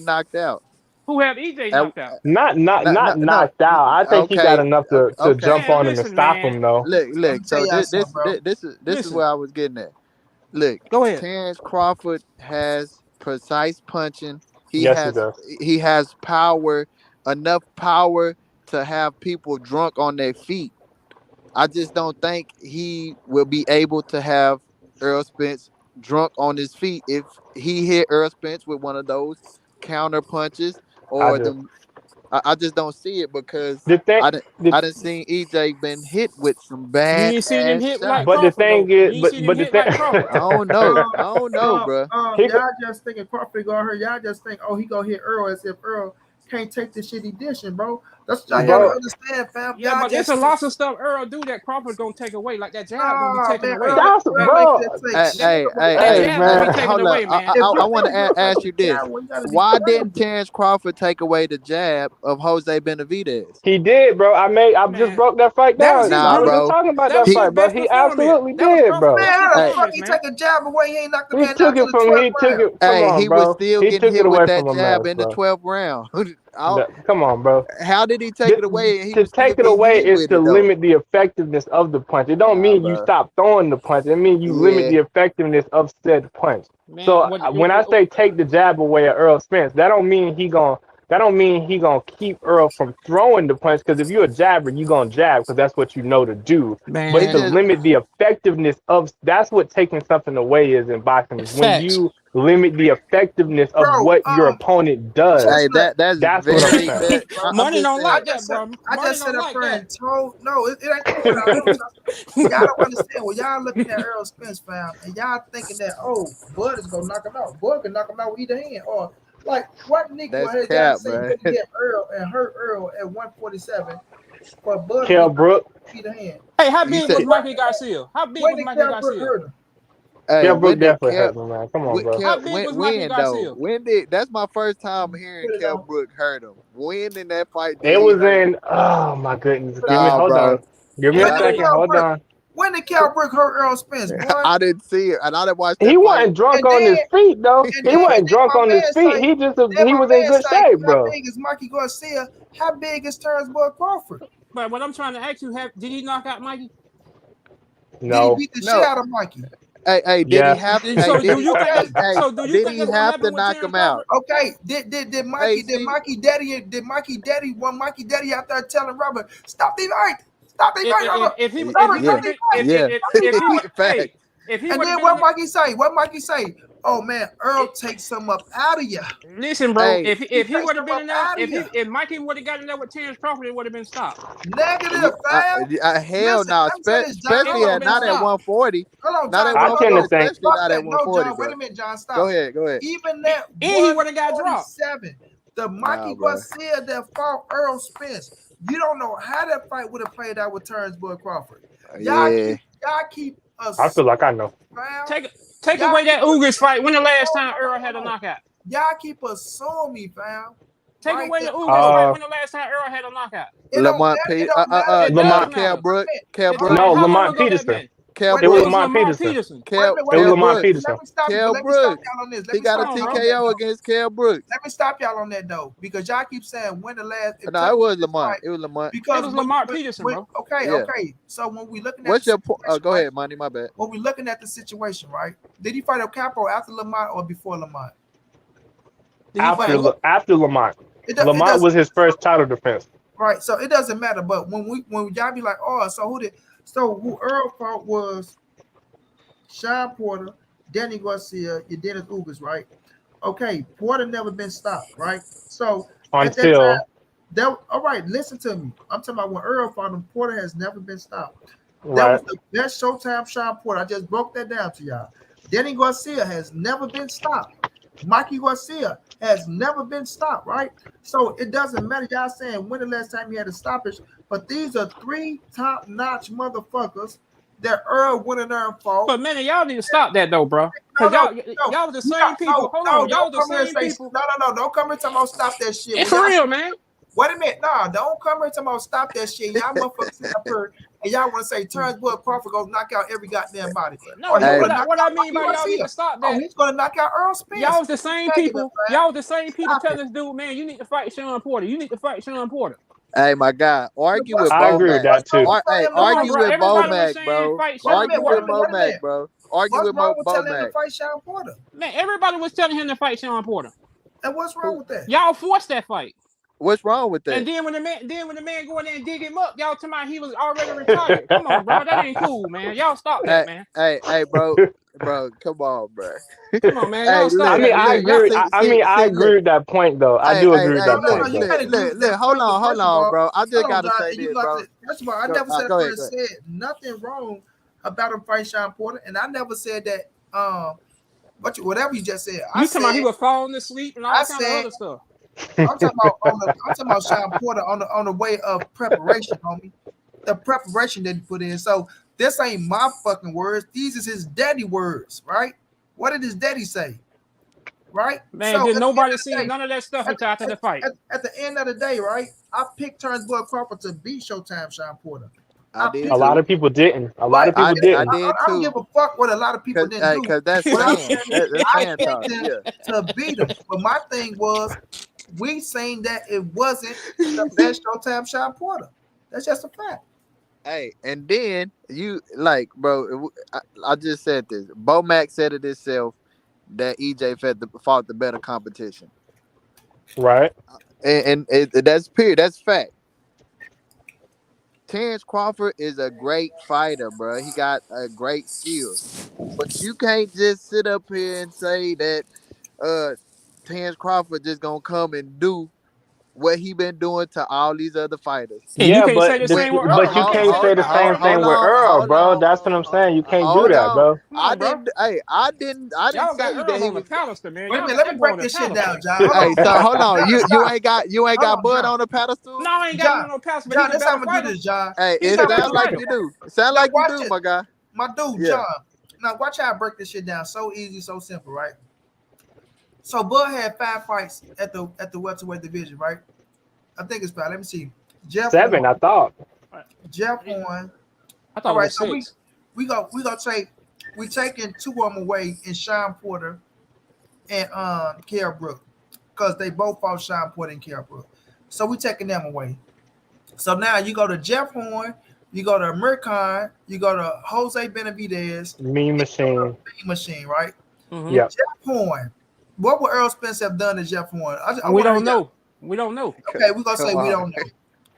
knocked out? Who have EJ knocked out? Not knocked out. I think he got enough to jump on him and stop him though. Look. So this is where I was getting at. Look, go ahead. Terence Crawford has precise punching. He has power, enough power to have people drunk on their feet. I just don't think he will be able to have Errol Spence drunk on his feet if he hit Errol Spence with one of those counter punches or I just don't see it because I didn't see EJ been hit with some bad. You ain't seen him hit like but Crawford, the thing is, but the thing, I don't know, bro. Y'all just thinking Crawford gonna hurt. Y'all just think, he gonna hit Earl as if Earl can't take the shit he dishing, bro. That's what I gotta understand, fam. Yeah, but there's a lot of stuff Earl do that Crawford gonna take away, like that jab gonna be taken away. Hey, man, hold up. I want to ask you this: why didn't Terence Crawford take away the jab of Jose Benavidez? He did, bro. I just broke that fight down. Nah, we bro. were talking about that fight, bro. He absolutely did, bro. Man, how the fuck he take a jab away? He ain't knocked the man out. He took it. Hey, he was still getting hit with that jab in the 12th round. Come on, bro. How did he take it away? To take it away is to limit the effectiveness of the punch. It don't mean you stop throwing the punch. It means you limit the effectiveness of said punch. Man, so when I say take the jab away at Errol Spence, that don't mean he gonna keep Earl from throwing the punch. Because if you're a jabber, you gonna jab because that's what you know to do. Man. But to limit the effectiveness of that's what taking something away is in boxing. Is when you limit the effectiveness of what your opponent does. Hey, that's what I'm saying. Money don't like that, bro. I just said a friend told it ain't. Y'all don't understand. Well, y'all looking at Errol Spence, fam, and y'all thinking that Bud is gonna knock him out. Bud can knock him out with either hand, or like what Nico had y'all say could get Earl and hurt Earl at 147 for Bud Kell Brook either hand. Hey, how big was Mikey Garcia? How big was Mikey Garcia? Hey, Kell Brook definitely hurt him, man. Come on, bro. How big was Mikey Garcia? That's my first time hearing Kell Brook hurt him. When in that fight? It was in. Oh my goodness! Hold on. Give me a second. Hold on. When did Kell Brook hurt Earl Spence? Boy? I didn't see it, and I didn't watch. He wasn't drunk on his feet, though. He wasn't drunk on his feet. He was in good shape, bro. How big is Mikey Garcia? How big is Terence Bud Crawford? But what I'm trying to ask you, did he knock out Mikey? No. Did he beat the shit out of Mikey? Hey, did he have to? So did he have to knock him out? Okay, did Mikey Daddy out there telling Robert, stop the fight? Stop the fight, If he and then what Mikey say? Oh man, Earl takes some up out of you. Listen, bro. Hey, if he would have been in there, outta if Mikey would have got in there with Terence Crawford, it would have been stopped. Negative, fam. hell Listen, no, let me say this, John. especially Hold on, at not at stop. 140. Hold on, Not John. at I tend 140, to think- especially not at No, 140, John, bro. wait a minute, John. Stop. Go ahead. Even that And he would've got dropped. 147, the Mikey bro. Garcia that fought Errol Spence. You don't know how that fight would have played out with Terence Crawford. Y'all keep us. I feel like I know. Fam. Take away that Ugas fight. When the last time Errol had a knockout? Y'all keep assuming me, fam. Take Right away the there. Ugas fight. When the last time Errol had a knockout? Lamont P. Cal Brook. No, Lamont Peterson. Cal It was Brook. Lamont Peterson. Cal It was Lamont Brook. Peterson. Let me stop Cal y'all Brook. on this. He got a TKO against Cal Brook. Let me stop y'all on that though, because y'all keep saying when the last. No, it was Lamont. It was Lamont. Because it was Lamont Peterson, bro. Okay. So when we looking at what's your point? Oh, go ahead, Monty. My bad. When we looking at the situation, right? Did he fight El Capo after Lamont or before Lamont? After Lamont. Lamont was his first title defense. Right. So it doesn't matter. But when y'all be like, oh, who Earl fought was Sean Porter, Danny Garcia, Dennis Ugas, right? Okay, Porter never been stopped, right? So until all right, listen to me. I'm talking about when Earl fought him, Porter has never been stopped. Right. That was the best Showtime Sean Porter. I just broke that down to y'all. Danny Garcia has never been stopped. Mikey Garcia has never been stopped, right? So it doesn't matter. Y'all saying when the last time he had a stoppage, but these are 3 top-notch motherfuckers that Earl went in there and fought. But man, y'all need to stop that though, bro. Because y'all was the same people. Hold on, y'all was the same people. No, don't come here talking about stop that shit. It's for real, man. Wait a minute, don't come here talking about stop that shit. Y'all motherfuckers sit up here and y'all want to say Terence Crawford gonna knock out every goddamn body. No, what I mean by y'all need to stop that. Oh, he's gonna knock out Earl Spence. Y'all was the same people. Y'all was the same people telling this dude, man, you need to fight Sean Porter. You need to fight Sean Porter. Hey, my guy, argue with Bo. I agree with that too. Hey, argue with Bo Mac, bro. Argue with Bo Mac, bro. Argue with Bo Mac. Fight Sean Porter. Man, everybody was telling him to fight Sean Porter. And what's wrong with that? Y'all forced that fight. What's wrong with that? And then when the man go in there and dig him up, y'all talking about he was already retired. Come on, bro, that ain't cool, man. Y'all stop that, man. Hey, bro, come on, bro. Come on, man. Y'all stop. I agree with that point, though. I do agree with that point. Look, hold on, bro. I just gotta say this, bro. First of all, I never said nothing wrong about him fighting Sean Porter, and I never said that. Whatever you just said, you talking about he was falling asleep and all that kind of other stuff. I'm talking about Sean Porter on the way of preparation, homie. The preparation that he put in. So this ain't my fucking words. These is his daddy words, right? What did his daddy say? Right? Man, so did nobody see none of that stuff after the fight? At the end of the day, right? I picked Terence Crawford to beat Showtime Sean Porter. I did. A lot of people didn't. A lot of people didn't. I did too. I don't give a fuck what a lot of people didn't do. Because that's fan talk. To beat him. But my thing was, we saying that it wasn't the best Showtime Sean Porter. That's just a fact. Hey, and then you bro, I just said this. Bo Mac said it himself that EJ fought the better competition. Right. And that's period. That's fact. Terence Crawford is a great fighter, bro. He got a great skill. But you can't just sit up here and say that Terence Crawford just gonna come and do what he been doing to all these other fighters. Yeah, but you can't say the same thing with Earl, bro. That's what I'm saying. You can't do that, bro. I didn't y'all say got that he was pedestal, man. Wait a minute, let me break this shit down, John. Hey, so hold on. You ain't got Bud on the pedestal? No, I ain't got no pedestal. John, that's how I'm gonna do this, John. Hey, it sounds like you do. Sound like you do, my guy. My dude, John. Now watch how I break this shit down. So easy, so simple, right? So Bud had 5 fights at the welterweight division, right? I think it's 5. Let me see. Jeff 7, I thought. Jeff won. I thought it was 6. So we taking 2 of them away in Sean Porter and Kell Brook, because they both fought Sean Porter and Kell Brook. So we taking them away. So now you go to Jeff Horn, you go to American, you go to Jose Benavidez, Mean Machine, right? Mm-hmm. Yeah. Jeff Horn. What would Earl Spence have done to Jeff Horn? We don't know. We don't know. Okay, we're gonna say we don't know.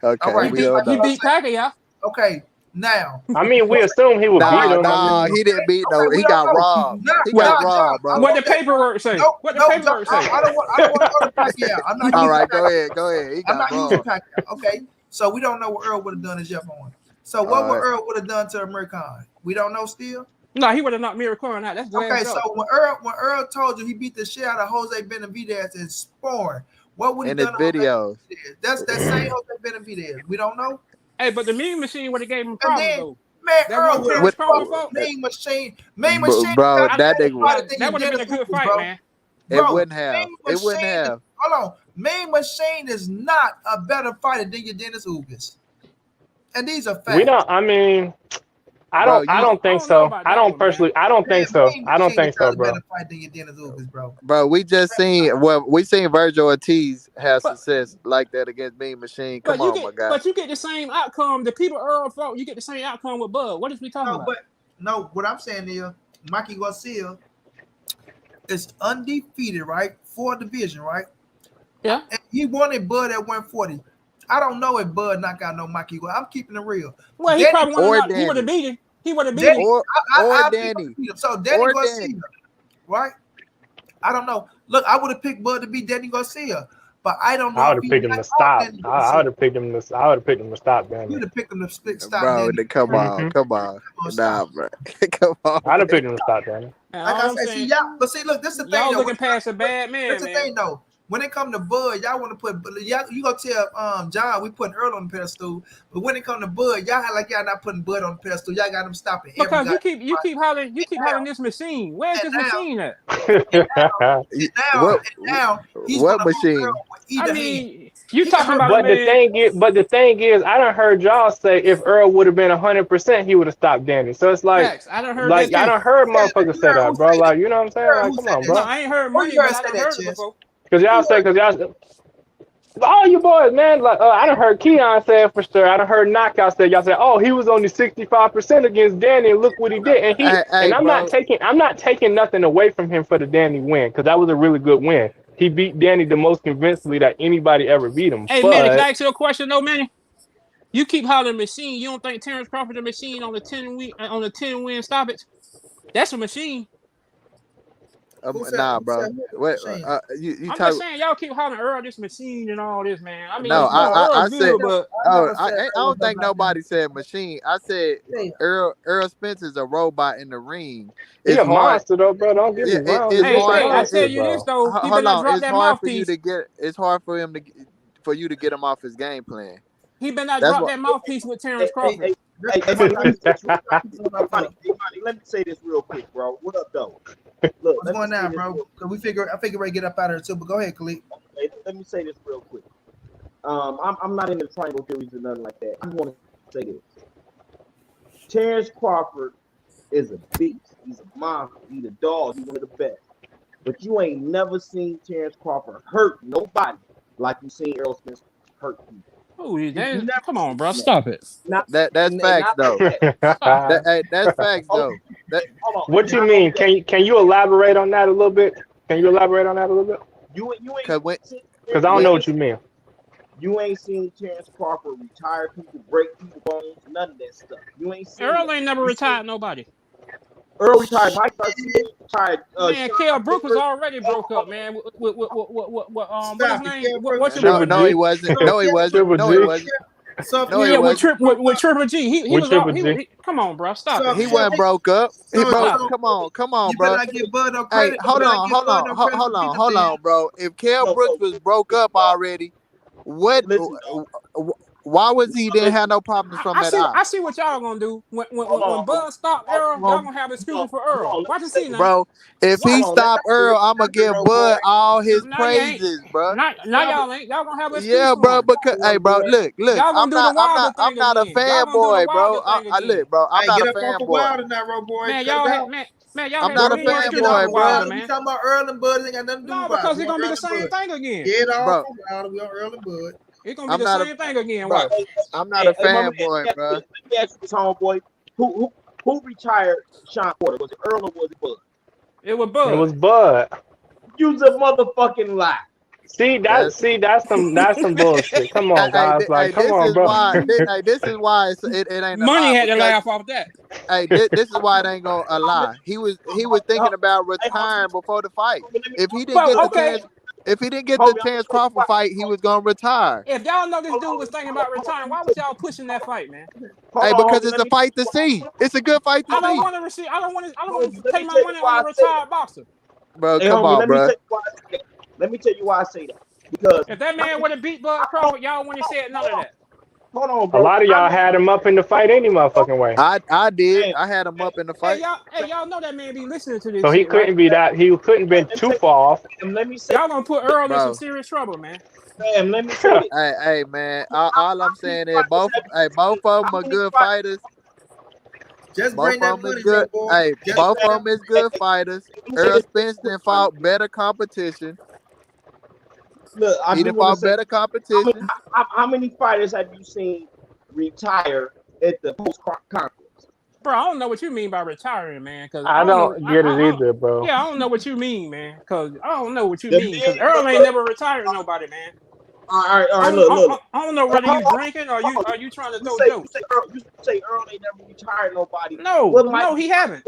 Okay, all right, he beat Packer, yeah. Okay, Now, I mean, we assume he would beat him. Nah, he didn't beat no. we He don't got know. robbed. Nah, He got nah, robbed, nah, bro. What the paperwork say? Nope, What the nope, paperwork say? I don't want to go to Pacquiao. I'm not All using right, go Pacquiao. ahead. He I'm got not using robbed. Pacquiao. Okay, so we don't know what Earl would have done as Jeff on. So what All would right. Earl would have done to Amir Khan? We don't know still. No, he would have knocked Miracle out. That's the Okay, last so show. when Earl told you he beat the shit out of Jose Benavidez in sparring, what would he In his done to Jose videos. Benavidez? That's that same Jose Benavidez. We don't know. Hey, but the Mean Machine would have gave him And problems then, though. man, That Earl one would Terence have Crawford fought. Mean Machine Bro, got that better nigga. fighter than That would have been a Dennis good Hooper, fight, bro. man. It Bro, wouldn't have. Mean It wouldn't Machine is- have. Hold on, Mean Machine is not a better fighter than your Dennis Ugas. And these are facts. We don't. I mean, I Bro, don't. I you- don't think I don't know so. about I that don't one, man. personally. I don't think so. Mean I don't Machine think is not so, a bro. better fighter than your Dennis Ugas, bro. Bro, we just seen we seen Virgil Ortiz have But- success like that against Mean Machine. Come But you on, my get, guy. but you get the same outcome. The people Earl fought, you get the same outcome with Bud. What is we talking No, about? but no, what I'm saying is Mikey Garcia is undefeated, right? For division, right? Yeah. And he wanted Bud at 140. I don't know if Bud knock out no Mikey. I'm keeping it real. Well, he Danny- probably or would have. He would have Danny. beat him. He would have beat Danny- him. Or I Danny. beat him. So Danny Or Garcia, Danny. right? I don't know. Look, I would have picked Bud to beat Danny Garcia, but I don't know. I if would have he picked him to knocked out stop. Danny I Garcia. would have picked him to. I would have picked him to stop. You Danny. would have picked him to split stop. Bro, Danny. come on. Come Nah, stop. bro. Come on. I'd have picked him to stop, Danny. And Like all I I'm said, saying, see y'all, but see, look, this is the thing. y'all though. looking past a bad man, That's the man. thing, though. When it come to Bud, y'all want to put y'all. You gonna tell John we putting Earl on the pedestal, but when it come to Bud, y'all act like y'all not putting Bud on the pedestal. Y'all got him stopping. every Because guy. you keep hollering this machine. Where's this And now- machine at? Now he's What gonna machine? Earl with either I hand. mean, you He talking got- about But a the man. thing is, I done heard y'all say if Earl would have been 100%, he would have stopped Danny. So it's like, Facts. I done heard like that I too. done heard motherfuckers say that, bro. Like, you know what I'm saying? Like, come on, No, bro. I ain't heard Who money, you heard but I say done that, heard it Chess? before. Cause y'all, all you boys, man. Like, I done heard Keon say it for sure. I done heard Knockout say, y'all say, oh, he was only 65% against Danny, and look what he did. And Hey, and I'm bro. not taking nothing away from him for the Danny win, because that was a really good win. He beat Danny the most convincingly that anybody ever beat him. Hey, but Manny, can I ask you a question though, Manny? You keep hollering machine. You don't think Terence Crawford the machine on the 10-win stoppage? That's a machine. Who said- Nah, who bro. said Wait, machine? you I'm talk. just saying, y'all keep hollering Earl this machine and all this, man. I mean, No, I Earl said- good, but Oh, never I said don't Earl think was nobody said machine. I said Yeah. Earl Spence is a robot in the ring. he It's a hard. monster though, bro. Don't get me Yeah, wrong. it's He's a hard. hey, I monster, tell you bro. this though, he Hold better not on, drop it's that hard for you mouthpiece. to get. It's hard for him to get him off his game plan. He better not That's drop what- that mouthpiece with Terence Crawford. Hey, let me say this real quick, bro. What up, though? Look, What's going on, bro? Cause I figure we get up out of here too. But go ahead, Khalid. Let me say this real quick. I'm not into triangle theories or nothing like that. I just want to say this. Terence Crawford is a beast. He's a monster. He's a dog. He's one of the best. But you ain't never seen Terence Crawford hurt nobody like you seen Errol Spence hurt people. Oh, never come on, bro. seen Stop it. That's facts though. That's facts though. Hold on. What you mean? Can you elaborate on that a little bit? Can you elaborate on that a little bit? You ain't Because I don't know what you mean. You ain't seen Terence Crawford retire people, break people bones, none of that stuff. You ain't seen Earl that. ain't never retired nobody. Earl retired. Mike Garcia retired. Man, Kell Brook was already broke up, man. What what's his name? What's No, your no, he wasn't. No, he wasn't. No, he wasn't. So No, he yeah, wasn't. with Triple G. He With was all, Triple G. he come on, bro. Stop So- it. He wasn't broke up. He So- broke. so- Come on, You bro. better not give Bud no Hey, credit. hold on, bro. If Kell Brooks was broke up already, what? Why was he didn't have no problems from that eye? I see what y'all gonna do when Bud stop Earl. Y'all gonna have excuses for Earl. Watch and see now. Bro, if he stop Earl, I'ma give Bud all his No, you ain't. praises, bro. Now y'all ain't. Y'all gonna have excuses. Yeah, for bro. him. Because hey, bro, look. Y'all gonna I'm do the not Wilder thing a again. Y'all gonna do the fanboy, bro. Wilder thing I again. look, bro. I'm not a Get up off the Wilder fanboy. now, boy. Man, Cut y'all it had out. y'all I'm had not a too much fanboy, shit on bro. Wilder, You man. talking about Earl and Bud? Ain't got nothing to do No, with Wilder. because We it's gonna on be Earl the and same Bud. thing again. Get off Bro. from Wilder. We on Earl and Bud. It's gonna be I'm the not a- same thing again. Bro, Watch. I'm not a fanboy, bro. Let me ask you this, homeboy. Who retired Sean Porter? Was it Earl or was it Bud? It was Bud. It was Bud. Use a motherfucking lie. That's some bullshit. Come on, guys. Like, come on, bro. This is why it ain't a Money lie. had to laugh off that. Hey, this is why it ain't gonna a lie. He was thinking about retiring before the fight. If he didn't get the Terence Crawford fight, he was gonna retire. If y'all know this dude was thinking about retiring, why was y'all pushing that fight, man? Hey, because it's a fight to see. It's a good fight to see. I don't want to pay my money on a retired boxer. Bro, come on, bro. Let me tell you why I say that. Because if that man would have beat Bud Crawford, y'all wouldn't have said none of that. Hold on, bro. A lot of y'all had him up in the fight any motherfucking way. I did. I had him up in the fight. Hey, y'all know that man be listening to this. So he couldn't be that. He couldn't be too far off. Let me say, y'all gonna put Errol in some serious trouble, man. Man, let me say it. Hey, man. All I'm saying is both of them are good fighters. Just both bring that of them money, is good. boy. Hey, both of them is good fighters. Errol Spence then fought better competition. Look, he done fought better competition. How many fighters have you seen retire at the post conference? Bro, I don't know what you mean by retiring, man. Cause I don't get it either, bro. Yeah, I don't know what you mean, man. Cause I don't know what you mean. Cause Errol ain't never retired nobody, man. All right. Look. I don't know whether you drinking or you trying to throw jokes. You say Errol ain't never retired nobody. No, he haven't.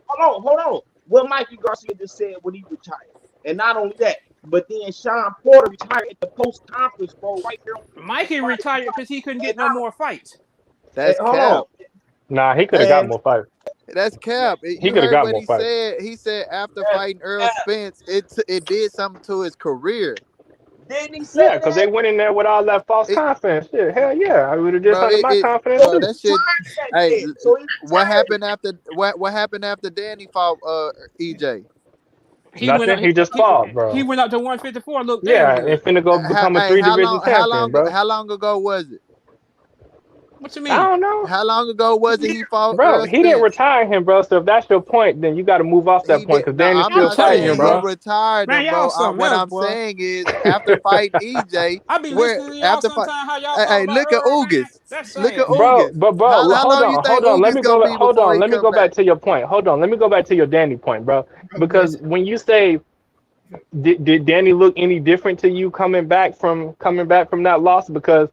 Hold on. What Mikey Garcia just said when he retired, and not only that, but then Sean Porter retired at the post conference, bro. Right there. Mikey retired because he couldn't get no more fights. That's cap. Nah, he could have got more fights. That's cap. He could have got more fights. He said after fighting Errol Spence, it did something to his career. Didn't he say because they went in there with all that false confidence. Shit, hell yeah, I would have just had my confidence too. That shit. Hey, what happened after Danny fought EJ? Nothing. He just fought, bro. He went up to 154. Look, and finna go become a 3-division champion, bro. How long ago was it? What you mean? I don't know. How long ago was it he fought? Bro, he didn't retire him, bro. So if that's your point, then you got to move off that point because Danny's still fighting, bro. He retired him, bro. What I'm saying is, after fighting EJ, I be listening to y'all sometimes how y'all. Hey, look at Ugas. Look at Ugas. Bro, hold on. Let me go back to your point. Hold on. Let me go back to your Danny point, bro. Because when you say, did Danny look any different to you coming back from that loss? Because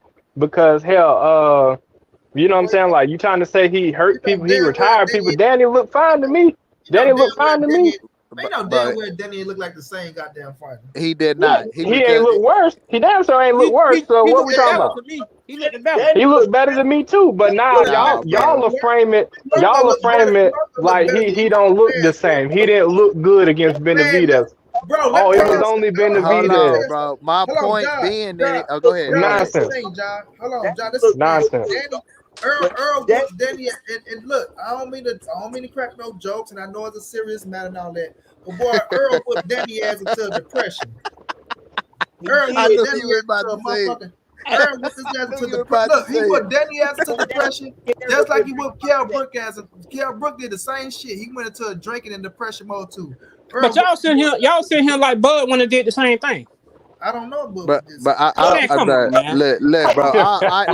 hell, you know what I'm saying? Like, you trying to say he hurt people, he retired people. Danny looked fine to me. Danny looked fine to me. They know damn well Danny looked like the same goddamn fighter. He did not. He ain't look worse. He damn sure ain't look worse. So what we talking about? He looked better. He looked better than me too. But now y'all will frame it like he don't look the same. He didn't look good against Benavidez. Bro, it was only Benavidez. Hold on, bro. My point being that go ahead. Nonsense. Hold on, John. This is nonsense. Earl whooped Danny, and look, I don't mean to crack no jokes, and I know it's a serious matter and all that. But boy, Earl put Danny ass into depression. Earl put Danny ass into a motherfucking. Earl put his ass into depression. Look, he put Danny ass into depression, just like he whooped Kell Brook ass. Kell Brook did the same shit. He went into a drinking and depression mode too. But y'all sent him like Bud when it did the same thing. I don't know, but look, bro. I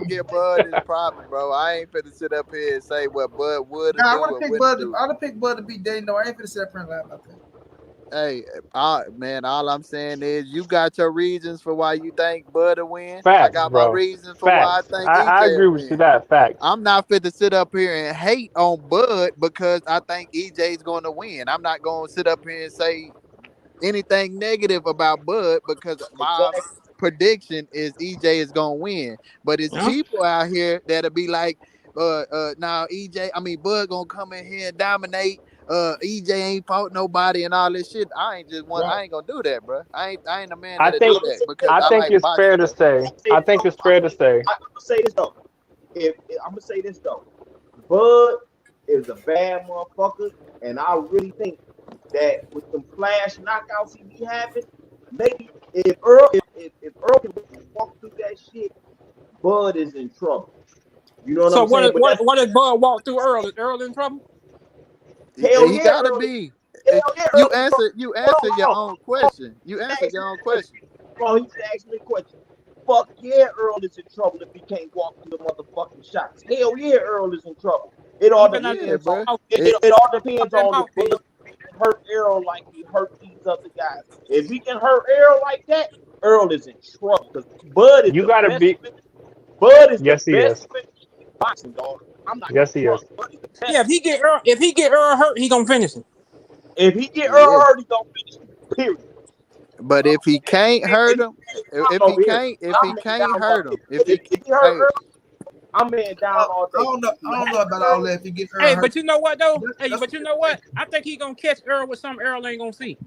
give Bud his props, bro. I ain't finna sit up here and say what Bud would. I want to pick Bud. I want to pick Bud to beat Danny. No, I ain't finna sit up here and laugh about that. Hey, man, all I'm saying is you got your reasons for why you think Bud will win. Facts, I got bro. my reasons for why I think I agree with you. That fact. I'm not fit to sit up here and hate on Bud because I think EJ's going to win. I'm not going to sit up here and say anything negative about Bud because my prediction is EJ is going to win. But it's people out here that'll be like, now Bud going to come in here and dominate. EJ ain't fought nobody and all this shit. I ain't gonna do that, bro. I ain't a man. I think it's fair to say. I'm gonna say this though. I'm gonna say this though. Bud is a bad motherfucker, and I really think that with some flash knockouts he be having, maybe if Errol can walk through that shit, Bud is in trouble. You know what I'm saying? So what if Bud walk through Errol? Is Errol in trouble? Hell he gotta be. You answer your own question. You answered your own question. Bro, he just asked me a question. Fuck yeah, Errol is in trouble if he can't walk through the motherfucking shots. Hell yeah, Errol is in trouble. It all depends on it all depends on the hurt Errol like he hurt these other guys. If he can hurt Errol like that, Errol is in trouble. Because Bud is You the gotta best. be. Bud is Yes, the he best is. boxing dog. I'm not. Yes, he is. Yeah, if he get Errol hurt, he gonna finish him. If he get Errol hurt, he gonna finish him. Period. But if he can't hurt him, if he can't hurt him, if he hurt Errol, I'm man down all day. I don't know about all that. If he get Hey, hurt, but you know what though? But you know what? I think he gonna catch Errol with something Errol ain't gonna see.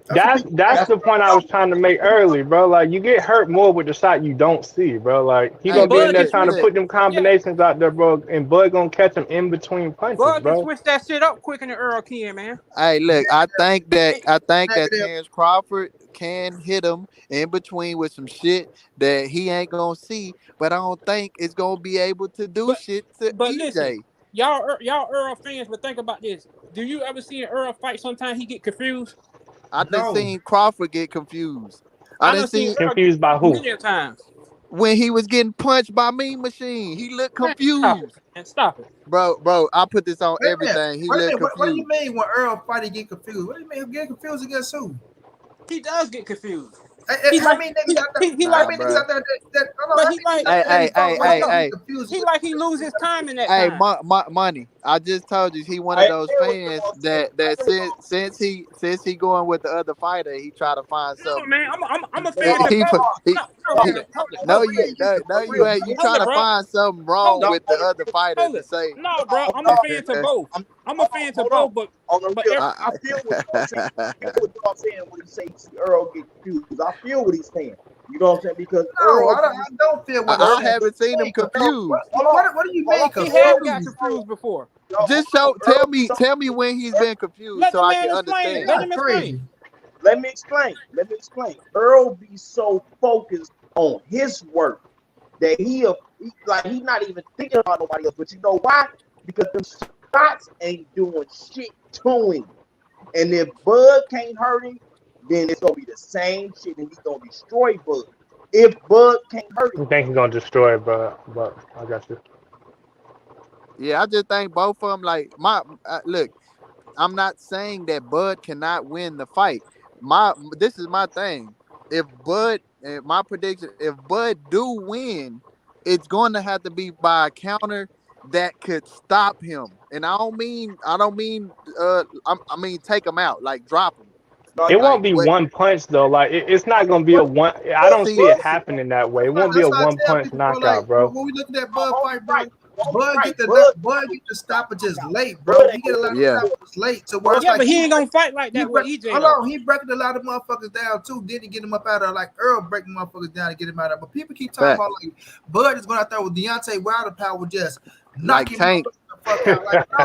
That's the point I was trying to make early, bro. Like you get hurt more with the shot you don't see, bro. Like he gonna be in there trying to put them combinations out there, bro, and Bud gonna catch him in between punches, Bud bro. can switch that shit up quicker than Errol can, man. Hey, look, I think that Terence Crawford can hit him in between with some shit that he ain't gonna see, but I don't think it's gonna be able to do shit to EJ. Listen, y'all Errol fans, but think about this. Do you ever see an Errol fight? Sometimes he get confused. I done seen Crawford get confused. I done seen confused by who? Many times. When he was getting punched by Mean Machine, he looked confused. Stop it. Bro, I put this on everything. He looked confused. What do you mean when Errol fight he get confused? What do you mean he get confused against who? He does get confused. He like he lose his time in that time. Hey, money. I just told you he one of those fans that since he going with the other fighter, he try to find something. No, man, I'm a fan. No, you ain't. You trying to find something wrong with the other fighter to say. No, bro, I'm a fan to both. I'm a fan to both, but I feel what you're saying. I feel what you're saying when you say Errol get confused. I feel what he's saying. You know what I'm saying? Because Errol, I don't feel what I haven't seen him confused. What do you mean? He has got confused before. Just tell me when he's been confused so I can understand. Let me explain. Errol be so focused on his work that he's not even thinking about nobody else. But you know why? Because them shots ain't doing shit to him. And if Bud can't hurt him, then it's gonna be the same shit, and he's gonna destroy Bud. If Bud can't hurt him, I think he's gonna destroy it, but I got you. Yeah, I just think both of them. Like look, I'm not saying that Bud cannot win the fight. This is my thing. If Bud, my prediction, if Bud do win, it's going to have to be by a counter that could stop him. And I mean take him out, like drop him. It won't be one punch though. Like it's not gonna be a one. I don't see it happening that way. It won't be a one punch knockout, bro. When we look at that Bud fight, bro, Bud get the stoppages late, bro. He get a lot of stoppages late. So but he ain't gonna fight like that with EJ. Hold on, he breaking a lot of motherfuckers down too. Then he get him up out of like Errol breaking motherfuckers down to get him out of. But people keep talking about like Bud is going out there with Deontay Wilder power, just knocking Tank. Out.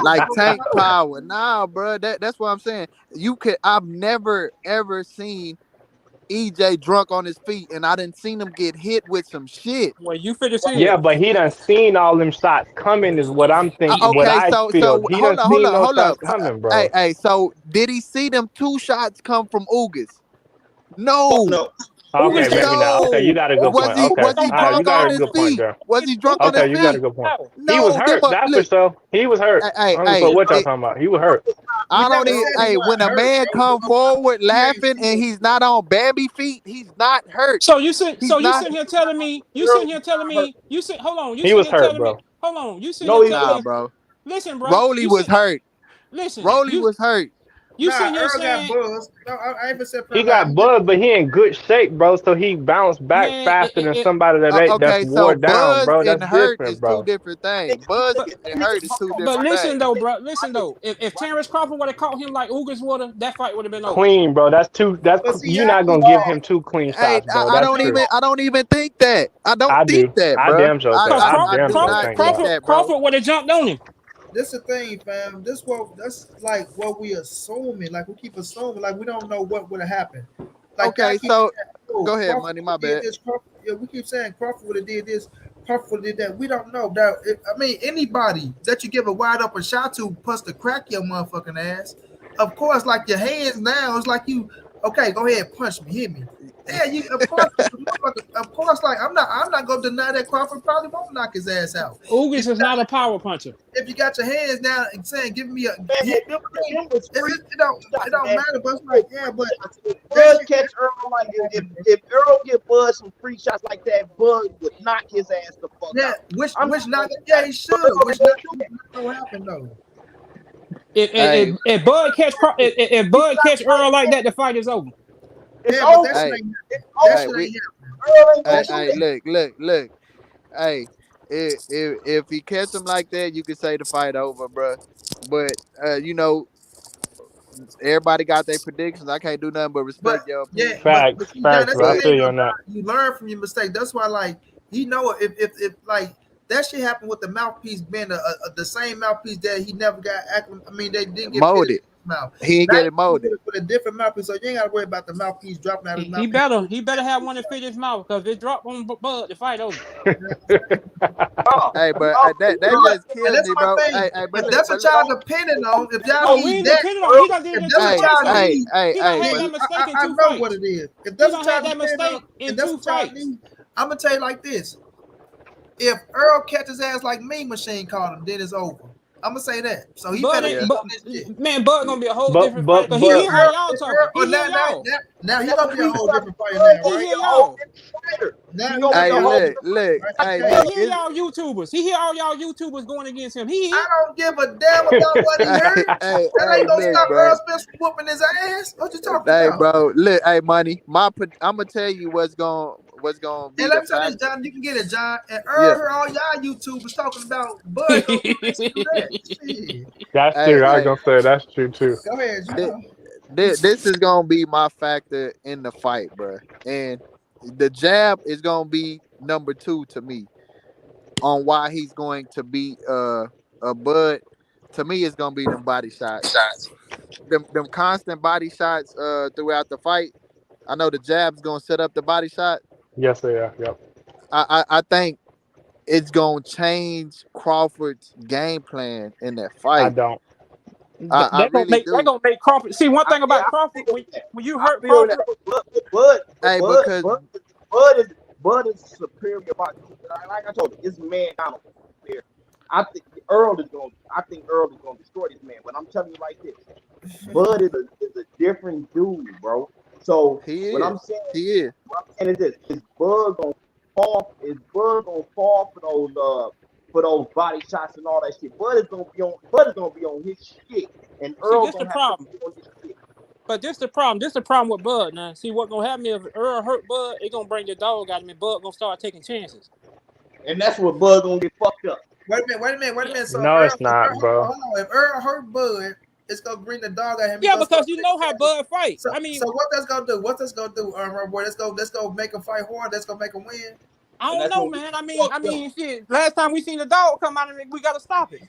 Like Tank power. Nah, bro. That's what I'm saying. I've never ever seen EJ drunk on his feet, and I didn't seen him get hit with some shit. Well, you figure see. Yeah, but he done seen all them shots coming, is what I'm thinking. Okay, what I feel. He done seen those shots coming, bro. Hey, so did he see them 2 shots come from Ugas? No. Okay, maybe not. Okay, you got a good point. Okay, was he drunk on his feet? Was he drunk on his feet? Okay, you got a good point. No, he was hurt. That's for sure. He was hurt. I don't know what y'all talking about. He was hurt. I don't even. Hey, when a man come forward laughing and he's not on Bambi feet, he's not hurt. So you sitting here telling me. Hold on. He was hurt, bro. Hold on. You sitting here telling me, bro. Listen, bro. Rolly was hurt. Listen. Rolly was hurt. You sitting here saying I even said he got buzzed, but he in good shape, bro. So he bounced back faster than somebody that's wore down, bro. That's different, bro. 2 different things. Buzz and hurt is 2 different things. But listen though, if Terence Crawford would have caught him like Ugas would have, that fight would have been over. Clean, bro. That's you're not gonna give him 2 clean shots, bro. I don't even think that. I think that, bro. I damn sure think Crawford would have jumped on him. This the thing, fam. That's like what we assuming. Like we keep assuming. Like we don't know what would have happened. Like okay, so go ahead, Crawford money. My bad. We keep saying Crawford would have did this. Crawford would have did that. We don't know. I mean, anybody that you give a wide open shot to, plus to crack your motherfucking ass. Of course, like your hands now, it's like you. Okay, go ahead, punch me, hit me. Yeah, of course, like I'm not gonna deny that Crawford probably won't knock his ass out. Ugas is not a power puncher. If you got your hands down and saying, "Give me a," Man, it don't matter. But it's like, yeah, but Bud catch Errol like if Errol get Bud some free shots like that, Bud would knock his ass the fuck out. Which not? Yeah, he should. Which not gonna happen though. If Bud catch Errol like that, the fight is over. It's Yeah, over. but that shit ain't Look. Hey, if he catch him like that, you can say the fight over, bro. But you know, everybody got their predictions. I can't do nothing but respect your opinion. Facts. I feel you on that. You learn from your mistake. That's why, like, you know, if like that shit happened with the mouthpiece being the same mouthpiece that he never got. I mean, they didn't get molded. Mouth. He ain't get it molded with a different mouthpiece, so you ain't gotta worry about the mouthpiece dropping out of his mouth. He better have one that fit his mouth, because if it drop on Bud, the fight over. Hey, but that just kills me, bro. Hey, but that's what y'all depending on. If y'all need that, I know what it is. If that's what y'all depending on, if that's what y'all need, I'm gonna tell you like this: if Errol catches ass like me, Machine called him, then it's over. I'm gonna say that. So he better eat on this shit. Man, Bud gonna be a whole different fight. He hear how y'all talking. Now he gonna be a whole different fighter now, right? He hear y'all. Look. He hear y'all YouTubers. He hear all y'all YouTubers going against him. I don't give a damn about what he heard. That ain't gonna stop Errol Spence from whooping his ass. What you talking about? Hey, bro. Look, hey, money. I'm gonna tell you what's going be. And let me tell you this, John. You can get it, John. And Earl heard all y'all YouTubers talking about Bud. That's true. I was gonna say that's true too. Go ahead, John. This is gonna be my factor in the fight, bro. And the jab is gonna be number 2 to me on why he's going to beat a Bud. To me, it's gonna be them body shots. Them constant body shots throughout the fight. I know the jab's gonna set up the body shot. Yes, they are. Yep. I think it's gonna change Crawford's game plan in that fight. I don't. They're gonna make Crawford. See, one thing about Crawford, when you hurt Crawford, Bud is superior. Like I told you, this man down there. I think Errol is gonna destroy this man. But I'm telling you like this, Bud is a different dude, bro. So what I'm saying is this: is Bud gonna fall? Is Bud gonna fall for those body shots and all that shit? Bud is gonna be on his shit, and Errol's gonna have to be on his shit. But this the problem. This the problem with Bud. Now, see what gonna happen if Errol hurt Bud? It gonna bring the dog out of him. Bud gonna start taking chances, and that's what Bud gonna get fucked up. Wait a minute. So no, it's not, bro. Hold on. If Errol hurt Bud, it's gonna bring the dog at him. Yeah, because you know how Bud fights. So what that's gonna do? Boy, let's go make him fight hard. Let's go make him win. I don't know, man. I mean, shit. Last time we seen the dog come out, and we gotta stop it.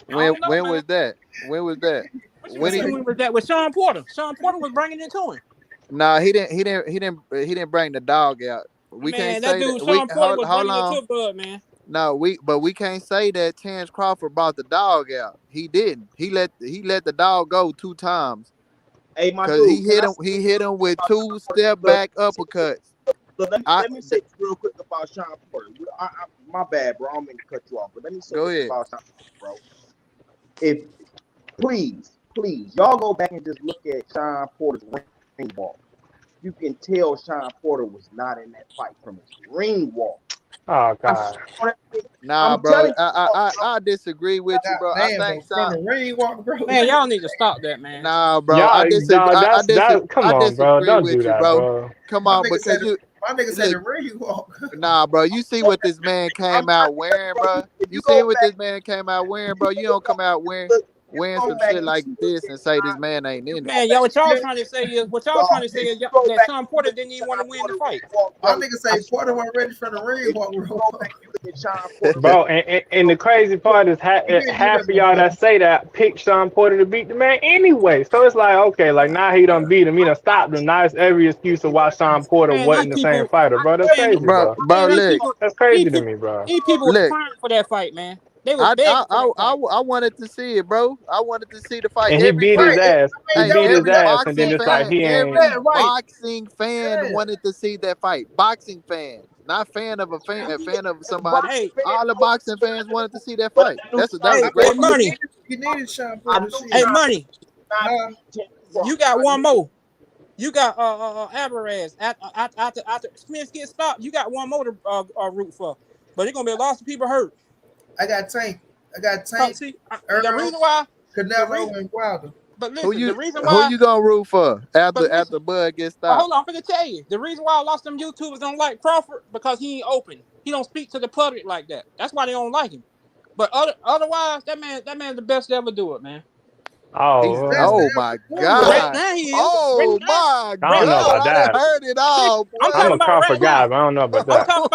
When was that? When was that? When was that with Sean Porter? Sean Porter was bringing it to him. Nah, he didn't bring the dog out. We can't say that. Sean Porter was bringing it to Bud, man. No, we can't say that Terence Crawford brought the dog out. He didn't. He let the dog go 2 times. Hey, my dude, he hit him with 2 step back uppercuts. Let me say real quick about Sean Porter. My bad, bro. I don't mean to cut you off, but let me say about Sean Porter, bro. Please, y'all go back and just look at Sean Porter's ring walk. You can tell Sean Porter was not in that fight from his ring walk. Oh God! Nah, bro. I disagree with you, bro. I think man, y'all need to stop that, man. Nah, bro. Come on, bro. Don't do that, bro. Come on, because you. My nigga said the ring walk. Nah, bro. You see what this man came out wearing, bro? You see what this man came out wearing, bro? You don't come out wearing some shit like this and say this man ain't in it. Man, y'all, what y'all trying to say is that Sean Porter didn't even want to win the fight. My nigga say Porter wasn't ready for the ring walk. Bro, and the crazy part is half of y'all that say that pick Sean Porter to beat the man anyway. So it's like, okay, like now he done beat him, he done stopped him. Now it's every excuse of why Sean Porter wasn't the same fighter, bro. That's crazy, bro. Look, that's crazy to me, bro. These people was crying for that fight, man. They was begging for that fight. I wanted to see it, bro. I wanted to see the fight. And he beat his ass. He beat his ass, and then it's like he ain't. Every boxing fan wanted to see that fight. Boxing fans, not fan of a fan of somebody. Hey, all the boxing fans wanted to see that fight. That was a great fight. Money. You needed Sean. Hey, Money. You got one more. You got Alvarez. After Spence gets stopped, you got one more to root for. But it's gonna be lots of people hurt. I got Tank. The reason why Canelo and Wilder. But listen, the reason why who you gonna root for after Bud gets stopped? Hold on, I'm gonna tell you. The reason why a lot of them YouTubers don't like Crawford because he ain't open. He don't speak to the public like that. That's why they don't like him. But otherwise, that man's the best to ever do it, man. Oh my God! Right now he is. Oh my God! I don't know about that. I heard it all. I'm a Crawford guy, but I don't know about that. I'm talking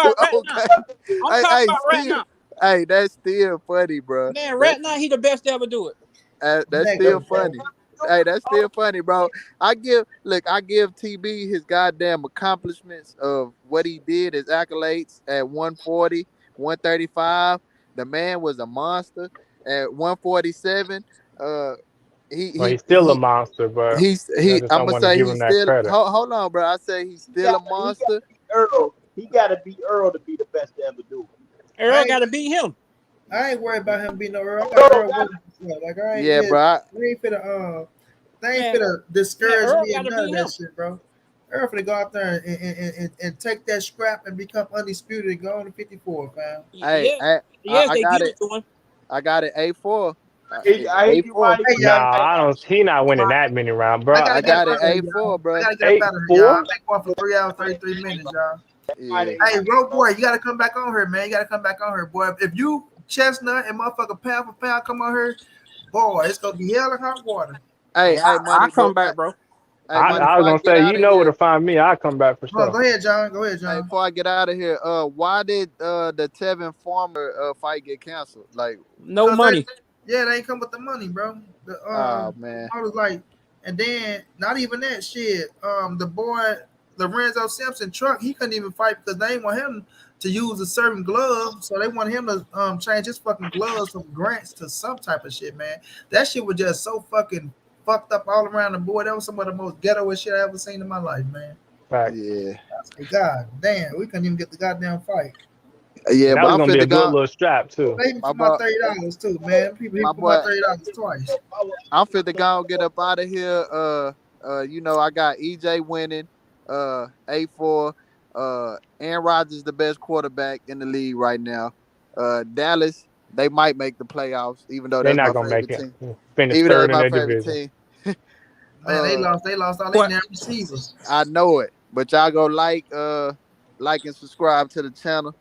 about right now. Hey, that's still funny, bro. Man, right now he the best to ever do it. That's still funny. Hey, that's still funny, bro. I give TB his goddamn accomplishments of what he did, his accolades at 140, 135. The man was a monster. At 147, he's still a monster, but I'm gonna say he's still. Hold on, bro. I say he's still a monster. He gotta be Errol to be the best to ever do it. Earl got to beat him. I ain't worried about him being no Earl. I got Earl like, I ain't bro. They ain't finna discourage me and none of that shit, bro. Earl finna go out there and take that scrap and become undisputed and go on to 54, fam. I got it. I got it. A4. I don't. He not winning that many rounds, bro. I got it. A4, bro. I gotta get better, y'all. I'm going for 3 hours, 33 minutes, y'all. Yeah. Hey, Road Boy, you gotta come back on here, man. You gotta come back on here, boy. If you Chestnut and motherfucker pound for pound come on here, boy, it's gonna be hell and hot water. Hey, I'll come back, bro. Hey, I was gonna say, you know where to find me. I'll come back for sure. Go ahead, John. Hey, before I get out of here, why did the Tevin Farmer fight get canceled? Like, no money. They ain't come with the money, bro. Man. I was like, and then not even that shit. The boy Lorenzo Simpson truck, he couldn't even fight because they didn't want him to use a certain glove, so they wanted him to change his fucking gloves from grants to some type of shit, man. That shit was just so fucking fucked up all around the board. That was some of the most ghettoest shit I ever seen in my life, man. Right. Yeah. God damn, we couldn't even get the goddamn fight. Yeah, that but was I'm gonna be a finna good little strap too. Maybe for my $30 too, man. People hit my $30 twice. I'm finna go get up out of here. You know, I got EJ winning. A4. Aaron Rodgers the best quarterback in the league right now. Dallas, they might make the playoffs, even though they're that's not my gonna favorite make team. it. Finish Even though third it's my in their favorite division. team. Man, they lost all their damn receivers. I know it, but y'all go like and subscribe to the channel.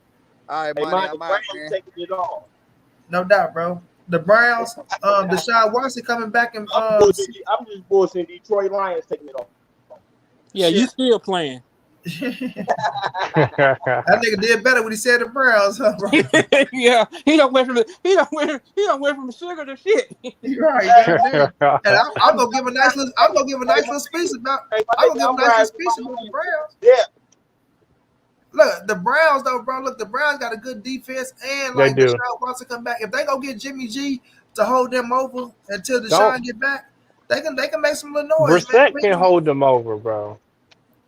All right, Money, I'm out, man. Taking it all. No doubt, bro. The Browns, Deshaun Watson coming back and I'm just bullshitting. Detroit Lions taking it off. Yeah, you still playing. That nigga did better when he said the Browns, huh, bro? Yeah, he don't went from sugar to shit. You're right. And I'm gonna give a nice little speech about the Browns. Yeah. Look, the Browns though, bro. Look, the Browns got a good defense, and like Deshaun Watson come back. If they go get Jimmy G to hold them over until Deshaun get back, they can make some little noise. Brissett can hold them over, bro.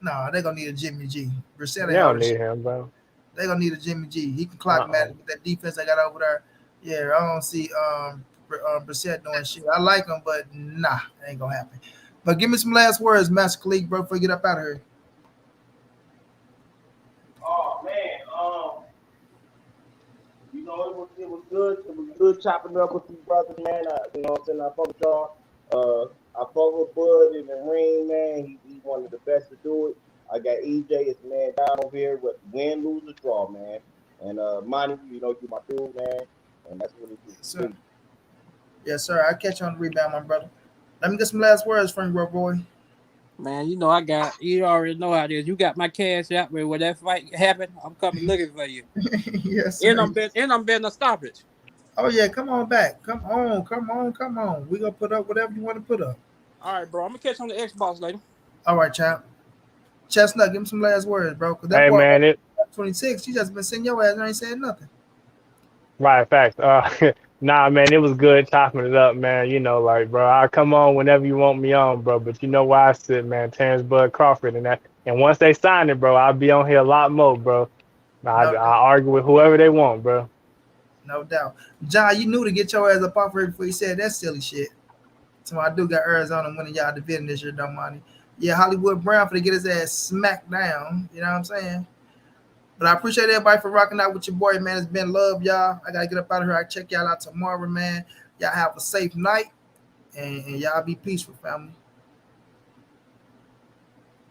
No, they gonna need a Jimmy G. Brissett they don't need him, bro. They gonna need a Jimmy G. He can clock man with that defense they got over there. Yeah, I don't see Brissett doing shit. I like him, but nah, ain't gonna happen. But give me some last words, Master Khalid, bro, before you get up out of here. Oh man, you know it was good. It was good chopping up with you brothers, man. You know what I'm saying? I fuck with y'all. I fuck with Bud in the ring, man. He's one of the best to do it. I got EJ as man down over here with win, lose, or draw, man. And Monty, you know you my dude, man. And that's what it is. Sir. Yes, sir. I'll catch you on the rebound, my brother. Let me get some last words from you, bro, boy. Man, you know you already know how it is. You got my cash out where when that fight happened, I'm coming looking for you. Yes, sir. And I'm betting a stoppage. Oh yeah, come on back. Come on. We gonna put up whatever you want to put up. All right, bro. I'm gonna catch you on the Xbox later. All right, champ. Chestnut, give him some last words, bro. Hey, man, 26, you just been sitting your ass and ain't saying nothing. Right, facts. Nah, man, it was good chopping it up, man. You know, like, bro, I'll come on whenever you want me on, bro. But you know where I sit, man. Terrence Bud Crawford and that. And once they sign it, bro, I'll be on here a lot more, bro. I No doubt. argue with whoever they want, bro. No doubt. John, you knew to get your ass up off here before you said that silly shit. So I do got Arizona winning y'all division this year, don't mind. Yeah, Hollywood Brown for to get his ass smacked down. You know what I'm saying? But I appreciate everybody for rocking out with your boy, man. It's been love, y'all. I gotta get up out of here. I check y'all out tomorrow, man. Y'all have a safe night and y'all be peaceful, family.